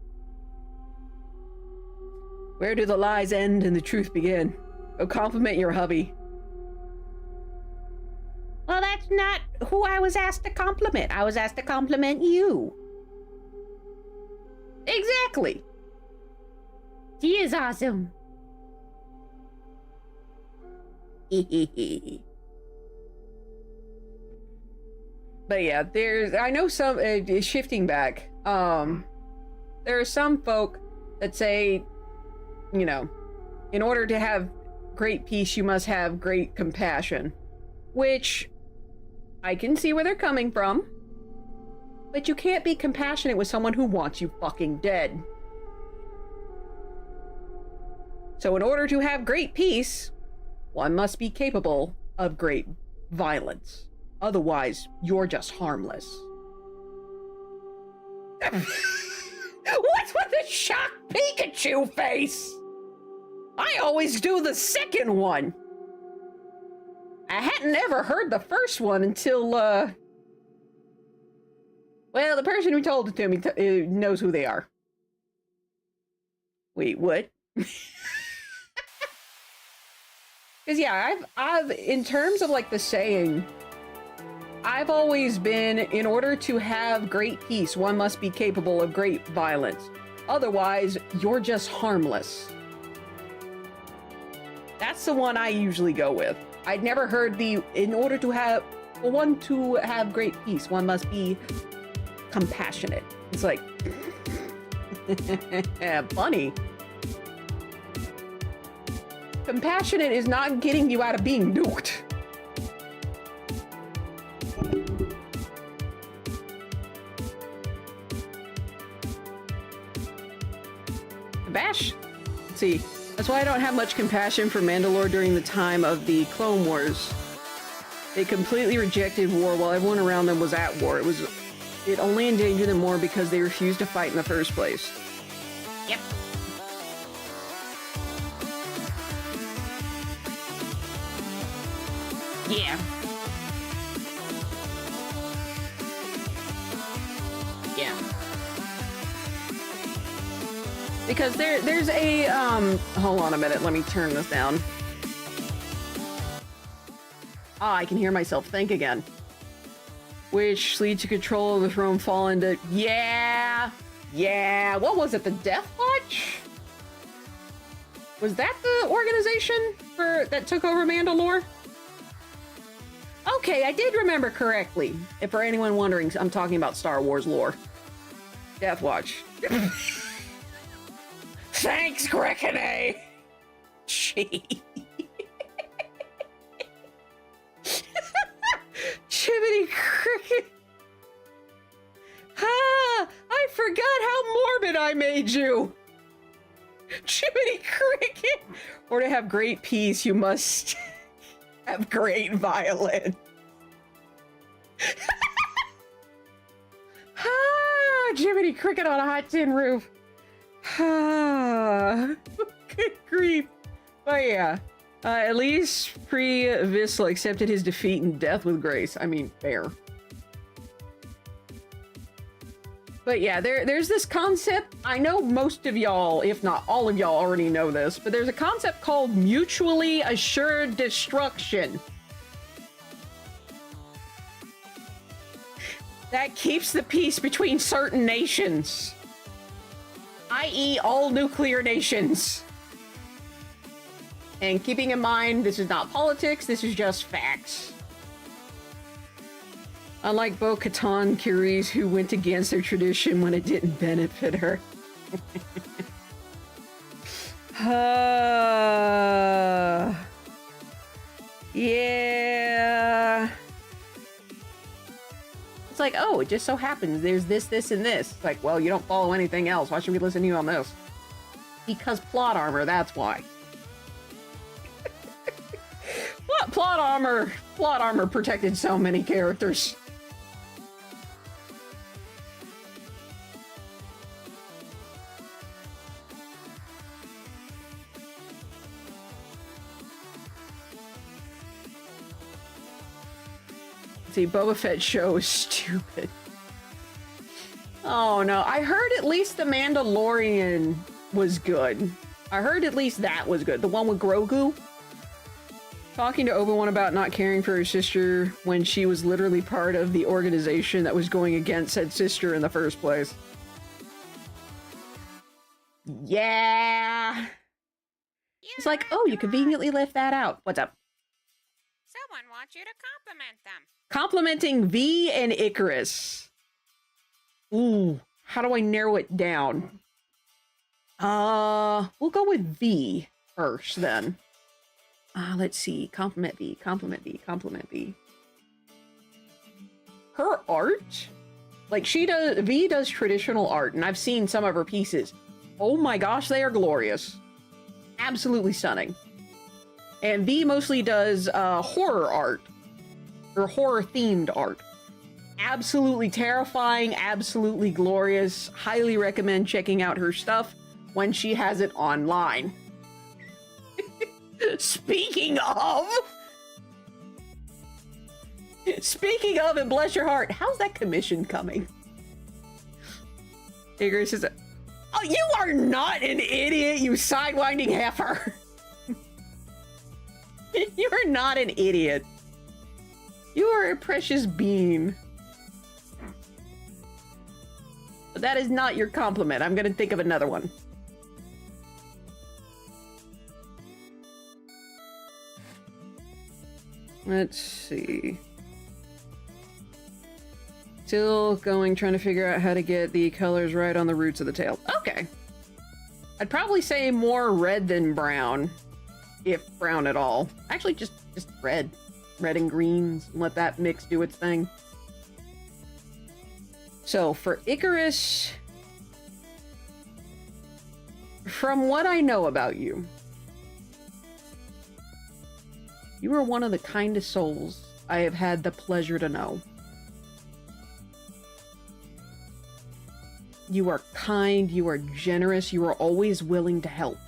Where do the lies end and the truth begin? Go compliment your hubby. Well, that's not who I was asked to compliment. I was asked to compliment you. Exactly. She is awesome. But yeah, I know some, shifting back, there are some folk that say, you know, in order to have great peace, you must have great compassion. Which, I can see where they're coming from. But you can't be compassionate with someone who wants you fucking dead. So in order to have great peace, one must be capable of great violence. Otherwise, you're just harmless. What's with the shocked Pikachu face? I always do the second one. I hadn't ever heard the first one until, well, the person who told it to me knows who they are. Wait, what? Because yeah, I've, in terms of like the saying, I've always been, in order to have great peace, one must be capable of great violence. Otherwise, you're just harmless. That's the one I usually go with. I'd never heard the, in order to have, for one to have great peace, one must be compassionate. It's like, funny. Compassionate is not getting you out of being nuked. Bash. Let's see. That's why I don't have much compassion for Mandalore during the time of the Clone Wars. They completely rejected war while everyone around them was at war. It only endangered them more because they refused to fight in the first place. Yep. Yeah. Yeah. Because there's a, hold on a minute, let me turn this down. Ah, I can hear myself think again. Which leads to control of the throne fall into, yeah, what was it, the Death Watch? Was that the organization that took over Mandalore? Okay, I did remember correctly. If for anyone wondering, I'm talking about Star Wars lore. Death Watch. Thanks, Grekene! Gee. Jiminy Cricket. Ah, I forgot how morbid I made you. Jiminy Cricket. Or to have great peace, you must have great violence. Ah, Jiminy Cricket on a hot tin roof. Ah, good grief. But yeah, at least Pre-Vizsla accepted his defeat and death with grace. I mean, fair. But yeah, there's this concept. I know most of y'all, if not all of y'all, already know this, but there's a concept called mutually assured destruction. That keeps the peace between certain nations. I.e. all nuclear nations. And keeping in mind, this is not politics, this is just facts. Unlike Bo-Katan Kyries, who went against their tradition when it didn't benefit her. Yeah. It's like, oh, it just so happens there's this, this, and this. It's like, well, you don't follow anything else. Why should we listen to you on this? Because plot armor, that's why. Plot armor protected so many characters. See, Boba Fett show is stupid. Oh no, I heard at least the Mandalorian was good. I heard at least that was good. The one with Grogu. Talking to Obi-Wan about not caring for her sister when she was literally part of the organization that was going against said sister in the first place. Yeah. It's like, oh, you conveniently left that out. What's up? Someone wants you to compliment them. Complimenting V and Icarus. Ooh, how do I narrow it down? We'll go with V first then. Let's see. Compliment V, compliment V, compliment V. Her art? Like V does traditional art, and I've seen some of her pieces. Oh my gosh, they are glorious. Absolutely stunning. And V mostly does horror art. Or horror-themed art. Absolutely terrifying, absolutely glorious. Highly recommend checking out her stuff when she has it online. Speaking of, and bless your heart, how's that commission coming? Icarus is oh, you are not an idiot, you sidewinding heifer. You are not an idiot. You are a precious bean. But that is not your compliment. I'm gonna think of another one. Let's see. Still going, trying to figure out how to get the colors right on the roots of the tail. Okay. I'd probably say more red than brown. If brown at all. Actually, just red. Red and greens. And let that mix do its thing. So, for Icarus... From what I know about you... You are one of the kindest souls I have had the pleasure to know. You are kind, you are generous, you are always willing to help.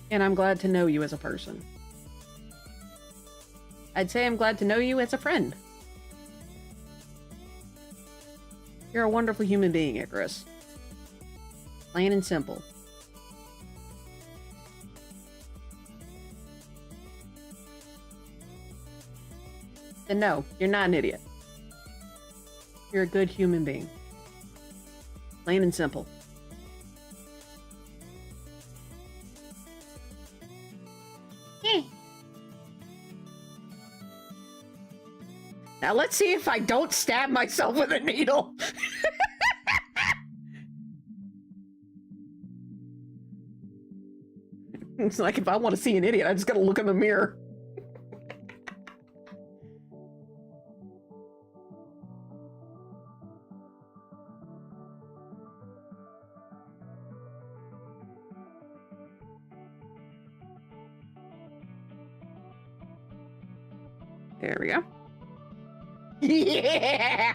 And I'm glad to know you as a person. I'd say I'm glad to know you as a friend. You're a wonderful human being, Icarus. Plain and simple. And no, you're not an idiot. You're a good human being. Plain and simple. Now let's see if I don't stab myself with a needle. It's like if I want to see an idiot, I just gotta look in the mirror. There we go. Yeah!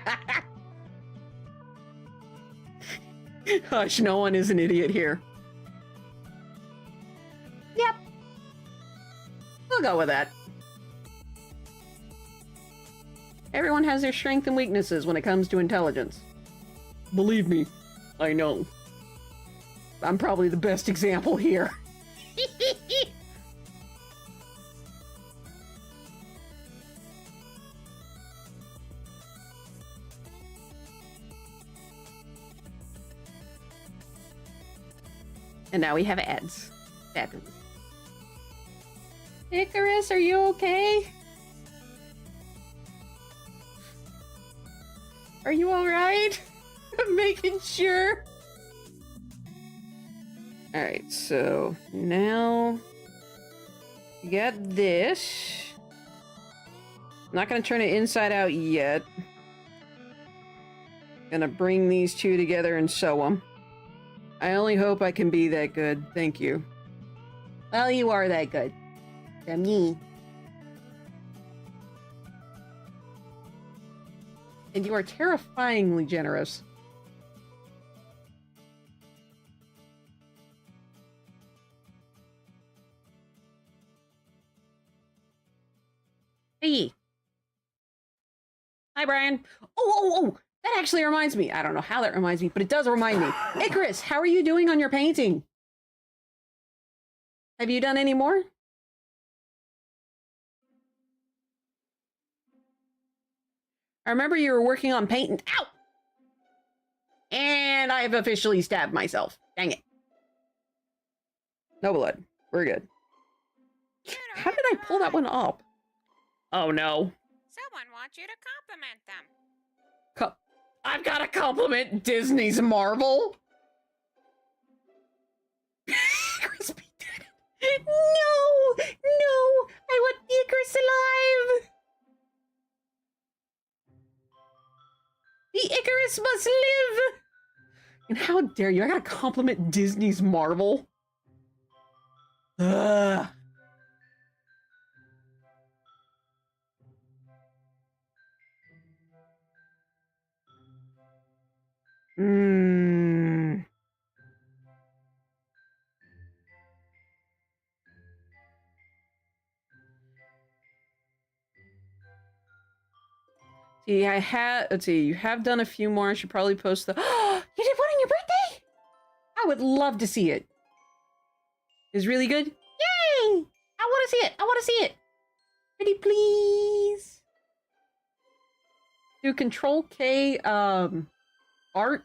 Hush, no one is an idiot here. Yep. We'll go with that. Everyone has their strengths and weaknesses when it comes to intelligence. Believe me, I know. I'm probably the best example here. And now we have ads. Fabulous. Icarus, are you okay? Are you alright? I'm making sure. Alright, so now you got this. I'm not gonna turn it inside out yet. Gonna bring these two together and sew them. I only hope I can be that good. Thank you. Well, you are that good. To me. And you are terrifyingly generous. Hey. Brian. Oh. That actually reminds me. I don't know how that reminds me, but it does remind me. Icarus, how are you doing on your painting? Have you done any more? I remember you were working on painting. Ow! And I have officially stabbed myself. Dang it. No blood. We're good. How did I pull that one up? Oh no. Someone wants you to compliment them. I've got to compliment Disney's Marvel. Crispy did it. No! I want Icarus alive! The Icarus must live! And how dare you? I gotta compliment Disney's Marvel. Ugh. See, let's see, you have done a few more. I should probably post the, you did one on your birthday? I would love to see it. It's really good? Yay! I want to see it. Pretty please. Do Control K, art,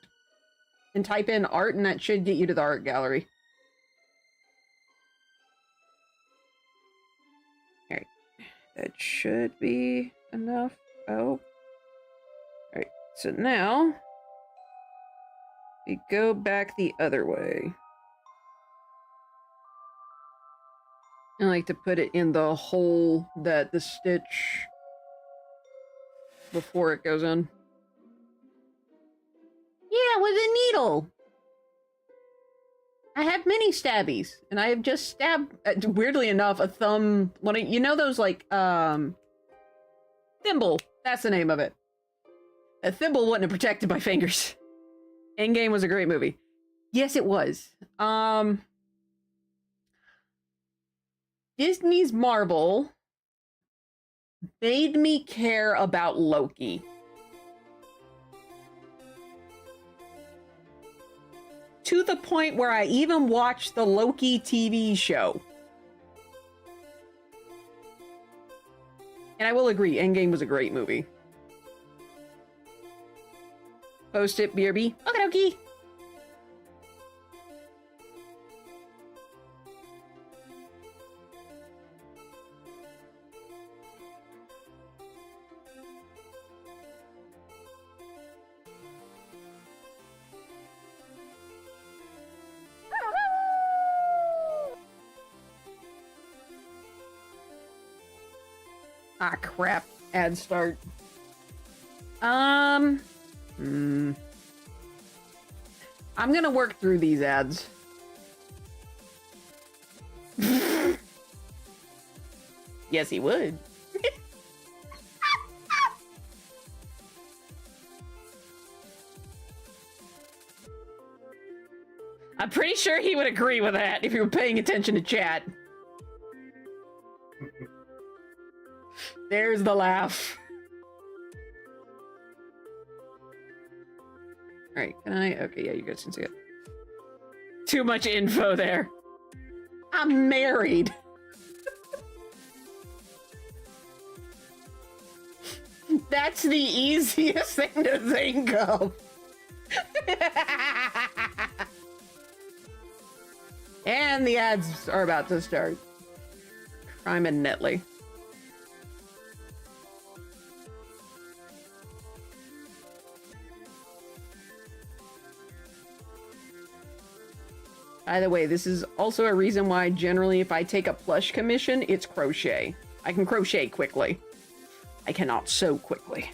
and type in art, and that should get you to the art gallery. Alright, that should be enough. Oh. Alright, so now we go back the other way. I like to put it in the hole that the stitch before it goes in. Yeah, with a needle. I have many stabbies, and I have just stabbed, weirdly enough, a thumb. You know those like thimble. That's the name of it. A thimble wouldn't have protected my fingers. Endgame was a great movie. Yes, it was. Disney's Marvel made me care about Loki. To the point where I even watched the Loki TV show. And I will agree, Endgame was a great movie. Post it, BRB. Okie dokie. Ah, crap. Ad start. I'm gonna work through these ads. Yes, he would. I'm pretty sure he would agree with that if you were paying attention to chat. There's the laugh. Alright, can I? Okay, yeah, you guys can see it. Too much info there. I'm married. That's the easiest thing to think of. And the ads are about to start. Crime and Netley. By the way, this is also a reason why generally if I take a plush commission, it's crochet. I can crochet quickly. I cannot sew quickly.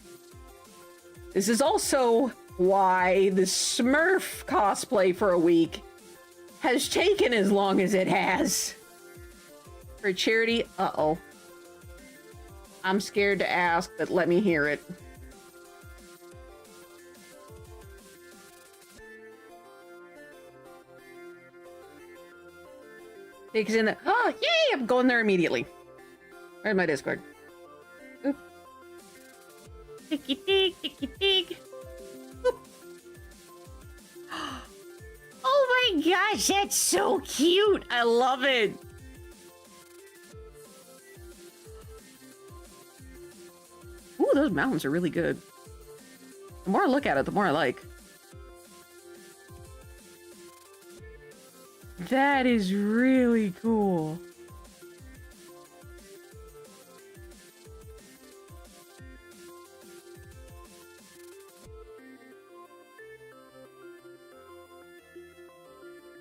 This is also why the Smurf cosplay for a week has taken as long as it has. For charity, uh-oh. I'm scared to ask, but let me hear it. Because in the, oh, yay, I'm going there immediately. Where's my Discord? Oop. Ticky dig, ticky dig. Oh my gosh, that's so cute. I love it. Ooh, those mountains are really good. The more I look at it, the more I like. That is really cool.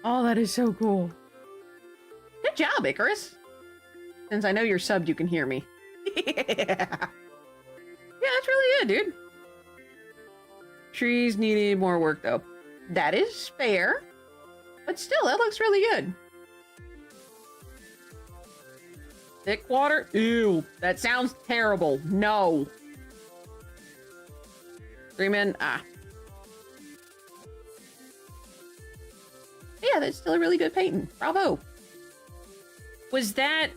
Oh, that is so cool. Good job, Icarus. Since I know you're subbed, you can hear me. Yeah, that's really good, dude. Trees needed more work, though. That is fair. But still, that looks really good. Thick water? Ew. That sounds terrible. No. 3 men? Ah. Yeah, that's still a really good painting. Bravo. Was that,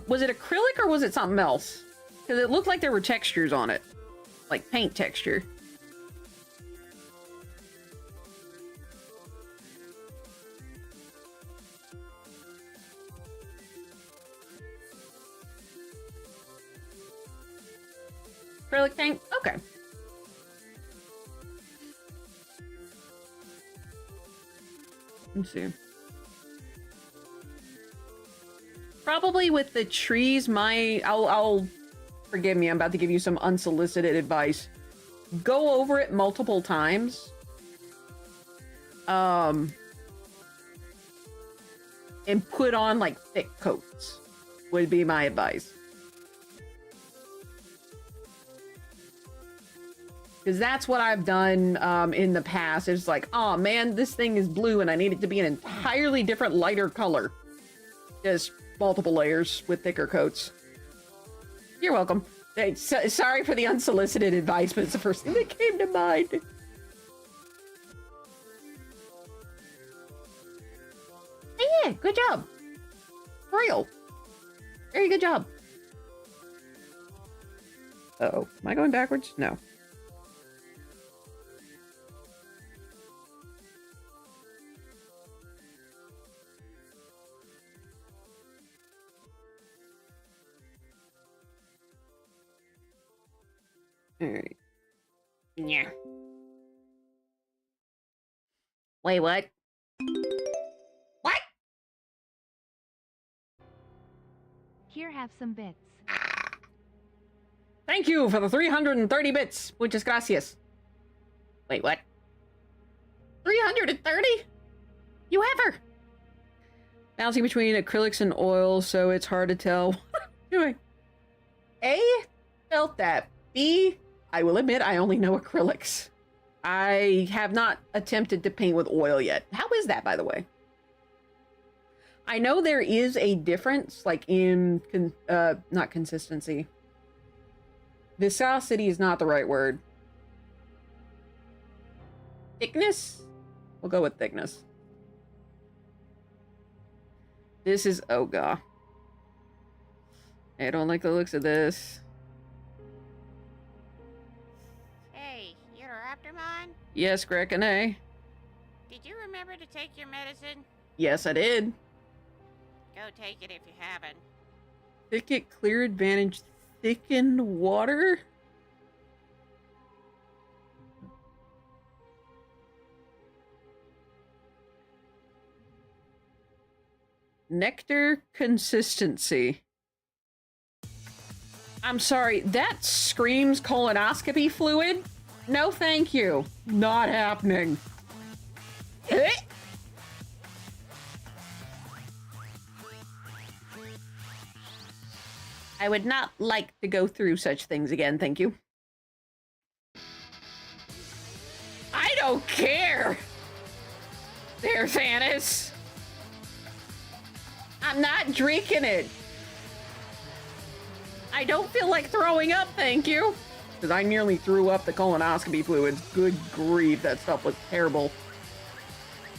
was it acrylic or was it something else? Because it looked like there were textures on it. Like paint texture. Acrylic paint? Okay. Let's see. Probably with the trees, I'll forgive me, I'm about to give you some unsolicited advice. Go over it multiple times. And put on like thick coats would be my advice. Because that's what I've done in the past. It's like, oh man, this thing is blue and I need it to be an entirely different lighter color. Just multiple layers with thicker coats. You're welcome. Hey, sorry for the unsolicited advice, but it's the first thing that came to mind. Hey, yeah, good job. For real. Very good job. Uh-oh. Am I going backwards? No. Alright. Yeah. Wait, what? What? Here, have some bits. Thank you for the 330 bits. Muchas gracias. Wait, what? 330? You ever? Bouncing between acrylics and oil, so it's hard to tell what I'm doing. A, felt that. B, I will admit I only know acrylics. I have not attempted to paint with oil yet. How is that, by the way? I know there is a difference, like in, not consistency. Viscosity is not the right word. Thickness? We'll go with thickness. This is, oh god. I don't like the looks of this. Hey, you're a Raptormon? Yes, Grekane. Did you remember to take your medicine? Yes, I did. Go take it if you haven't. Thicket, clear advantage, thickened water? Nectar consistency. I'm sorry, that screams colonoscopy fluid? No, thank you. Not happening. I would not like to go through such things again, thank you. I don't care! There, Thanos. I'm not drinking it. I don't feel like throwing up, thank you. Because I nearly threw up the colonoscopy fluids. Good grief, that stuff was terrible.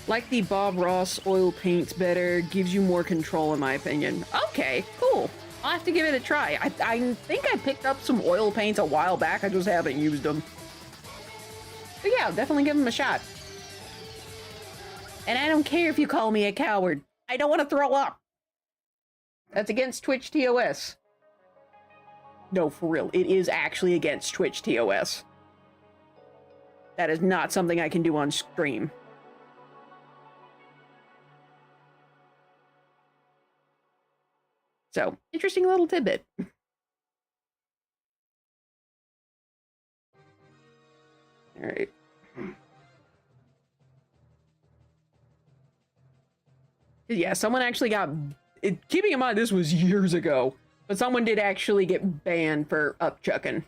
Like the Bob Ross oil paints better, gives you more control in my opinion. Okay, cool. I'll have to give it a try. I think I picked up some oil paints a while back. I just haven't used them. But yeah, I'll definitely give them a shot. And I don't care if you call me a coward. I don't want to throw up. That's against Twitch TOS. No, for real. It is actually against Twitch TOS. That is not something I can do on stream. So, interesting little tidbit. All right. Yeah, someone actually got... keeping in mind, this was years ago. But someone did actually get banned for upchucking.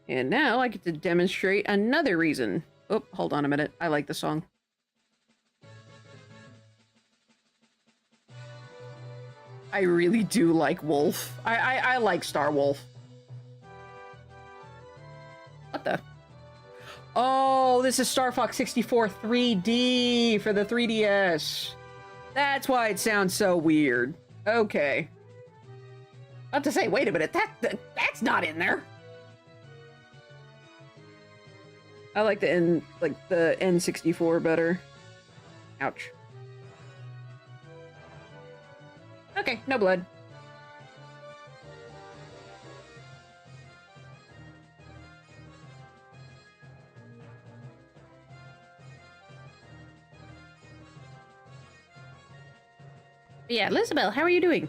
And now I get to demonstrate another reason. Oh, hold on a minute. I like the song. I really do like Wolf. I like Star Wolf. What the? Oh, this is Star Fox 64 3D for the 3DS. That's why it sounds so weird. Okay. I have to say, wait a minute, that's not in there. I like the N64 better. Ouch. Okay, no blood. Yeah, Elizabeth, how are you doing?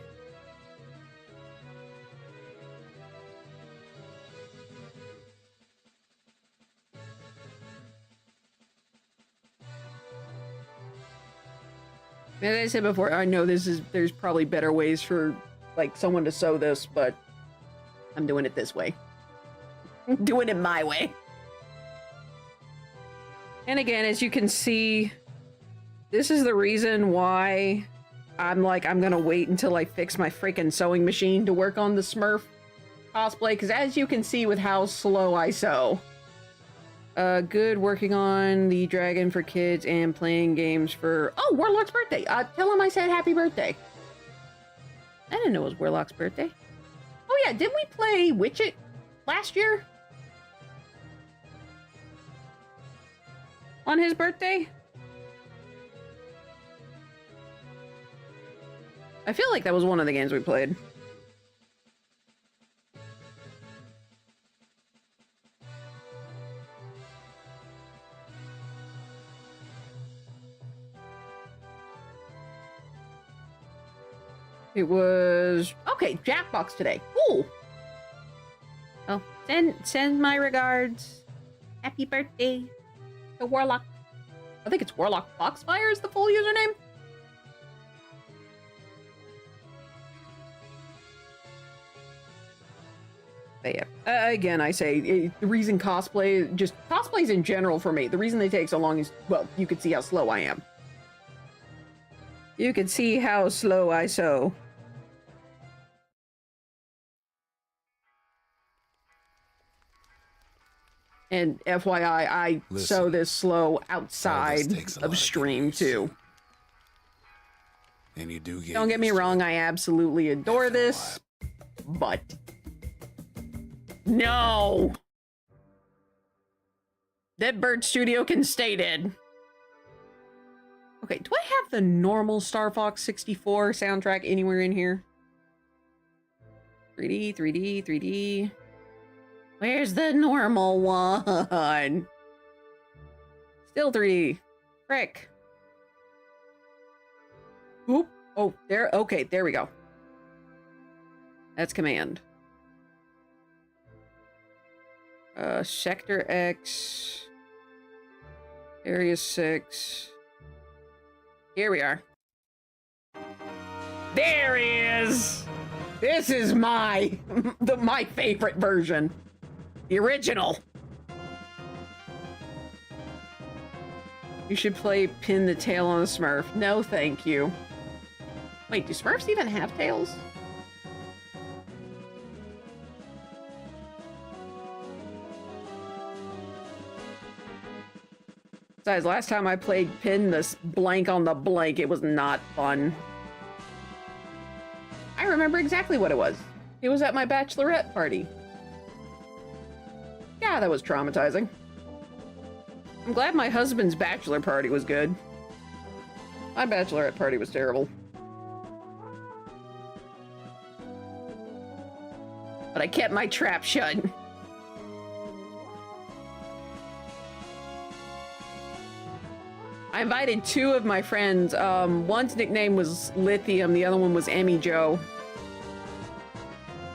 As I said before, I know there's probably better ways for, like, someone to sew this, but I'm doing it this way. I'm doing it my way. And again, as you can see, this is the reason why I'm gonna wait until I fix my freaking sewing machine to work on the Smurf cosplay, because as you can see with how slow I sew. Good working on the dragon for kids and playing games for... Oh, Warlock's birthday! Tell him I said happy birthday. I didn't know it was Warlock's birthday. Oh yeah, didn't we play Witch-It last year? On his birthday? I feel like that was one of the games we played. It was... Okay, Jackbox today. Cool. Oh, send my regards. Happy birthday to Warlock. I think it's Warlock Foxfire is the full username. But yeah, again, I say, the reason cosplays in general for me, the reason they take so long is, well, you can see how slow I am. You can see how slow I sew. And FYI, I sew this slow outside of stream too. And you do Don't get me wrong, I absolutely adore this, but no! That Bird Studio can stay dead. Okay, do I have the normal Star Fox 64 soundtrack anywhere in here? 3D, 3D, 3D. Where's the normal one? Still 3D. Frick. Oop. Oh, there. Okay, there we go. That's command. Sector X. Area 6. Here we are. There he is! This is my favorite version. The original. You should play Pin the Tail on a Smurf. No, thank you. Wait, do Smurfs even have tails? Besides, last time I played pin this blank on the blank, it was not fun. I remember exactly what it was. It was at my bachelorette party. Yeah, that was traumatizing. I'm glad my husband's bachelor party was good. My bachelorette party was terrible. But I kept my trap shut. I invited two of my friends. One's nickname was Lithium, the other one was Emmy Joe.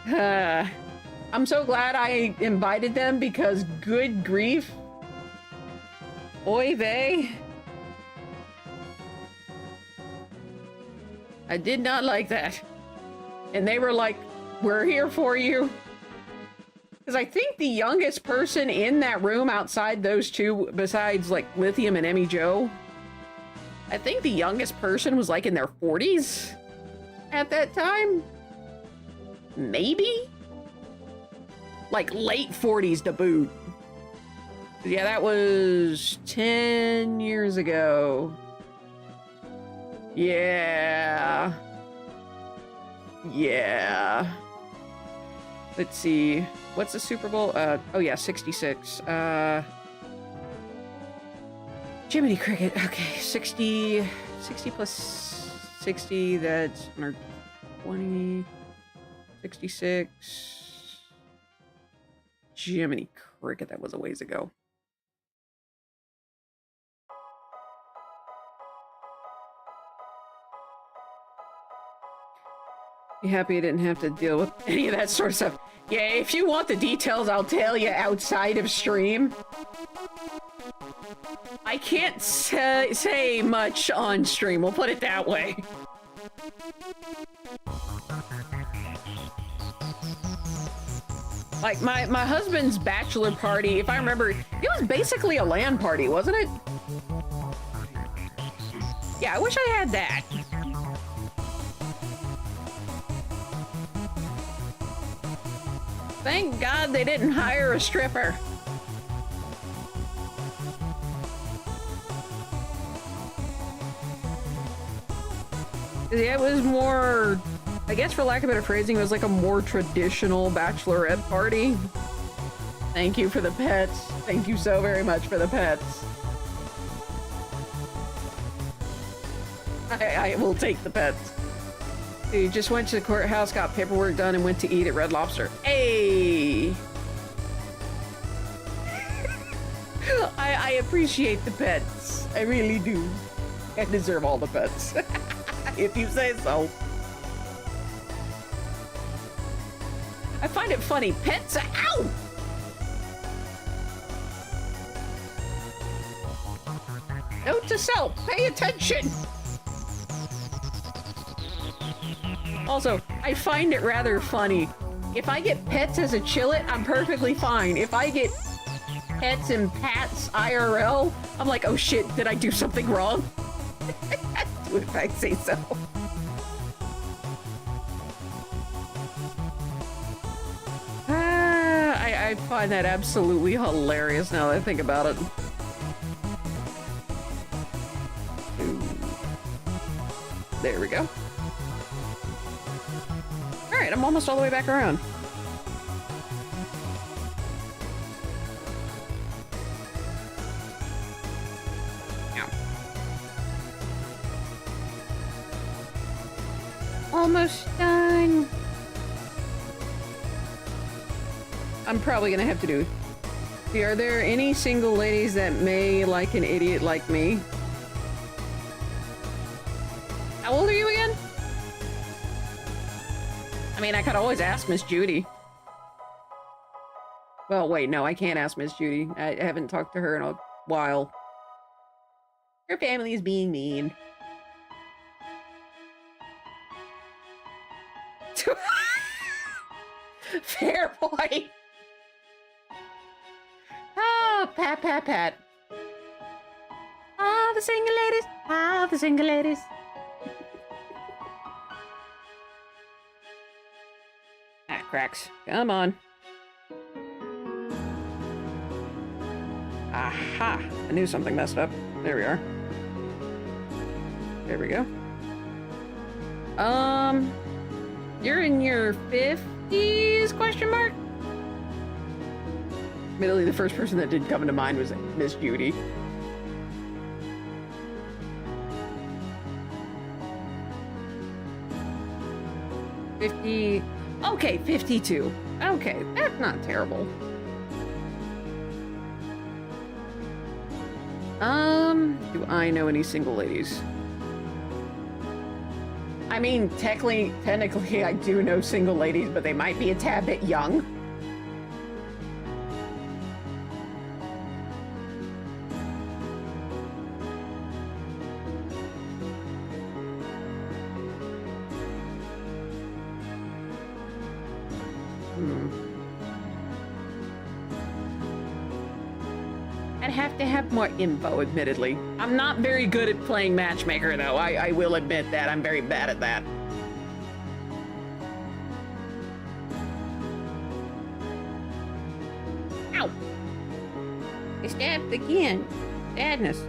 I'm so glad I invited them because good grief. Oy vey. I did not like that. And they were like, we're here for you. Because I think the youngest person in that room outside those two, besides like Lithium and Emmy Joe, I think the youngest person was like in their 40s at that time. Maybe? Like late 40s to boot. Yeah, that was 10 years ago. Yeah. Yeah. Let's see. What's the Super Bowl? Oh yeah, 66. Jiminy Cricket. Okay, 60 plus 60, that's 120. 66. Jiminy Cricket, that was a ways ago. Be happy I didn't have to deal with any of that sort of stuff. Yeah, if you want the details, I'll tell you outside of stream. I can't say much on stream, we'll put it that way. Like, my husband's bachelor party, if I remember, it was basically a LAN party, wasn't it? Yeah, I wish I had that. Thank God they didn't hire a stripper. Yeah, it was more, I guess for lack of better phrasing, it was like a more traditional bachelorette party. Thank you for the pets. Thank you so very much for the pets. I will take the pets. Dude, just went to the courthouse, got paperwork done, and went to eat at Red Lobster. Hey! I appreciate the pets. I really do. I deserve all the pets. If you say so. I find it funny. Pets, ow! Note to self, pay attention! Also, I find it rather funny. If I get pets as a chillet, I'm perfectly fine. If I get pets and pats IRL, I'm like, oh shit, did I do something wrong? If I say so. I find that absolutely hilarious now that I think about it. Ooh. There we go. Alright, I'm almost all the way back around. Almost done. I'm probably gonna have to do. See, are there any single ladies that may like an idiot like me? How old are you again? I mean, I could always ask Miss Judy. Well, wait, no, I can't ask Miss Judy. I haven't talked to her in a while. Her family is being mean. Fair point. Oh, pat, pat, pat. All the single ladies. All the single ladies. Ah, cracks. Come on. Aha! I knew something messed up. There we are. There we go. You're in your 50s, question mark? Admittedly, the first person that did come into mind was Miss Judy. Okay, 52. Okay, that's not terrible. Do I know any single ladies? I mean, technically I do know single ladies, but they might be a tad bit young. I'd have to have more info, admittedly. I'm not very good at playing matchmaker, though. I will admit that. I'm very bad at that. Ow! I stabbed again. Sadness.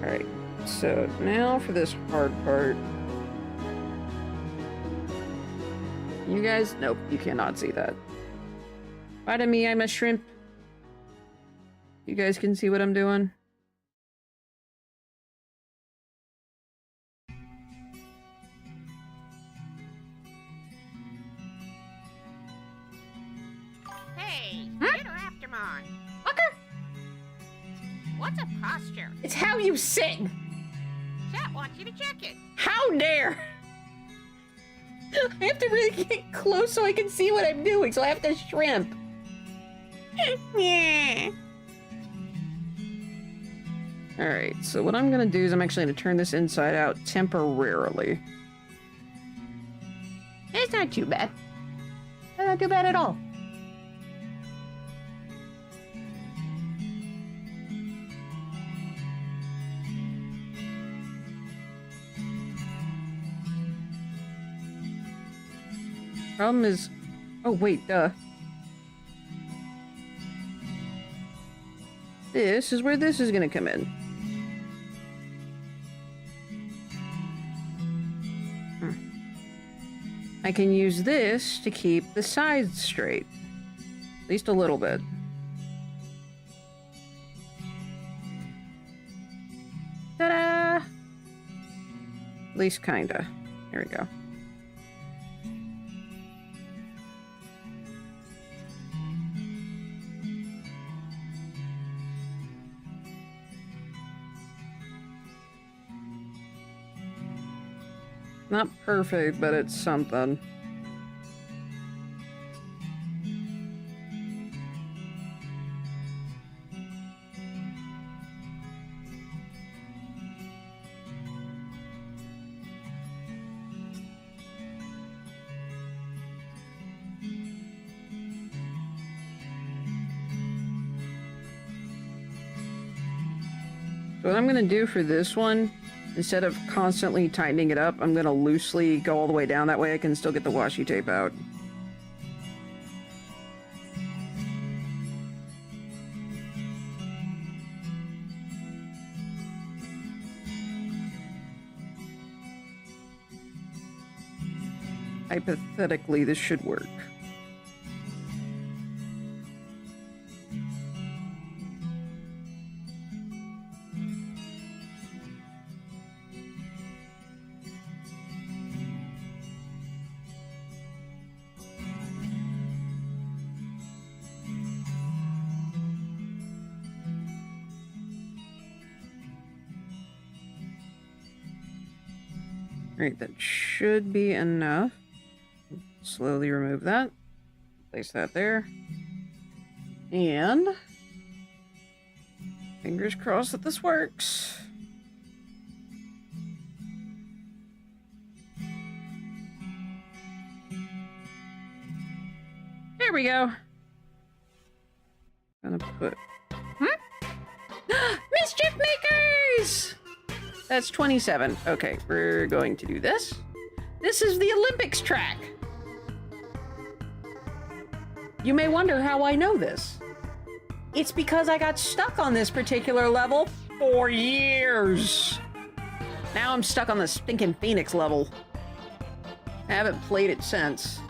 Alright, so now for this hard part. You guys? Nope, you cannot see that. Pardon me, I'm a shrimp. You guys can see what I'm doing? Hey, Huh? Interaptimon. Okay. What's a posture? It's how you sit. Chat wants you to check it. How dare! I have to really get close so I can see what I'm doing, so I have to shrimp. Yeah. Alright, so what I'm gonna do is I'm actually gonna turn this inside out temporarily. It's not too bad. Not too bad at all. Problem is... Oh, wait, duh. This is where this is gonna come in. I can use this to keep the sides straight. At least a little bit. Ta-da! At least kinda. There we go. Not perfect, but it's something. So what I'm going to do for this one, instead of constantly tightening it up, I'm going to loosely go all the way down. That way I can still get the washi tape out. Hypothetically, this should work. Alright, that should be enough. Slowly remove that. Place that there. And... fingers crossed that this works. There we go. Gonna put... Mischief Makers! That's 27. Okay, we're going to do this. This is the Olympics track. You may wonder how I know this. It's because I got stuck on this particular level for years. Now I'm stuck on the stinking Phoenix level. I haven't played it since.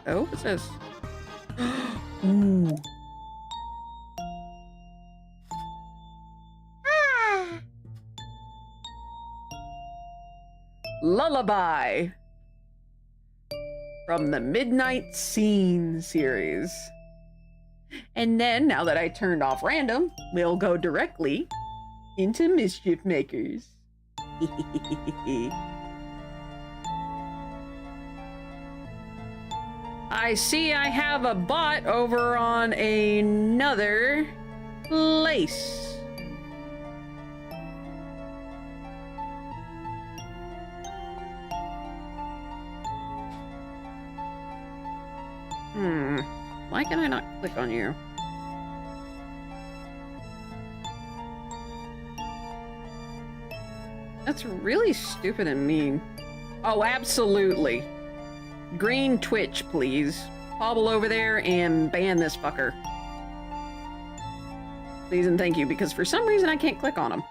Oh, what's this? Ooh. Lullaby from the Midnight Scene series. And then, now that I turned off random, we'll go directly into Mischief Makers. I see I have a bot over on another place. Why can I not click on you? That's really stupid and mean. Oh, absolutely. Green Twitch, please. Hobble over there and ban this fucker. Please and thank you, because for some reason I can't click on him.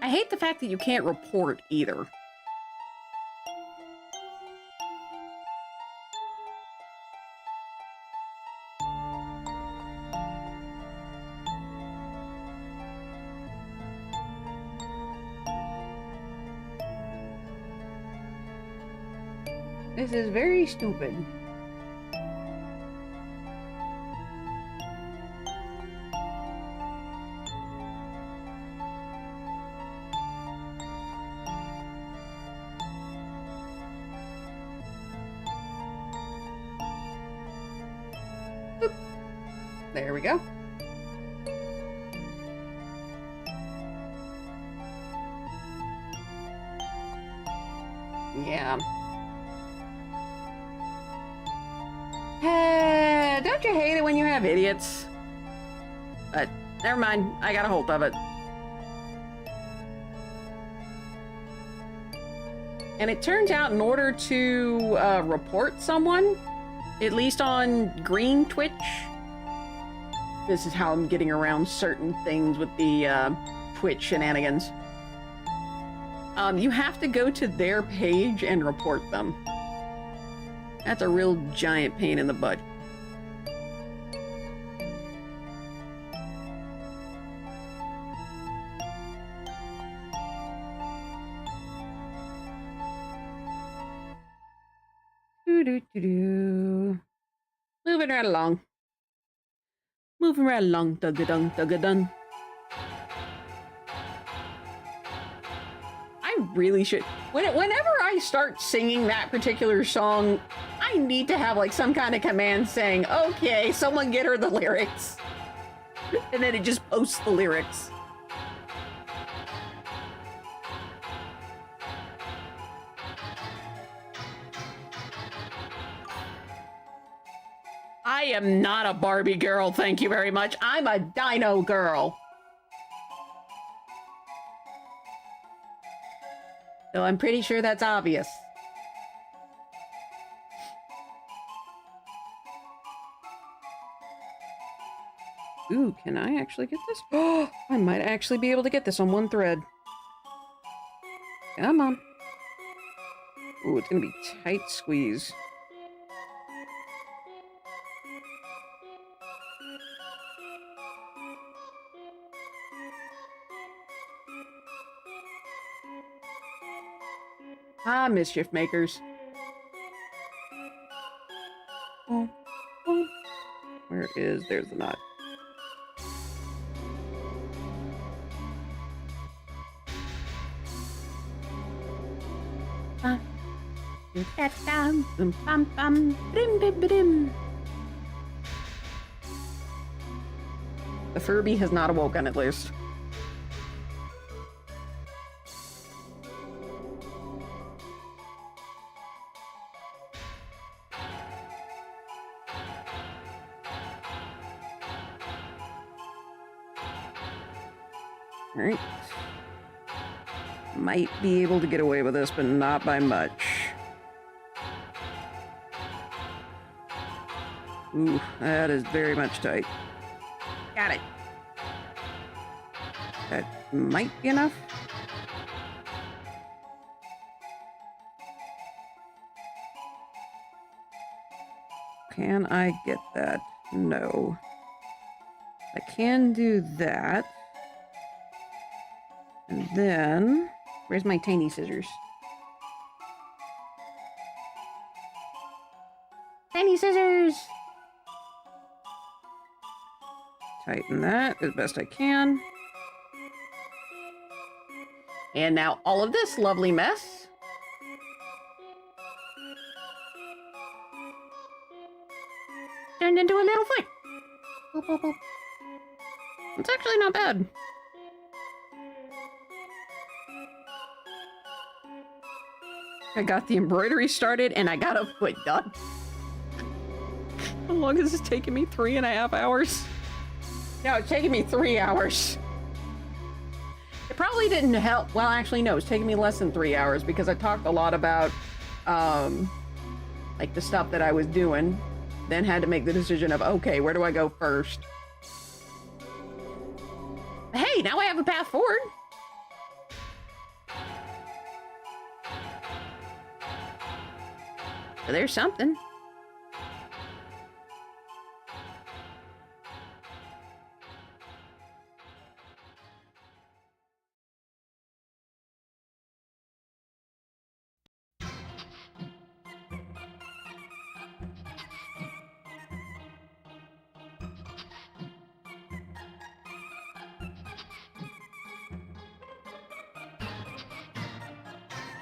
I hate the fact that you can't report either. This is very stupid. Boop. There we go. Yeah. Don't you hate it when you have idiots? But never mind, I got a hold of it. And it turns out in order to report someone, at least on Green Twitch, this is how I'm getting around certain things with the Twitch shenanigans. You have to go to their page and report them. That's a real giant pain in the butt. Doo-doo-doo-doo. Moving right along. Moving right along, dug-a-dun, dug-a-dun. I really should. Whenever I start singing that particular song, I need to have like some kind of command saying, okay, someone get her the lyrics. And then it just posts the lyrics. I am not a Barbie girl, thank you very much. I'm a Dino girl. So I'm pretty sure that's obvious. Ooh, can I actually get this? Oh, I might actually be able to get this on one thread. Come on. Ooh, it's gonna be tight squeeze. Ah, Mischief Makers. Oh, oh. Where is... There's the knot. The Furby has not awoken, at least. Alright. Might be able to get away with this, but not by much. Ooh, that is very much tight. Got it. That might be enough. Can I get that? No. I can do that. And then, where's my tiny scissors? Tiny scissors! Tighten that as best I can. And now all of this lovely mess turned into a little foot. Boop, boop, boop. It's actually not bad. I got the embroidery started and I got a foot done. How long has this taken me? 3.5 hours? No, it's taking me 3 hours. It probably didn't help. Well, actually, no, it's taking me less than 3 hours because I talked a lot about, like the stuff that I was doing. Then had to make the decision of, okay, where do I go first? Hey, now I have a path forward. So there's something.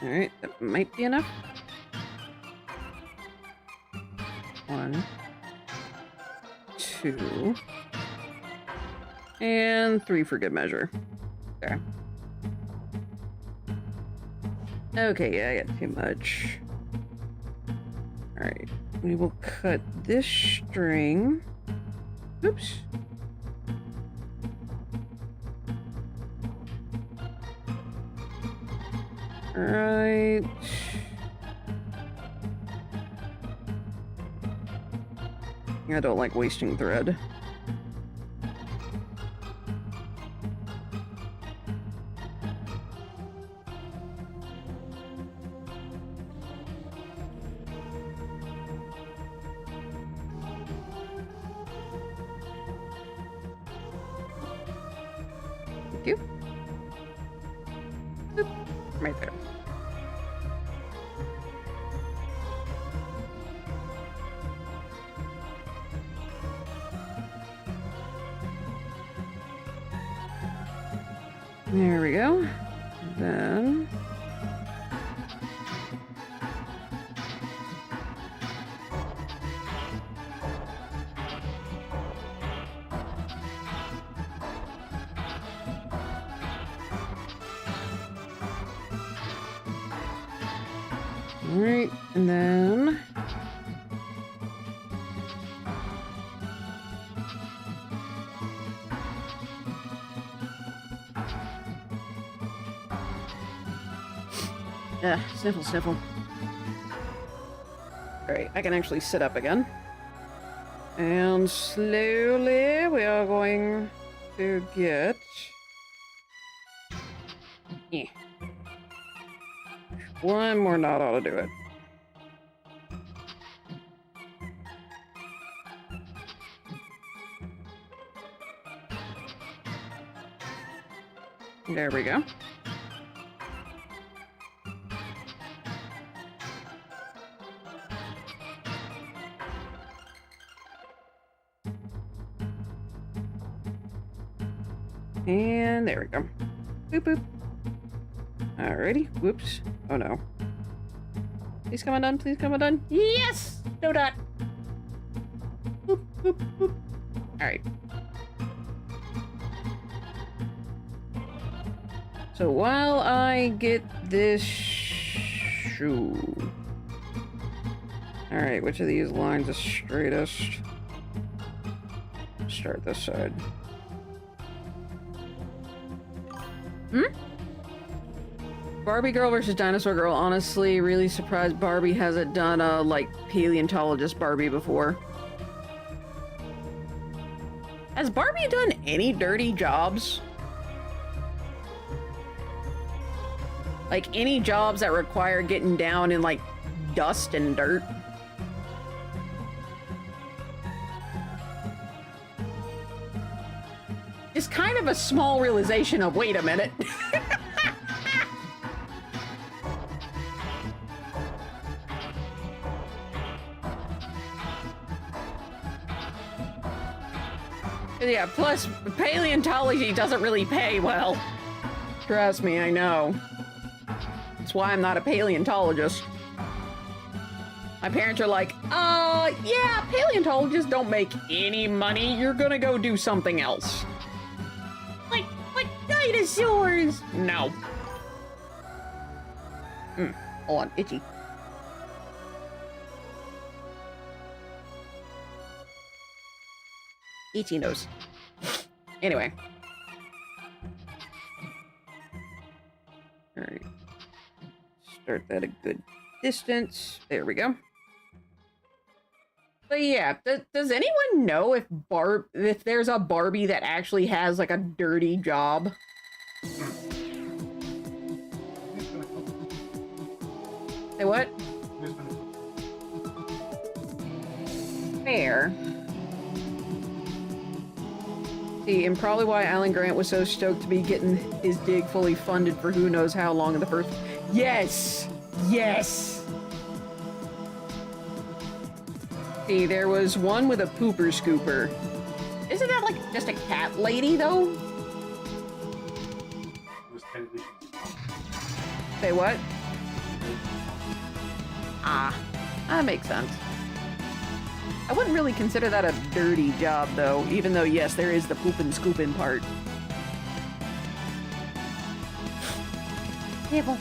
Alright, that might be enough. 1, 2, and 3 for good measure. Okay. Okay, yeah, I got too much. Alright, we will cut this string. Oops. Alright. I don't like wasting thread. Thank you. Boop. Right there. There we go. Then all right, and then sniffle, sniffle. Alright, I can actually sit up again. And slowly we are going to get... Yeah. One more knot ought to do it. There we go. And there we go. Boop, boop. Alrighty. Whoops. Oh no. Please come undone. Please come undone. Yes! No dot. Boop, boop, boop. Alright. So while I get this shoe. Alright, which of these lines is straightest? Start this side. Barbie Girl versus Dinosaur Girl. Honestly, really surprised Barbie hasn't done a, like, paleontologist Barbie before. Has Barbie done any dirty jobs? Like, any jobs that require getting down in, like, dust and dirt? It's kind of a small realization of, wait a minute. Yeah, plus paleontology doesn't really pay well. Trust me, I know. That's why I'm not a paleontologist. My parents are like, yeah, paleontologists don't make any money. You're gonna go do something else. Like dinosaurs? No. Hold on, itchy. Itchy nose. Anyway. Alright. Start that a good distance. There we go. But yeah, does anyone know if there's a Barbie that actually has like a dirty job? Say what? Fair. See, and probably why Alan Grant was so stoked to be getting his dig fully funded for who knows how long in the first... Yes! Yes! See, there was one with a pooper scooper. Isn't that like just a cat lady, though? Say what? Ah, that makes sense. I wouldn't really consider that a dirty job, though, even though, yes, there is the poopin' scoopin' part. Nibble.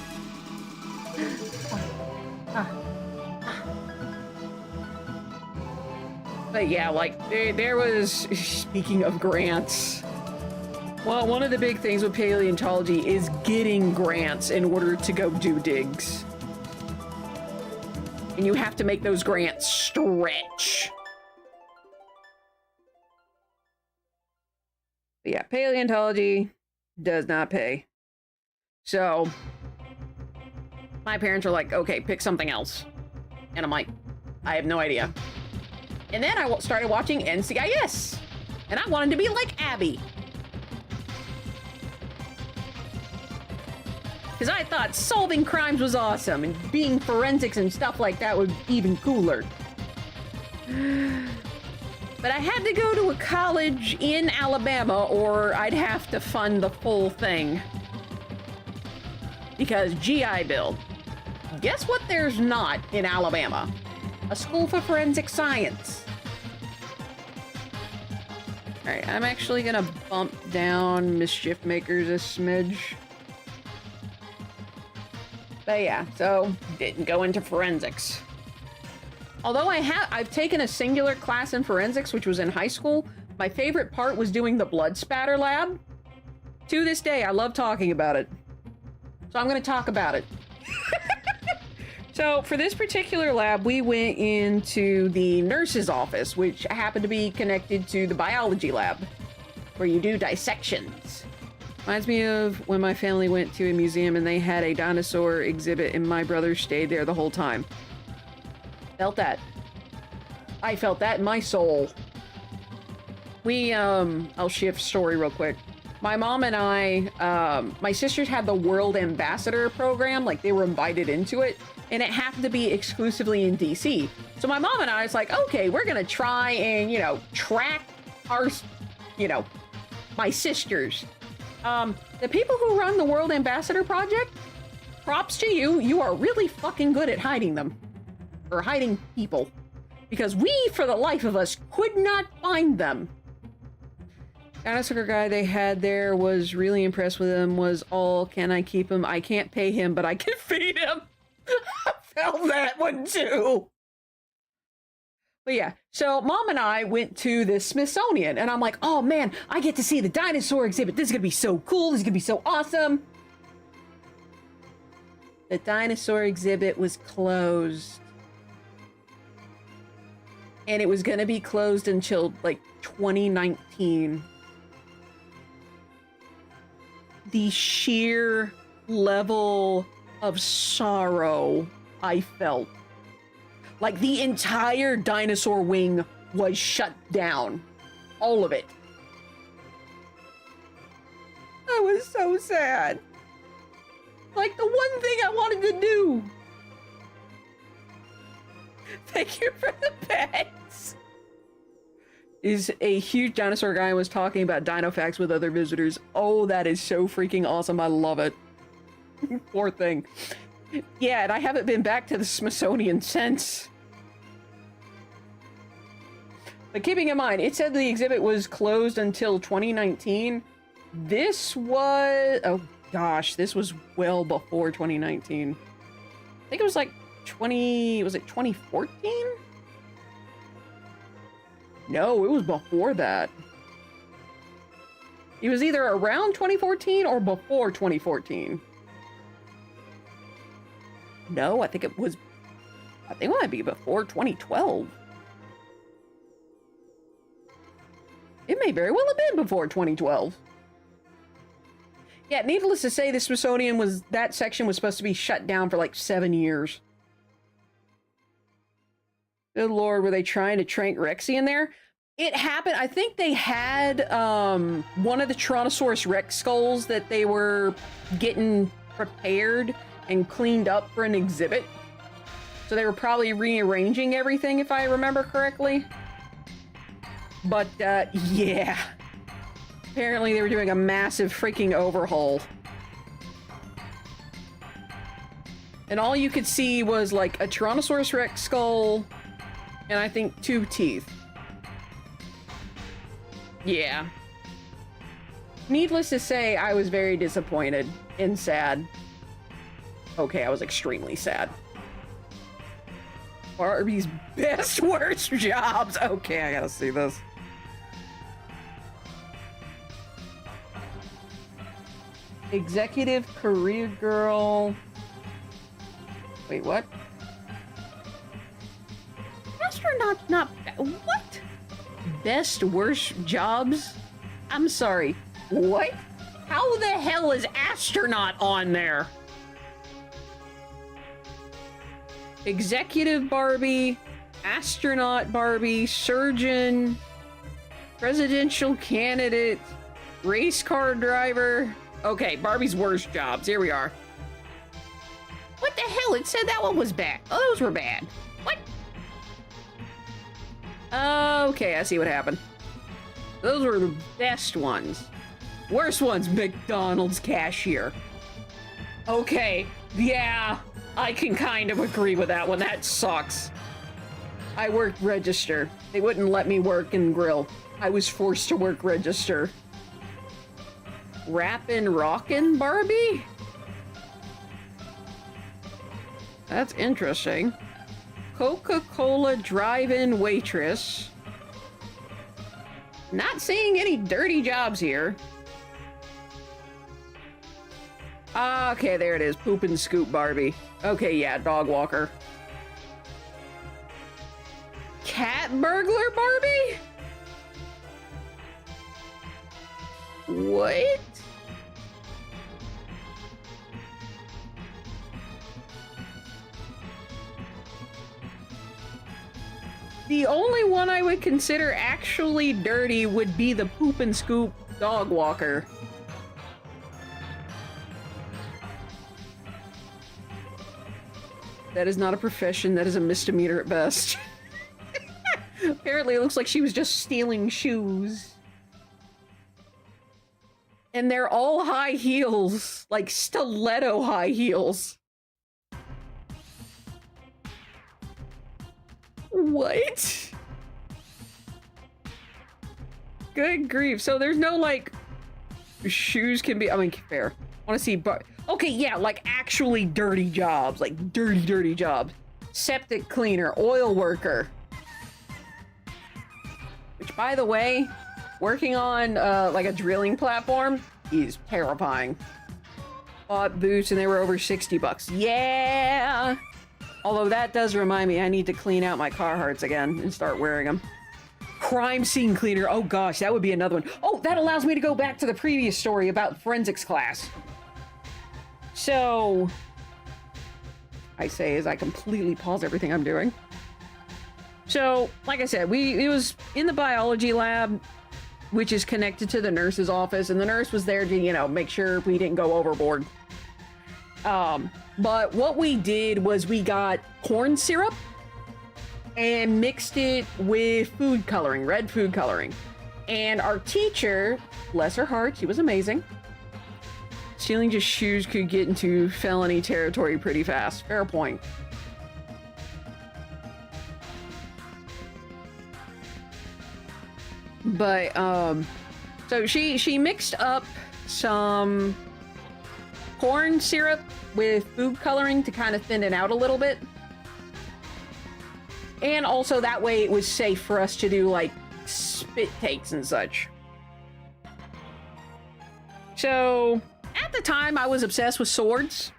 But yeah, like, there was, speaking of grants, well, one of the big things with paleontology is getting grants in order to go do digs. And you have to make those grants stretch. But yeah, paleontology does not pay. So, my parents are like, okay, pick something else. And I'm like, I have no idea. And then I started watching NCIS. And I wanted to be like Abby. Because I thought solving crimes was awesome, and being forensics and stuff like that would be even cooler. But I had to go to a college in Alabama, or I'd have to fund the full thing. Because GI Bill. Guess what there's not in Alabama? A school for forensic science. Alright, I'm actually gonna bump down Mischief Makers a smidge. But yeah, so didn't go into forensics. Although I've taken a singular class in forensics, which was in high school. My favorite part was doing the blood spatter lab. To this day, I love talking about it. So I'm gonna talk about it. So for this particular lab, we went into the nurse's office, which happened to be connected to the biology lab, where you do dissections. Reminds me of when my family went to a museum and they had a dinosaur exhibit and my brother stayed there the whole time. Felt that. I felt that in my soul. I'll shift story real quick. My mom and I, my sisters had the World Ambassador program, like they were invited into it, and it happened to be exclusively in DC. So my mom and I was like, okay, we're gonna try and, track our, my sisters. The people who run the World Ambassador project, props to you, you are really fucking good at hiding them. Or hiding people. Because we, for the life of us, could not find them. Dinosaur guy they had there was really impressed with him, was all, can I keep him? I can't pay him, but I can feed him. I felt that one too. But yeah, so Mom and I went to the Smithsonian, and I'm like, oh man, I get to see the dinosaur exhibit. This is gonna be so cool. This is gonna be so awesome. The dinosaur exhibit was closed. And it was gonna be closed until like 2019. The sheer level of sorrow I felt. Like the entire dinosaur wing was shut down. All of it. I was so sad. Like the one thing I wanted to do. Thank you for the pets. Is a huge dinosaur guy and was talking about dino facts with other visitors. Oh, that is so freaking awesome. I love it. Poor thing. Yeah, and I haven't been back to the Smithsonian since. But keeping in mind, it said the exhibit was closed until 2019. This was... Oh, gosh. This was well before 2019. I think it was like 20... Was it 2014? No, it was before that. It was either around 2014 or before 2014. No, I think it was... I think it might be before 2012. It may very well have been before 2012. Yeah, needless to say, the Smithsonian was... That section was supposed to be shut down for like 7 years. Good lord, were they trying to trank Rexy in there? It happened... I think they had one of the Tyrannosaurus Rex skulls that they were getting prepared and cleaned up for an exhibit. So they were probably rearranging everything, if I remember correctly. But, yeah. Apparently they were doing a massive freaking overhaul. And all you could see was, like, a Tyrannosaurus Rex skull, and I think 2 teeth. Yeah. Needless to say, I was very disappointed and sad. Okay, I was extremely sad. Barbie's best worst jobs. Okay, I gotta see this. Executive career girl. Wait, what? Astronaut not... What? Best worst jobs? I'm sorry. What? How the hell is astronaut on there? Executive Barbie, astronaut Barbie, surgeon, presidential candidate, race car driver. Okay, Barbie's worst jobs. Here we are. What the hell? It said that one was bad. Oh, those were bad. What? Okay, I see what happened. Those were the best ones. Worst ones, McDonald's cashier. Okay, yeah, I can kind of agree with that one. That sucks. I worked register. They wouldn't let me work and grill. I was forced to work register. Rappin' Rockin' Barbie? That's interesting. Coca-Cola drive-in waitress. Not seeing any dirty jobs here. Okay, there it is. Poop and scoop Barbie. Okay, yeah, dog walker. Cat burglar Barbie? What? The only one I would consider actually dirty would be the poop and scoop dog walker. That is not a profession. That is a misdemeanor at best. Apparently, it looks like she was just stealing shoes. And they're all high heels. Like stiletto high heels. What? Good grief. So there's no, like, shoes can be... I mean, fair. I want to see... Okay, yeah, like, actually dirty jobs. Like, dirty jobs. Septic cleaner, oil worker. which, by the way, working on like a drilling platform is terrifying. Bought boots and they were over 60 bucks. Yeah! Although that does remind me I need to clean out my Carhartts again and start wearing them. Crime scene cleaner. Oh gosh, that would be another one. Oh, that allows me to go back to the previous story about forensics class. So, I say as I completely pause everything I'm doing. So, like I said, it was in the biology lab, which is connected to the nurse's office, and the nurse was there to, you know, make sure we didn't go overboard. But what we did was we got corn syrup and mixed it with food coloring, red food coloring. And our teacher, bless her heart, she was amazing. Stealing just shoes could get into felony territory pretty fast. Fair point. But, so she mixed up some corn syrup with food coloring to kind of thin it out a little bit. And also that way it was safe for us to do like spit takes and such. So at the time I was obsessed with swords.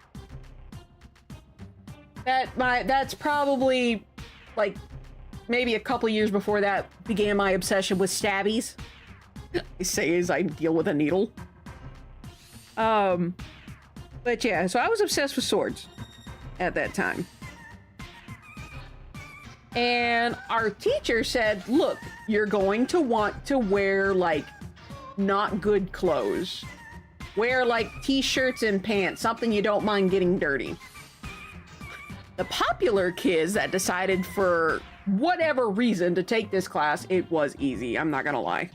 That's probably like maybe a couple years before that began my obsession with stabbies. I say as I deal with a needle. But yeah, so I was obsessed with swords at that time. And our teacher said, look, you're going to want to wear like not good clothes. Wear like t-shirts and pants, something you don't mind getting dirty. The popular kids that decided for whatever reason to take this class, it was easy, I'm not gonna lie.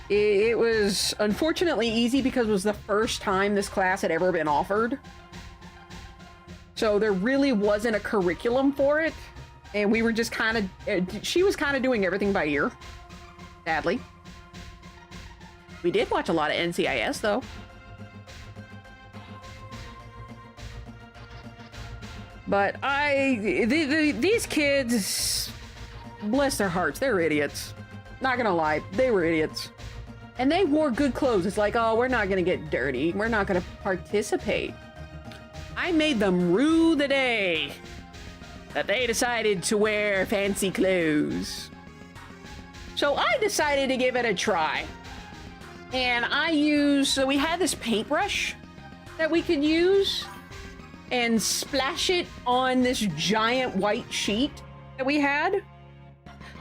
It was unfortunately easy because it was the first time this class had ever been offered. So there really wasn't a curriculum for it. And we were just kind of, she was kind of doing everything by ear. Sadly. We did watch a lot of NCIS though. But these kids, bless their hearts, they're idiots. Not gonna lie, they were idiots. And they wore good clothes. It's like, oh, we're not gonna get dirty. We're not gonna participate. I made them rue the day that they decided to wear fancy clothes. So I decided to give it a try. And so we had this paintbrush that we could use and splash it on this giant white sheet that we had.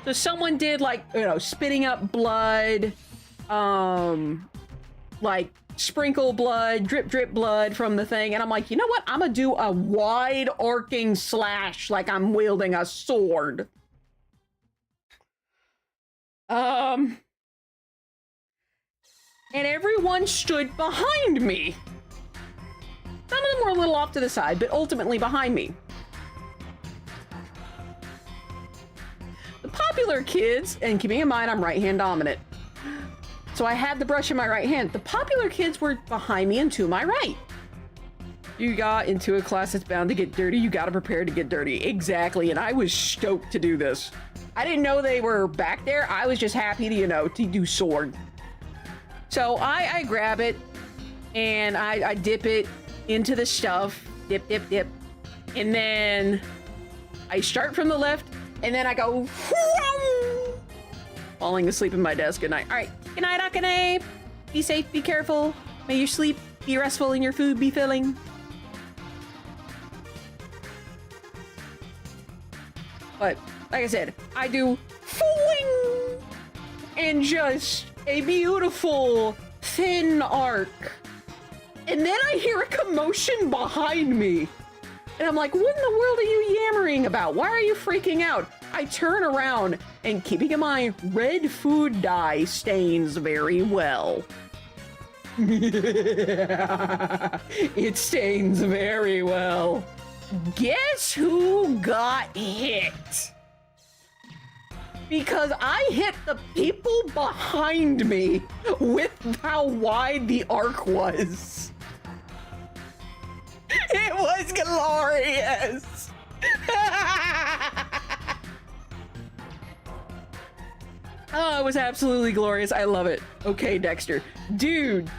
So someone did like, you know, spitting up blood, like sprinkle blood, drip drip blood from the thing, and I'm like, you know what, I'm gonna do a wide arcing slash like I'm wielding a sword. And everyone stood behind me. Some of them were a little off to the side, but ultimately behind me. The popular kids, and keeping in mind I'm right hand dominant, so I had the brush in my right hand. The popular kids were behind me and to my right. You got into a class that's bound to get dirty, you gotta prepare to get dirty. Exactly, and I was stoked to do this. I didn't know they were back there. I was just happy to, you know, to do sword. So I grab it and I dip it into the stuff, dip, dip, dip. And then I start from the left and then I go, falling asleep in my desk at night. All right, good night, Akane. Be safe, be careful. May your sleep be restful and your food be filling. But like I said, I do fling and just a beautiful thin arc. And then I hear a commotion behind me. And I'm like, what in the world are you yammering about? Why are you freaking out? I turn around and keeping in mind, red food dye stains very well. It stains very well. Guess who got hit? Because I hit the people behind me with how wide the arc was. It was glorious. Oh, it was absolutely glorious. I love it. Okay, Dexter. Dude.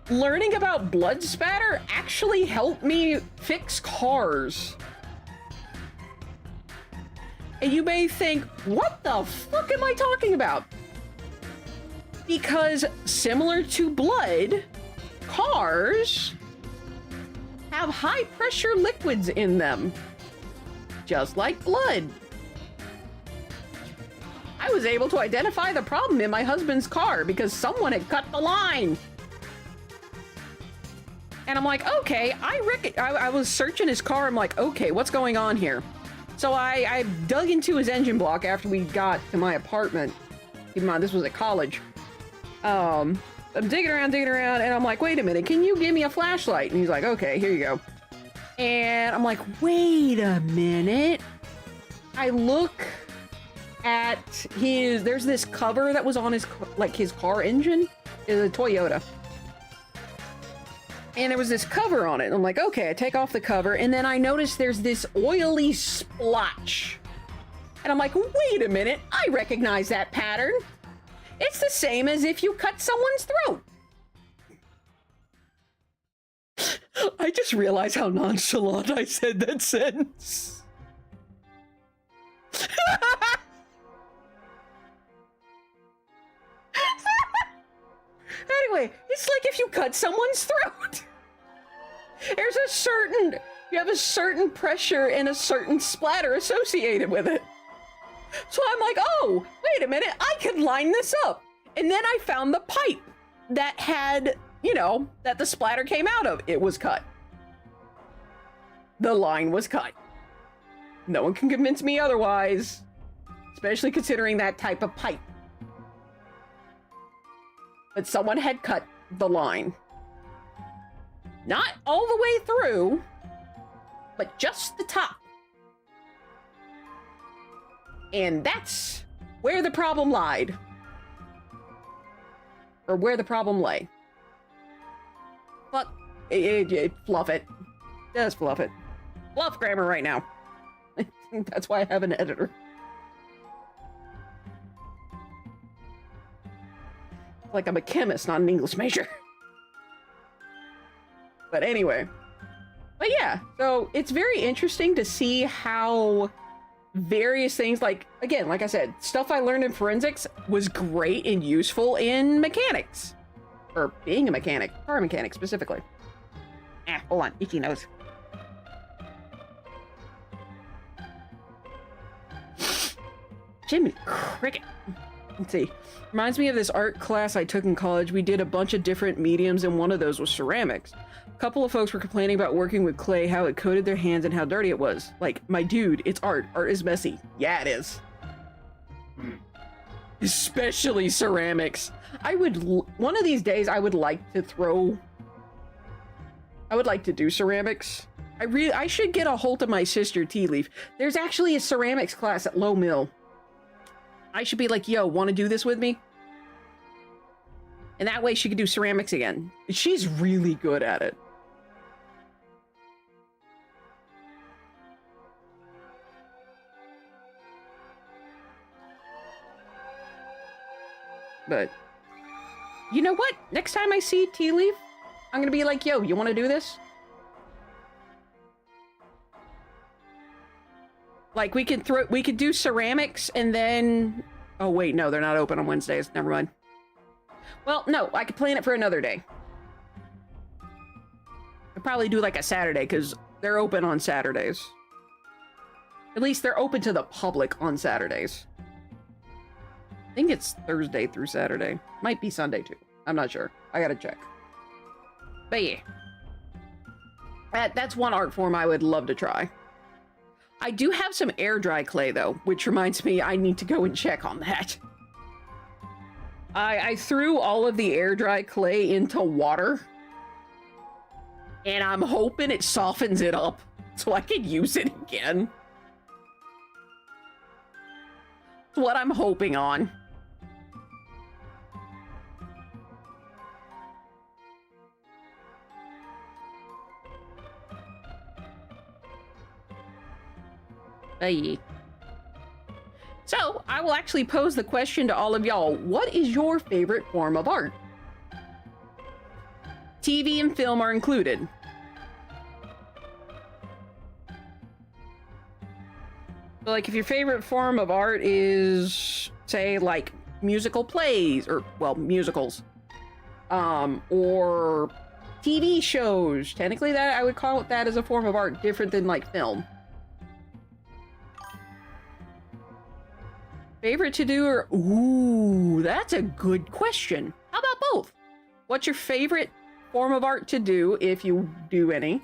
Learning about blood spatter actually helped me fix cars. And you may think, what the fuck am I talking about? Because similar to blood, cars have high pressure liquids in them, just like blood. I was able to identify the problem in my husband's car because someone had cut the line. And I'm like, okay, I was searching his car. I'm like, okay, what's going on here? So I dug into his engine block after we got to my apartment. Keep in mind, this was at college. I'm digging around, and I'm like, wait a minute, can you give me a flashlight? And he's like, okay, here you go. And I'm like, wait a minute. I look at there's this cover that was on his car engine. It's a Toyota. And there was this cover on it. And I'm like, okay, I take off the cover, and then I notice there's this oily splotch. And I'm like, wait a minute, I recognize that pattern. It's the same as if you cut someone's throat. I just realized how nonchalant I said that sentence. Anyway, it's like if you cut someone's throat. You have a certain pressure and a certain splatter associated with it. So I'm like, oh, wait a minute, I could line this up. And then I found the pipe that had, that the splatter came out of. It was cut. The line was cut. No one can convince me otherwise, especially considering that type of pipe. But someone had cut the line. Not all the way through, but just the top. And that's where the problem lied. Or where the problem lay. But fluff it. Just fluff it. Fluff grammar right now. That's why I have an editor. Like I'm a chemist, not an English major. But anyway. But yeah, so it's very interesting to see how various things, again, like I said, stuff I learned in forensics was great and useful in mechanics. Or being a mechanic, car mechanic specifically. Hold on, itchy nose. Jimmy Cricket. Let's see. Reminds me of this art class I took in college. We did a bunch of different mediums, and one of those was ceramics. A couple of folks were complaining about working with clay, how it coated their hands and how dirty it was. Like, my dude, it's art. Art is messy. Yeah, it is. Especially ceramics. One of these days, I would like to do ceramics. I should get a hold of my sister, Tea Leaf. There's actually a ceramics class at Low Mill. I should be like, yo, want to do this with me? And that way she could do ceramics again. She's really good at it. But, you know what? Next time I see Tea Leaf, I'm gonna be like, yo, you want to do this? Like, we could do ceramics and then... Oh, wait, no, they're not open on Wednesdays. Never mind. Well, no, I could plan it for another day. I'd probably do like a Saturday, because they're open on Saturdays. At least they're open to the public on Saturdays. I think it's Thursday through Saturday. Might be Sunday, too. I'm not sure. I gotta check. But yeah. That's one art form I would love to try. I do have some air dry clay though, which reminds me I need to go and check on that. I threw all of the air dry clay into water, and I'm hoping it softens it up so I can use it again. That's what I'm hoping on. So, I will actually pose the question to all of y'all. What is your favorite form of art? TV and film are included. So, like, if your favorite form of art is, say, like, musical plays, or, well, musicals, or TV shows, technically that, I would call that as a form of art, different than, like, film. Favorite to do, or, ooh, that's a good question. How about both? What's your favorite form of art to do, if you do any?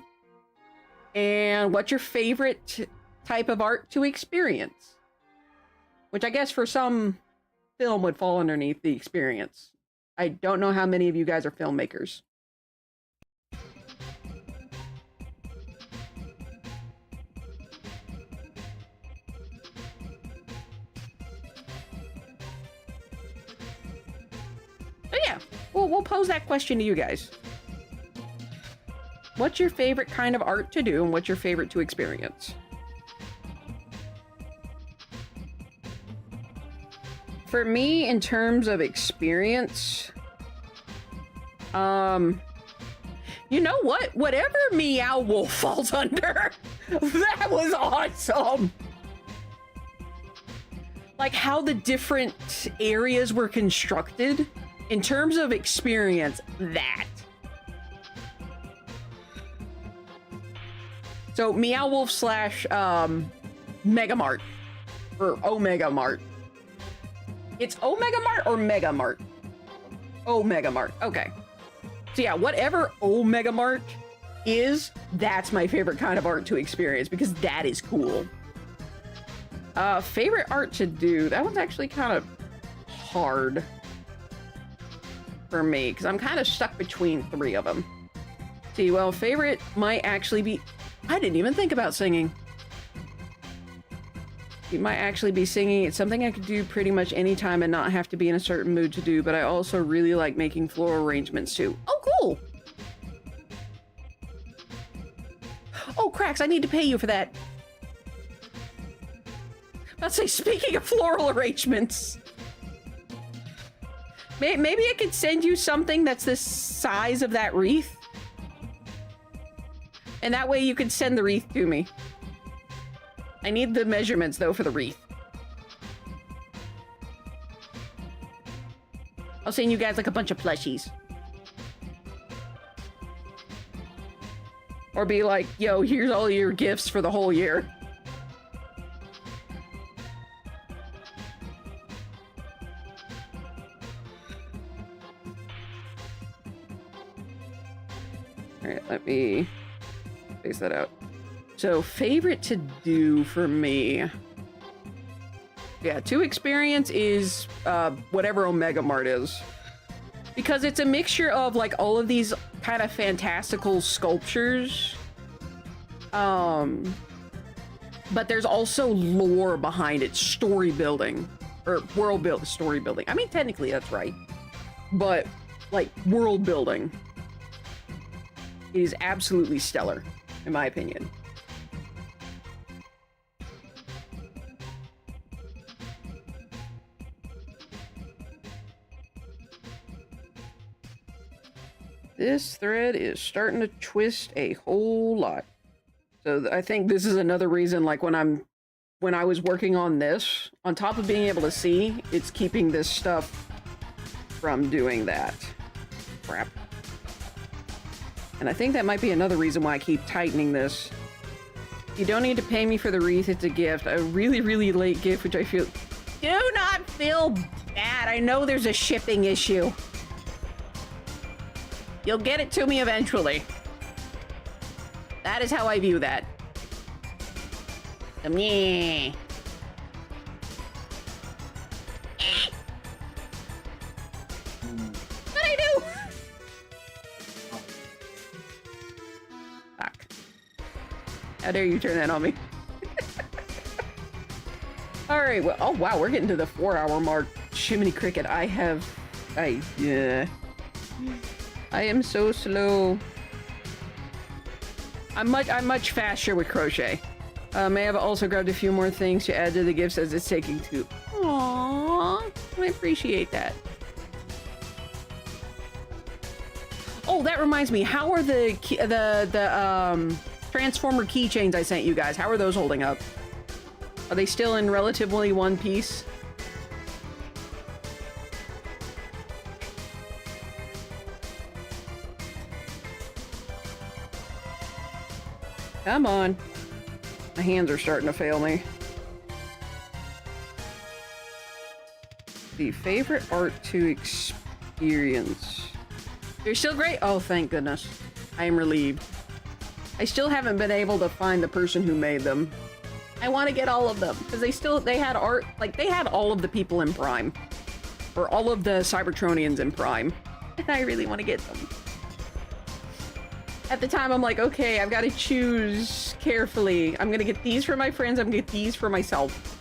And what's your favorite type of art to experience? Which I guess for some, film would fall underneath the experience. I don't know how many of you guys are filmmakers. But yeah, we'll pose that question to you guys. What's your favorite kind of art to do, and what's your favorite to experience? For me, in terms of experience, you know what? Whatever Meow Wolf falls under, that was awesome! Like how the different areas were constructed, in terms of experience, that. So, Meow Wolf slash, Mega Mart, or Omega Mart. It's Omega Mart or Mega Mart? Omega Mart. Okay. So yeah, whatever Omega Mart is, that's my favorite kind of art to experience because that is cool. Favorite art to do. That one's actually kind of hard for me because I'm kind of stuck between three of them. See, well, favorite might actually be... I didn't even think about singing. It might actually be singing. It's something I could do pretty much anytime and not have to be in a certain mood to do, but I also really like making floral arrangements too. Oh, cool! Oh, Cracks, I need to pay you for that. Let's say, speaking of floral arrangements, maybe I could send you something that's the size of that wreath. And that way you could send the wreath to me. I need the measurements, though, for the wreath. I'll send you guys, like, a bunch of plushies. Or be like, yo, here's all your gifts for the whole year. Alright, let me space that out. So, favorite to do for me. Yeah, to experience is whatever Omega Mart is. Because it's a mixture of like all of these kind of fantastical sculptures. But there's also lore behind it, story building. Or world build story building. I mean, technically that's right. But like world building is absolutely stellar, in my opinion. This thread is starting to twist a whole lot. So I think this is another reason, like when I was working on this, on top of being able to see, it's keeping this stuff from doing that. Crap. And I think that might be another reason why I keep tightening this. You don't need to pay me for the wreath, it's a gift. A really, really late gift, which I feel... Do not feel bad. I know there's a shipping issue. You'll get it to me eventually. That is how I view that. Yeah. What'd I do? Fuck. How dare you turn that on me? Alright, well, oh wow, we're getting to the 4-hour mark. Shiminy Cricket, yeah. I am so slow. I'm much faster with crochet. May have also grabbed a few more things to add to the gifts as it's taking too. Aww. I appreciate that. Oh, that reminds me. How are the Transformer keychains I sent you guys? How are those holding up? Are they still in relatively one piece? Come on. My hands are starting to fail me. The favorite art to experience. They're still great. Oh, thank goodness. I am relieved. I still haven't been able to find the person who made them. I want to get all of them because they had art, like they had all of the people in Prime, or all of the Cybertronians in Prime, and I really want to get them. At the time, I'm like, okay, I've got to choose carefully. I'm gonna get these for my friends. I'm gonna get these for myself.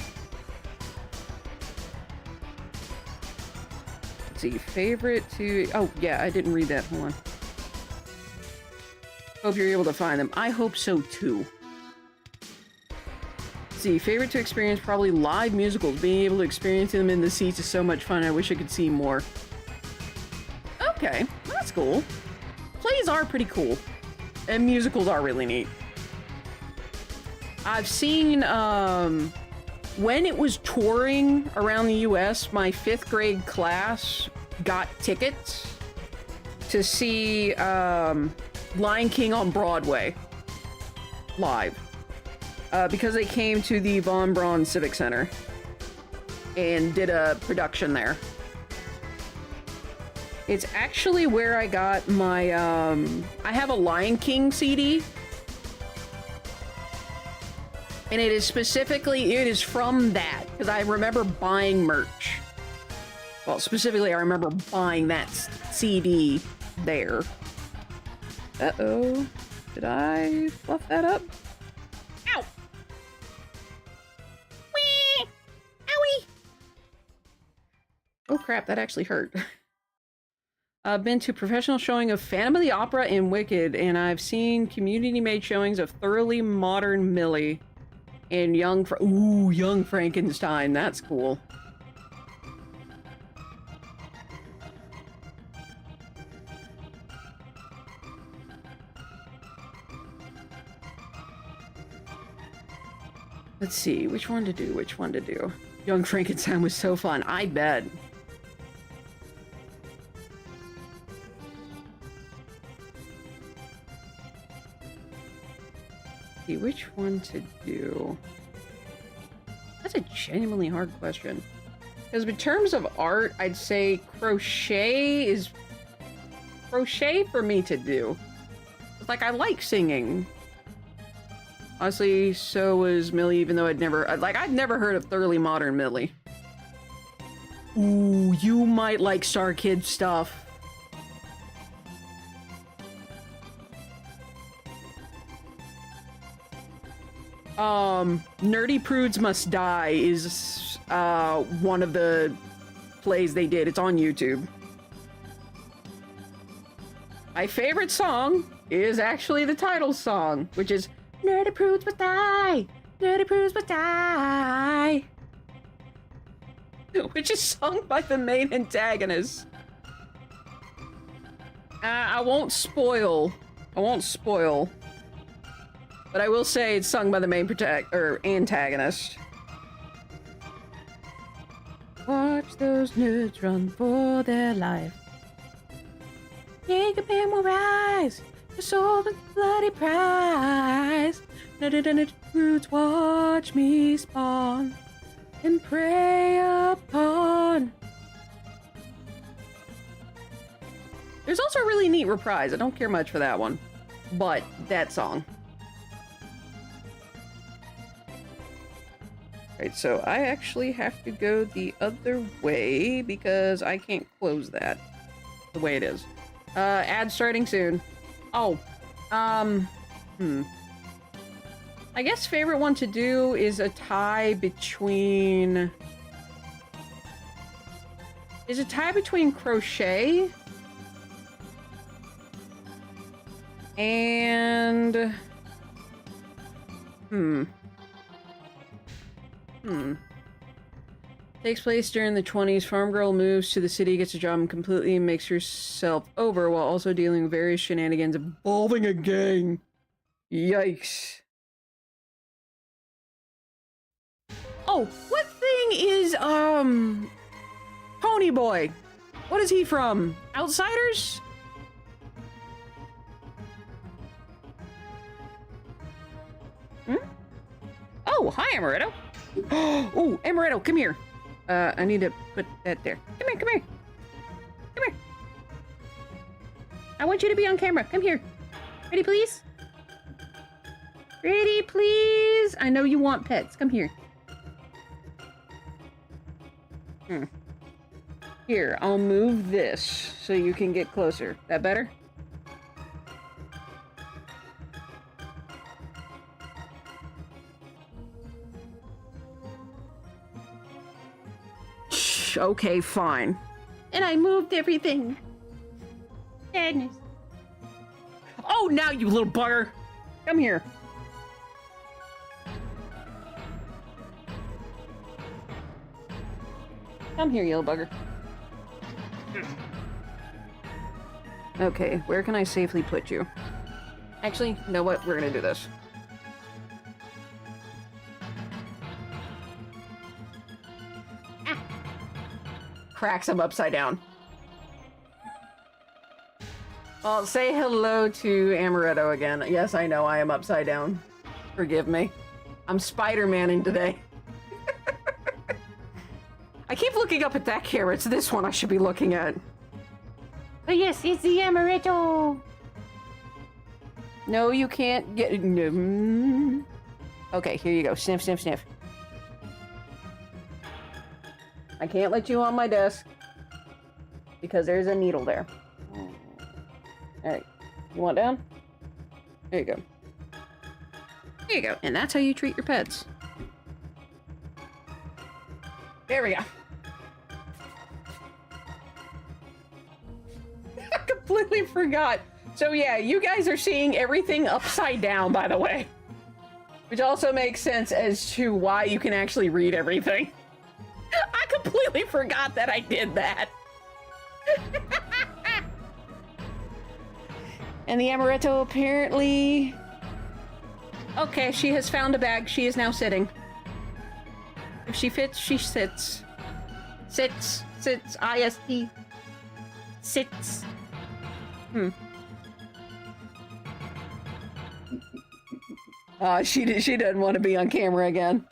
Let's see, favorite to... Oh, yeah, I didn't read that. Hold on. Hope you're able to find them. I hope so, too. Let's see, favorite to experience, probably live musicals. Being able to experience them in the seats is so much fun. I wish I could see more. Okay, that's cool. Plays are pretty cool. And musicals are really neat. I've seen, when it was touring around the US, my 5th grade class got tickets to see Lion King on Broadway live because they came to the Von Braun Civic Center and did a production there. It's actually where I got my, I have a Lion King CD. And it is specifically, it is from that, because I remember buying merch. Well, specifically, I remember buying that CD there. Uh-oh. Did I fluff that up? Ow! Whee! Owie! Oh crap, that actually hurt. I've been to professional showing of Phantom of the Opera and Wicked, and I've seen community-made showings of Thoroughly Modern Millie. And Young Frankenstein. That's cool. Let's see, which one to do? Young Frankenstein was so fun, I bet. Which one to do? That's a genuinely hard question. Because in terms of art, I'd say crochet for me to do. It's like, I like singing. Honestly, so was Millie, even though I'd never heard of Thoroughly Modern Millie. Ooh, you might like Star Kid stuff. Nerdy Prudes Must Die is, one of the plays they did. It's on YouTube. My favorite song is actually the title song, which is Nerdy Prudes Must Die! Nerdy Prudes Must Die! Which is sung by the main antagonist. I won't spoil. But I will say it's sung by the main antagonist. Watch those nerds run for their life. Jacob Man will rise. The soul of bloody prize. Nerd roots watch me spawn and prey upon. There's also a really neat reprise. I don't care much for that one. But that song. Right, so I actually have to go the other way because I can't close that the way it is. Ad starting soon. Oh, I guess favorite one to do is a tie between... crochet and... Takes place during the 20s. Farm girl moves to the city, gets a job, and completely makes herself over while also dealing with various shenanigans involving a gang. Yikes. Oh, what thing is, Pony Boy? What is he from? Outsiders? Hmm? Oh, hi, Amaretto. Oh, Amaretto, come here. I need to put that there. Come here, come here. Come here. I want you to be on camera. Come here. Ready, please? Ready, please? I know you want pets. Come here. Here, I'll move this so you can get closer. That better? Shh, okay, fine. And I moved everything. Sadness. Oh, now you little bugger. Come here. Come here, you little bugger. Okay, where can I safely put you? Actually, you know what? We're gonna do this. Ah. Cracks him upside down. Well, say hello to Amaretto again. Yes, I know I am upside down. Forgive me. I'm Spider-Manning today. I keep looking up at that camera. It's this one I should be looking at. Oh yes, it's the Amaretto. No, you can't get... No. Okay, here you go. Sniff, sniff, sniff. I can't let you on my desk because there's a needle there. Alright, you want down? There you go. There you go. And that's how you treat your pets. There we go. I completely forgot. So yeah, you guys are seeing everything upside down, by the way. Which also makes sense as to why you can actually read everything. I completely forgot that I did that. And the Amaretto apparently... Okay, she has found a bag. She is now sitting. If she fits, she sits. Sits. Sits. I-S-T. Sits. She doesn't want to be on camera again.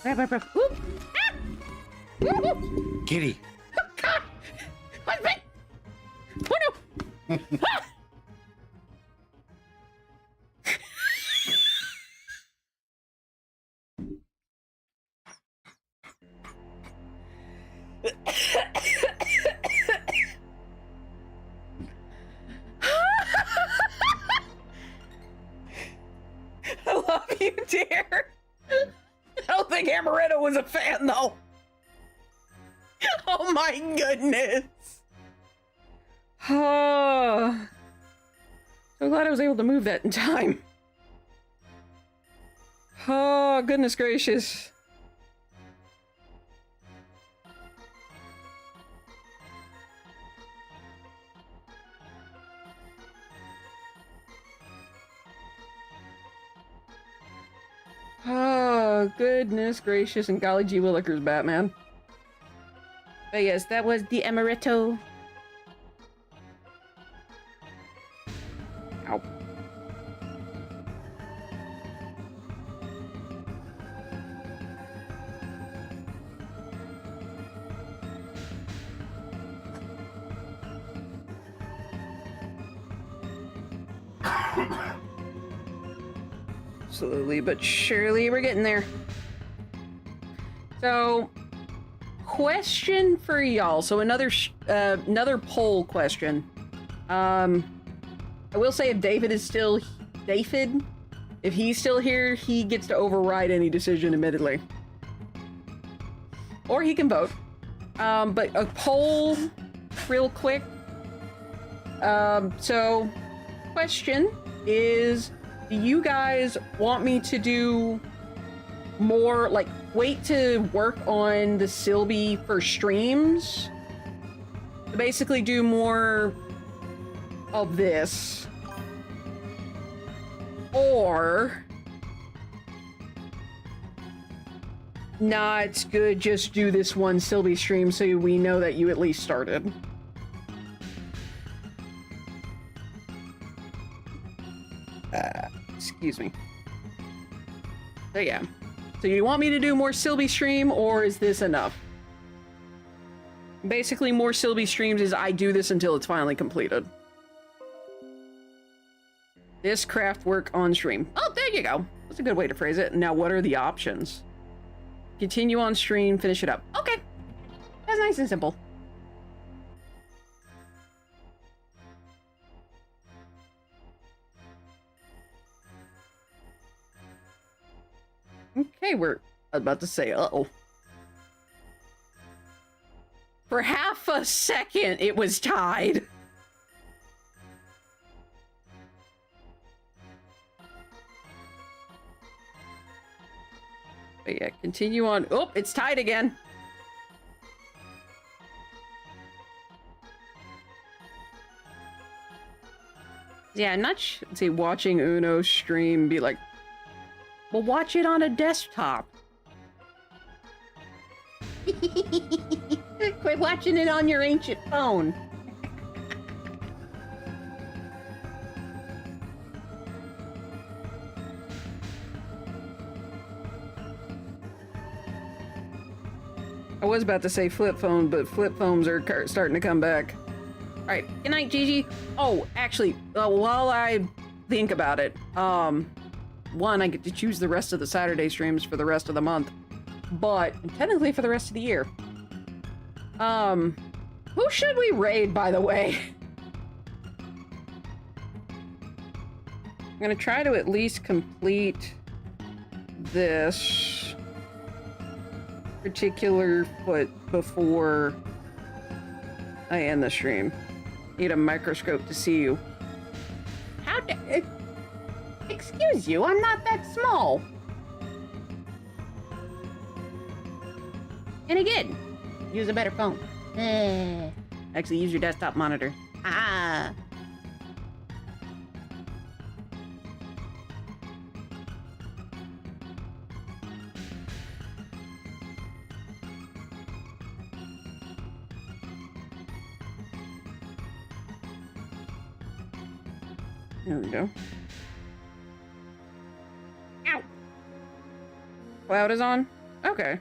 Whoop. Ah! Whoop. Kitty. God. What's that? Oh no! Ah! I love you, dear. I don't think Amaretto was a fan, though. Oh my goodness. Oh. So glad I was able to move that in time. Oh, goodness gracious. Oh, goodness gracious, and golly gee willikers, Batman. But yes, that was the Amaretto. Ow. Slowly but surely, we're getting there. So, question for y'all. So another poll question. I will say if David is still if he's still here, he gets to override any decision, admittedly. Or he can vote. But a poll, real quick. So, question is, do you guys want me to do more, like, wait to work on the Cylbie for streams. Basically do more of this. Or... nah, it's good, just do this one Cylbie stream so we know that you at least started. Excuse me. So yeah. So you want me to do more Cylbie stream, or is this enough? Basically, more Cylbie streams is I do this until it's finally completed. This craft work on stream. Oh, there you go. That's a good way to phrase it. Now, what are the options? Continue on stream, finish it up. Okay. That's nice and simple. Okay, we're about to say, uh-oh. For half a second, it was tied. But yeah, continue on. Oh, it's tied again. Yeah, I'm not let's see, watching Uno stream be like, well, watch it on a desktop. Quit watching it on your ancient phone. I was about to say flip phone, but flip phones are starting to come back. All right, good night, Gigi. Oh, actually, while I think about it, one, I get to choose the rest of the Saturday streams for the rest of the month, but technically for the rest of the year. Who should we raid, by the way? I'm gonna try to at least complete this particular foot before I end the stream. Need a microscope to see you. How do... excuse you, I'm not that small. And again, use a better phone. Actually, use your desktop monitor. Ah. There we go. Ow! Cloud is on? Okay.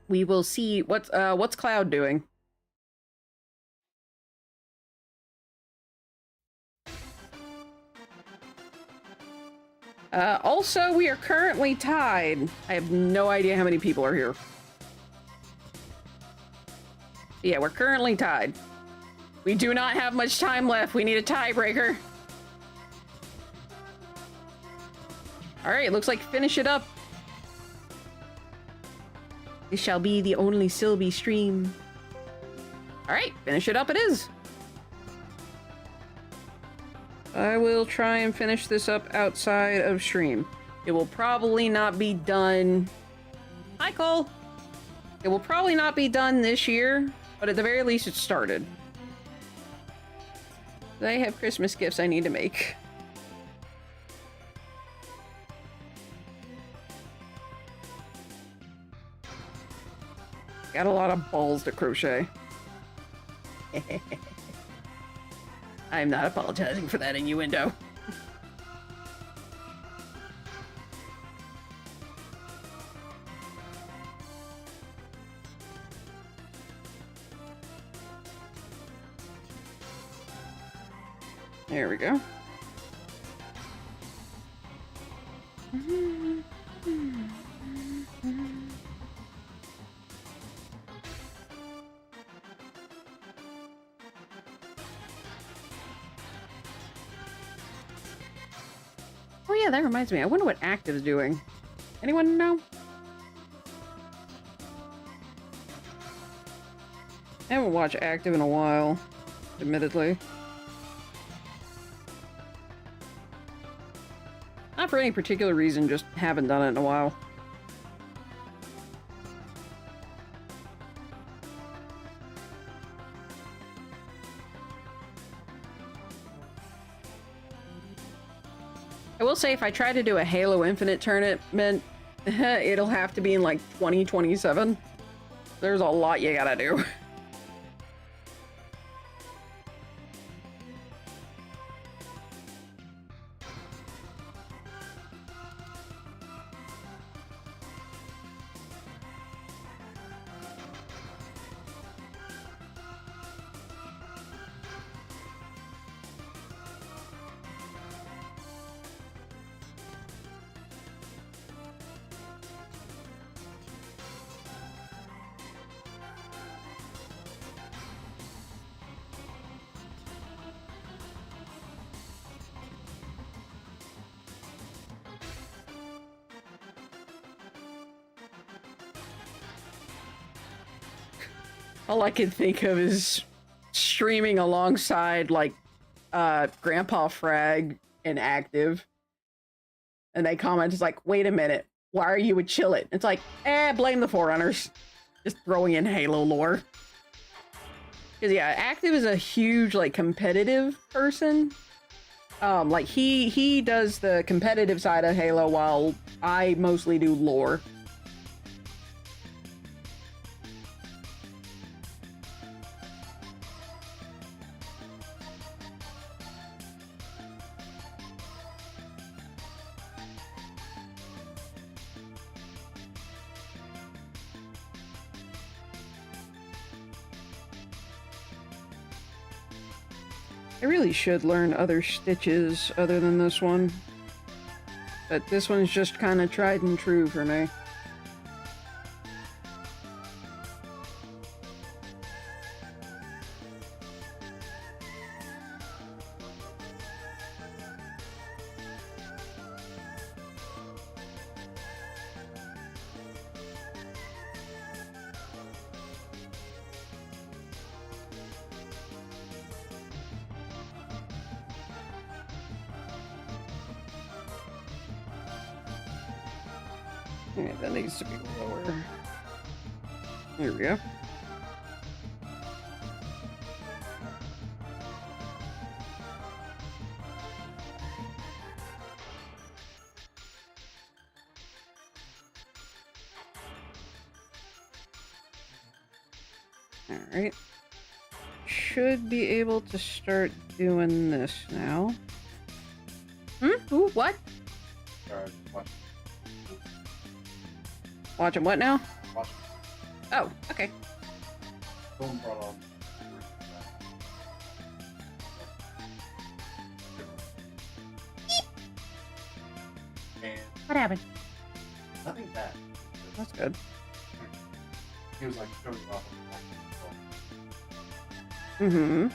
We will see what's Cloud doing. Also, we are currently tied. I have no idea how many people are here. Yeah, we're currently tied. We do not have much time left. We need a tiebreaker. All right, looks like finish it up. This shall be the only Cylbie stream. All right, finish it up it is. I will try and finish this up outside of stream. It will probably not be done... Hi, Cole. It will probably not be done this year, but at the very least it started. I have Christmas gifts I need to make. Got a lot of balls to crochet. I'm not apologizing for that innuendo. There we go. Oh yeah, that reminds me. I wonder what Active's doing. Anyone know? I haven't watched Active in a while, admittedly. Not for any particular reason, just haven't done it in a while. I will say, if I try to do a Halo Infinite tournament, it'll have to be in, like, 2027. There's a lot you gotta do. All I can think of is streaming alongside, like, Grandpa Frag and Active. And they comment, it's like, wait a minute, why are you with Chillit? It's like, blame the Forerunners. Just throwing in Halo lore. Because, yeah, Active is a huge, like, competitive person. Like, he does the competitive side of Halo while I mostly do lore. I really should learn other stitches other than this one. But this one's just kind of tried and true for me. Okay, that needs to be lower. There we go. Alright. Should be able to start doing this now. Ooh, what? Watching what now? Watch. Oh, okay. Someone brought on. And What happened? nothing bad. That's good. He was like showing off on the Mm-hmm.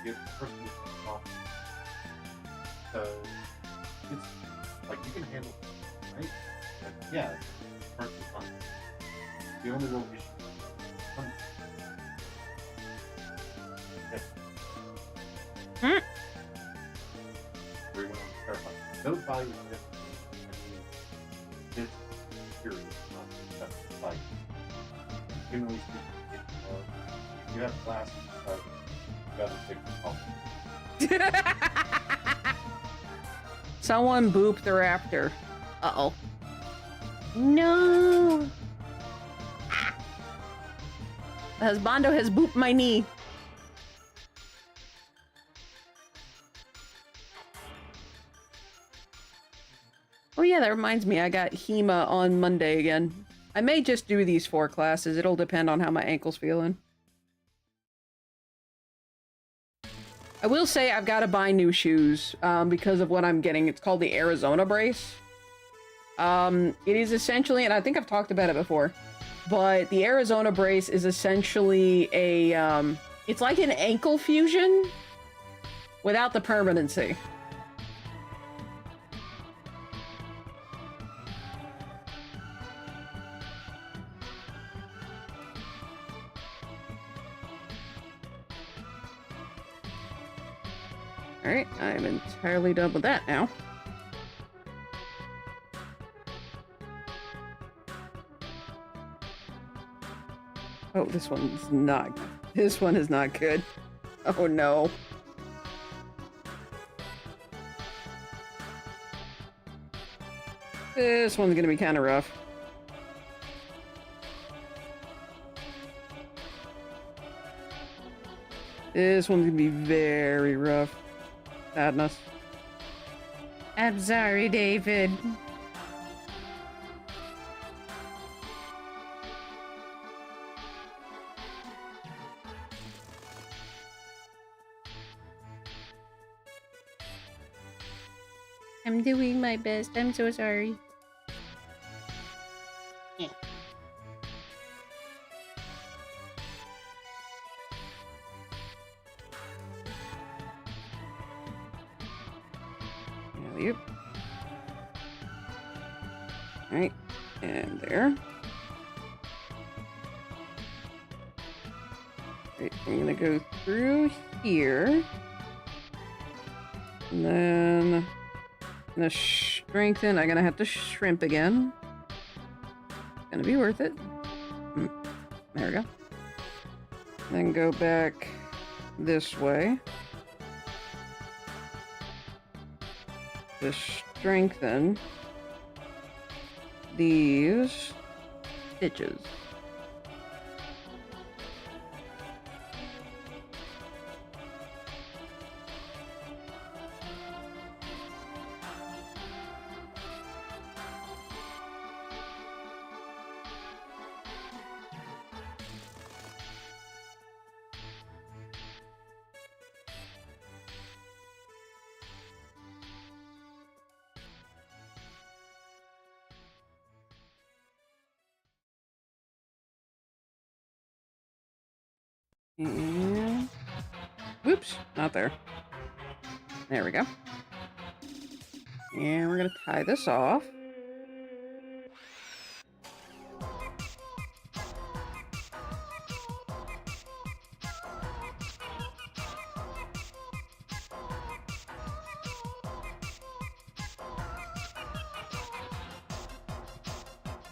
the person was off. So it's like you can handle it, right? Like, yeah, it's perfectly fine. The only real issue is yes. Hmm. Where you went on terrifying. Those values are different. I mean, it's serious, not just like humanly speaking. If you have glasses, you gotta take the problem. Someone booped the raptor. Uh-oh. No! Ah. The husbando has booped my knee. Oh yeah, that reminds me, I got HEMA on Monday again. I may just do these 4 classes. It'll depend on how my ankle's feeling. I will say I've got to buy new shoes because of what I'm getting. It's called the Arizona brace. It is essentially, and I think I've talked about it before, but the Arizona brace is essentially a, it's like an ankle fusion without the permanency. Alright, I'm entirely done with that now. Oh, this one's not. This one is not good. Oh no. This one's gonna be kind of rough. This one's gonna be very rough. Sadness. I'm sorry, David. I'm doing my best. I'm so sorry. Yep. Alright, and there. Right, I'm gonna go through here. And then I'm gonna strengthen. I'm gonna have to shrimp again. Gonna be worth it. There we go. Then go back this way. To strengthen these stitches. And whoops, not there. There we go. And we're gonna tie this off.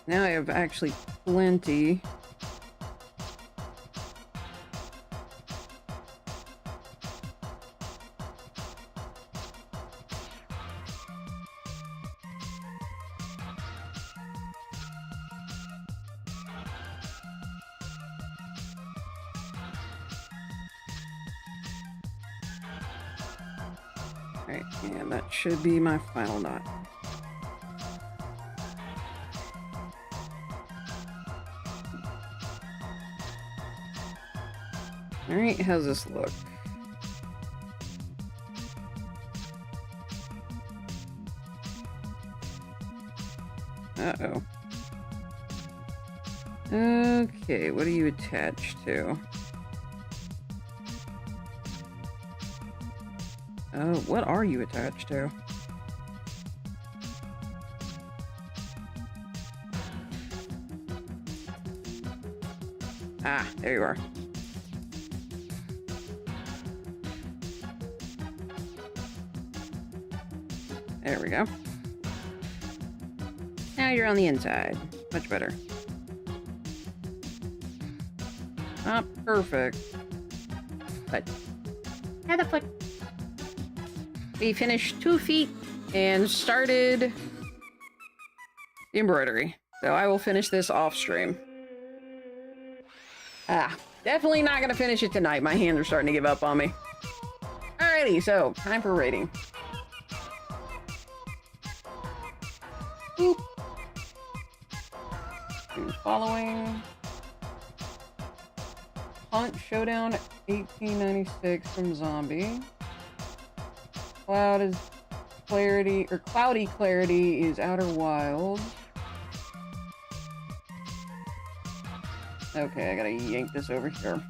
Now I have actually plenty. Alright, and that should be my final knot. Alright, how's this look? Uh-oh. Okay, what are you attached to? What are you attached to? Ah, there you are. There we go. Now you're on the inside. Much better. Not perfect, but had a foot. We finished 2 feet and started the embroidery. So I will finish this off stream. Definitely not gonna finish it tonight. My hands are starting to give up on me. Alrighty, so time for rating. Boop. Who's following? Hunt Showdown 1896 from Zombie. Cloudy Clarity is Outer Wild. Okay, I gotta yank this over here.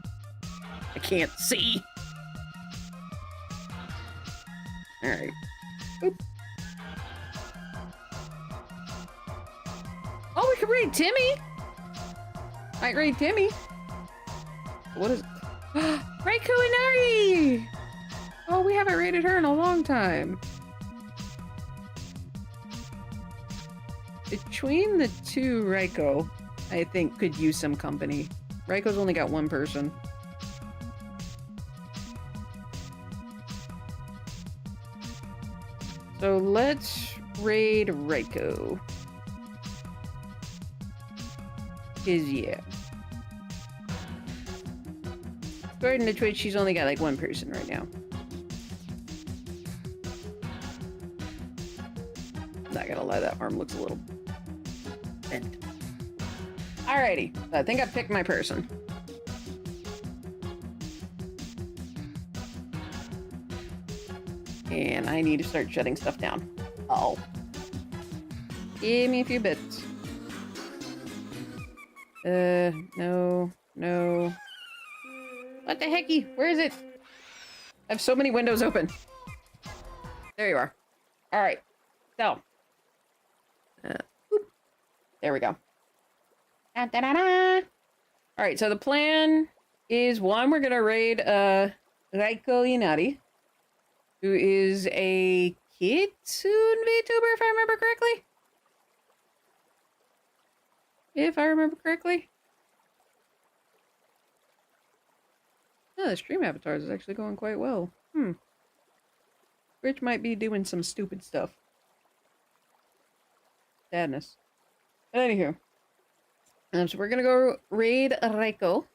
I can't see. Alright. Oop. Oh, we can read Timmy! Might read Timmy. What is... Ray Kuinari! Oh, we haven't rated her in a long time. Between the two, Raiko, I think, could use some company. Raiko's only got one person. So let's raid Raiko. 'Cause yeah. According to Twitch, she's only got like one person right now. Not gonna lie, that arm looks a little bent. Alrighty, I think I picked my person. And I need to start shutting stuff down. Oh. Give me a few bits. No. What the hecky? Where is it? I have so many windows open. There you are. Alright. So. There we go. Alright, so the plan is, one, we're gonna raid, Raiko Inari, who is a Kitsune VTuber, if I remember correctly. Oh, the stream avatars is actually going quite well. Rich might be doing some stupid stuff. Sadness. But anywho. So we're gonna go raid Raiko.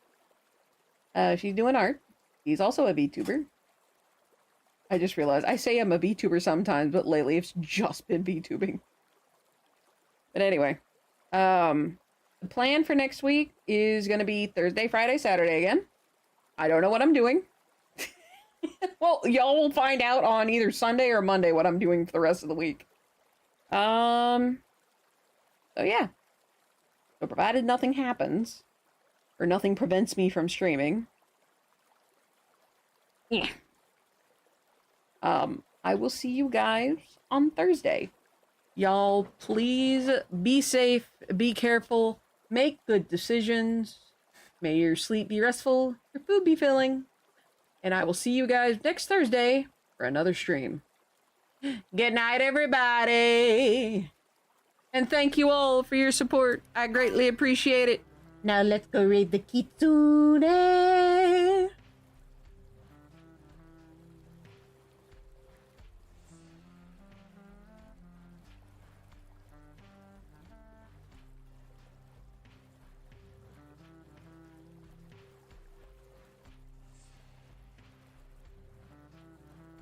She's doing art. He's also a VTuber. I just realized I say I'm a VTuber sometimes, but lately it's just been VTubing. But anyway, the plan for next week is gonna be Thursday, Friday, Saturday again. I don't know what I'm doing. Well, y'all will find out on either Sunday or Monday what I'm doing for the rest of the week. So yeah. So provided nothing happens, or nothing prevents me from streaming, yeah. I will see you guys on Thursday. Y'all, please be safe, be careful, make good decisions. May your sleep be restful, your food be filling, and I will see you guys next Thursday for another stream. Good night, everybody! And thank you all for your support. I greatly appreciate it. Now let's go raid the Kitsune!